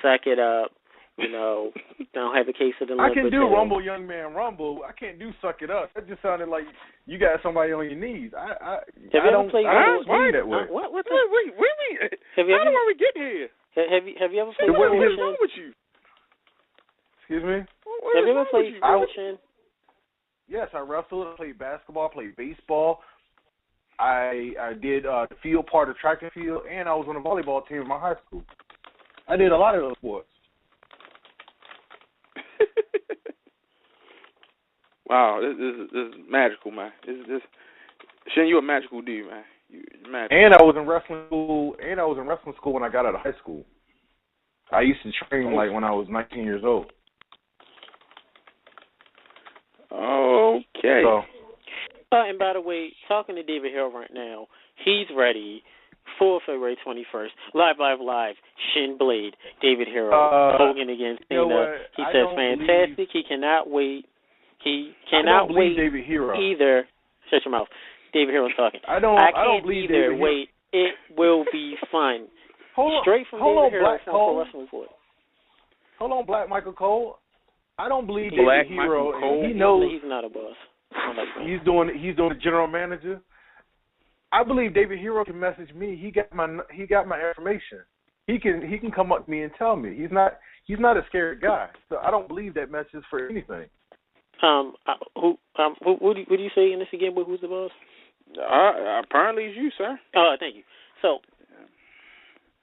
[SPEAKER 2] Suck it up. You know, don't have a case of the limp.
[SPEAKER 4] I can do rumble, young man, rumble. I can't do suck it up. That just sounded like you got somebody on your knees. I don't mean that way.
[SPEAKER 3] What do you mean? How do we get here?
[SPEAKER 2] Have you ever played
[SPEAKER 3] What is wrong with you?
[SPEAKER 4] Excuse me?
[SPEAKER 2] Have you ever played Shin?
[SPEAKER 4] Yes, I wrestled, I played basketball, played baseball. I did the field part of track and field, and I was on the volleyball team in my high school. I did a lot of those sports.
[SPEAKER 3] Wow, this is magical, man. Shin, you a magical dude, man. You're magical.
[SPEAKER 4] And I was in wrestling school. When I got out of high school. I used to train like when I was 19 years old.
[SPEAKER 3] Okay.
[SPEAKER 4] So.
[SPEAKER 2] And by the way, talking to David Hill right now, he's ready for February 21st. Live. Shin Blade, David Hero, Hogan against Cena. He says fantastic. He cannot wait. He cannot wait
[SPEAKER 4] David Hero.
[SPEAKER 2] either. Shut your mouth. David Hero's talking. I can't
[SPEAKER 4] believe
[SPEAKER 2] either
[SPEAKER 4] David
[SPEAKER 2] wait. It will be fun. Straight from David Hero from Pro Wrestling Report.
[SPEAKER 4] Hold on, Black Michael Cole. I don't believe David Hero. He knows
[SPEAKER 2] he's not a boss.
[SPEAKER 4] He's doing the general manager. I believe David Hero can message me. He got my information. He can come up to me and tell me. He's not a scared guy. So I don't believe that message for anything.
[SPEAKER 2] Who do you say in this again? Who's the boss?
[SPEAKER 3] Apparently it's you, sir.
[SPEAKER 2] Oh, thank you. So,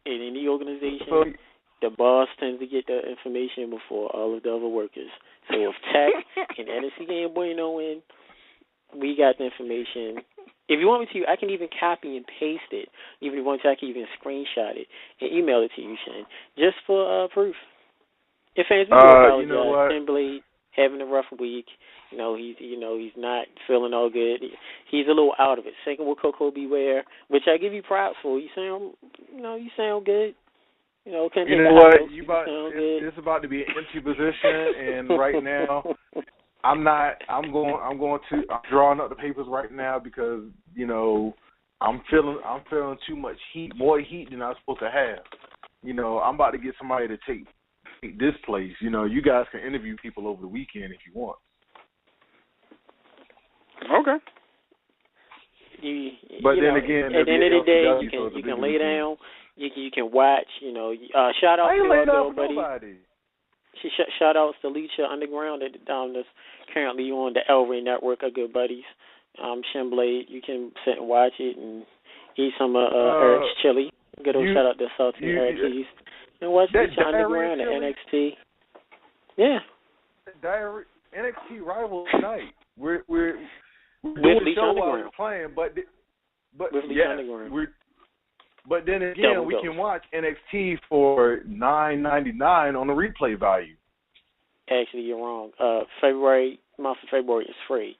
[SPEAKER 2] in any organization, the boss tends to get the information before all of the other workers. So if Tech and NSC Game Bueno in, we got the information. If you want me to, I can even copy and paste it. Even if you want to, I can even screenshot it and email it to you, Shane, just for proof. If fans do apologize, Blade having a rough week. He's not feeling all good. He's a little out of it. Second with Koko Ware, which I give you props for. You sound good. You know what?
[SPEAKER 4] It's about to be an empty position, and right now, I'm drawing up the papers right now because I'm feeling too much heat, more heat than I'm supposed to have. I'm about to get somebody to take this place. You guys can interview people over the weekend if you want.
[SPEAKER 3] Okay.
[SPEAKER 4] But then again,
[SPEAKER 2] at the end of the day, you can lay down. You can watch. Shout out to everybody. Shout outs to Lucha Underground that's currently on the El Rey Network. Our good buddies. Shin Blade. You can sit and watch it and eat some Eric's chili. Good old shout out to Salty Eric Keys. And watch Lucha Underground at NXT. Yeah.
[SPEAKER 4] NXT Rivals tonight. We're doing the show while we're playing, but but then again, we can watch NXT for $9.99 on the replay value.
[SPEAKER 2] Actually, you're wrong. Month of February is free,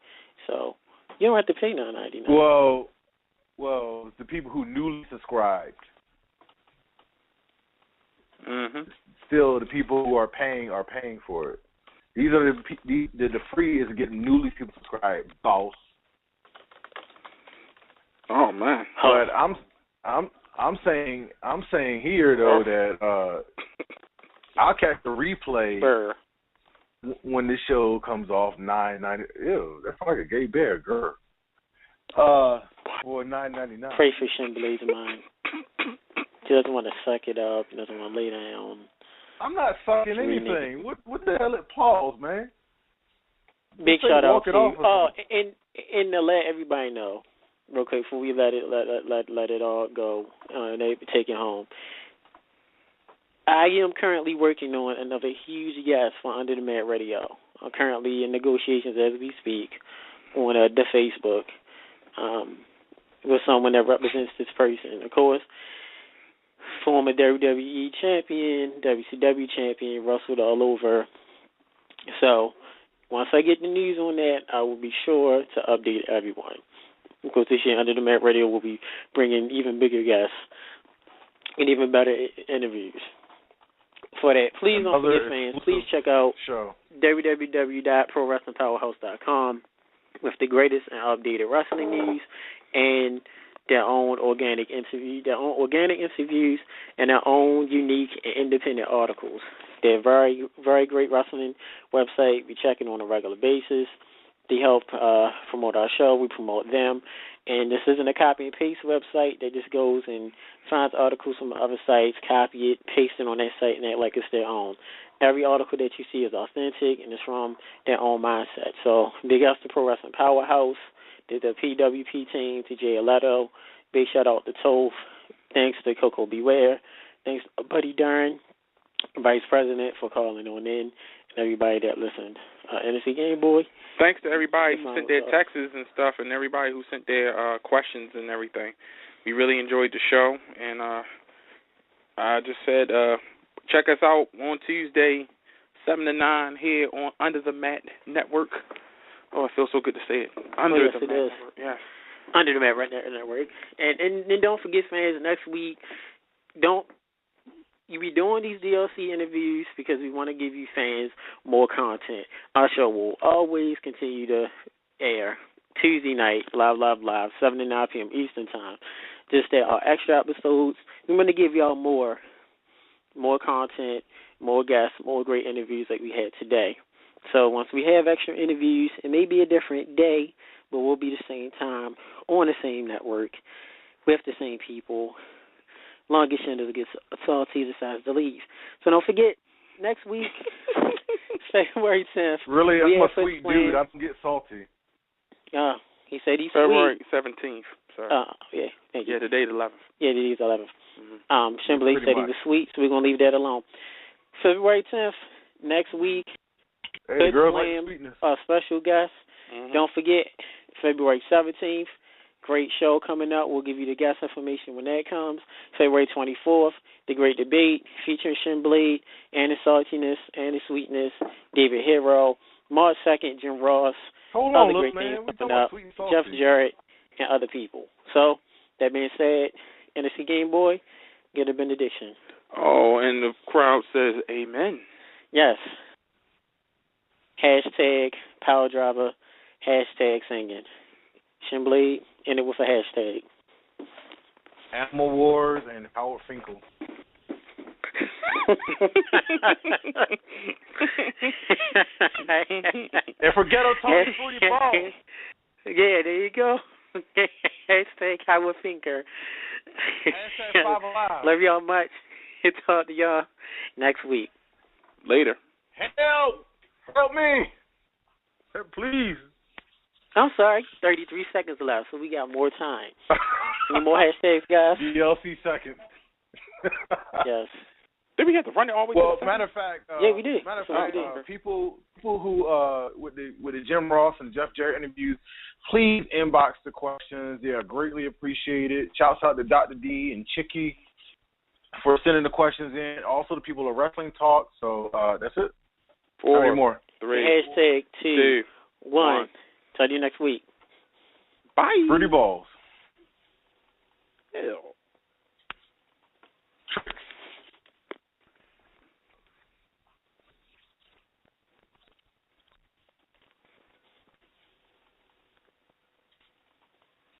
[SPEAKER 2] so you don't have to pay $9.99.
[SPEAKER 4] Well, the people who newly subscribed.
[SPEAKER 3] Mm-hmm.
[SPEAKER 4] Still, the people who are paying for it. These are the free is getting newly people subscribed, boss.
[SPEAKER 3] Oh man.
[SPEAKER 4] But I'm saying here though that I'll catch the replay when this show comes off $9.90. Ew, that's like a gay bear, girl. For $9.99.
[SPEAKER 2] Pray for Shinblade's mind. He doesn't want to suck it up. He doesn't want to lay down.
[SPEAKER 4] I'm not sucking anything. What the hell? It pause, man.
[SPEAKER 2] Big shout out to you. Oh, and to let everybody know, real quick, before we let it all go, and they take it home. I am currently working on another huge guest for Under the Mat Radio. I'm currently in negotiations as we speak on the Facebook with someone that represents this person. Of course, former WWE champion, WCW champion, wrestled all over. So once I get the news on that, I will be sure to update everyone. Of course, this year Under the Mat Radio will be bringing even bigger guests and even better interviews. For that, please don't forget, fans, please check out www.prowrestlingpowerhouse.com with the greatest and updated wrestling news and their own organic interviews and their own unique and independent articles. They're a very, very great wrestling website. We check it on a regular basis. They help promote our show. We promote them. And this isn't a copy and paste website that just goes and finds articles from other sites, copy it, paste it on that site, and act like it's their own. Every article that you see is authentic, and it's from their own mindset. So big ups to Pro Wrestling Powerhouse, to the PWP team, to Jay Aletto. Big shout out to Toph. Thanks to Koko Ware. Thanks to Buddy Dern, Vice President, for calling on in, and everybody that listened. NSC Game Boy.
[SPEAKER 3] Thanks to everybody who sent their texts and stuff, and everybody who sent their questions and everything. We really enjoyed the show, and I just said check us out on Tuesday, 7 to 9 here on Under the Mat Network. Oh, it feels so good to say it. Under the Mat Network. Yes.
[SPEAKER 2] Under the Mat Network. And don't forget, fans, next week, you be doing these DLC interviews because we want to give you fans more content. Our show will always continue to air Tuesday night, live, 7 to 9 p.m. Eastern Time. Just that our extra episodes, we want to give y'all more content, more guests, more great interviews like we had today. So once we have extra interviews, it may be a different day, but we'll be the same time on the same network with the same people. Longest Shinders gets salty, decides to leave. So don't forget, next week, February 10th.
[SPEAKER 4] Really, I'm a sweet dude. I can get salty.
[SPEAKER 2] He said he's
[SPEAKER 3] February
[SPEAKER 2] sweet.
[SPEAKER 3] 17th. Sorry.
[SPEAKER 2] Yeah, thank you.
[SPEAKER 3] Yeah, today's 11th.
[SPEAKER 2] Yeah, today's 11th. Shimbley said he was sweet, so we're going to leave that alone. February 10th, next week,
[SPEAKER 4] hey, girls like sweetness.
[SPEAKER 2] Our special guest. Don't forget, February 17th, great show coming up. We'll give you the guest information when that comes. February 24th, the great debate featuring Shinblade and the saltiness and the sweetness, David Hero. March 2nd, Jim Ross.
[SPEAKER 4] Hold
[SPEAKER 2] other
[SPEAKER 4] on,
[SPEAKER 2] great
[SPEAKER 4] man.
[SPEAKER 2] things coming up. Jeff Jarrett and other people. So, that being said, NSC Game Boy, get a benediction.
[SPEAKER 3] Oh, and the crowd says amen.
[SPEAKER 2] Yes. Hashtag Power Driver. Hashtag singing. Shinblade, end it with a hashtag.
[SPEAKER 4] Animal Wars and Howard Finkel. And for Ghetto Tony Fruity Balls.
[SPEAKER 2] Yeah, there you go. Hashtag Howard Finker.
[SPEAKER 4] Hashtag 5 Alive.
[SPEAKER 2] Love y'all much. Talk to y'all next week.
[SPEAKER 3] Later.
[SPEAKER 4] Help me. Please.
[SPEAKER 2] I'm sorry, 33 seconds left, so we got more time. Any more hashtags, guys?
[SPEAKER 4] DLC seconds.
[SPEAKER 2] Yes.
[SPEAKER 3] Did we have to run it all the way?
[SPEAKER 4] Well, matter of fact,
[SPEAKER 2] yeah, we did.
[SPEAKER 4] Matter of fact, people who with the Jim Ross and Jeff Jarrett interviews, please inbox the questions. They are greatly appreciated. Shouts out to Dr. D and Chicky for sending the questions in. Also, the people of Wrestling Talk. So that's it.
[SPEAKER 3] 4,
[SPEAKER 4] more.
[SPEAKER 3] 3,
[SPEAKER 2] hashtag 2, 1. Talk to you next week.
[SPEAKER 3] Bye.
[SPEAKER 4] Fruity Balls.
[SPEAKER 3] Ew.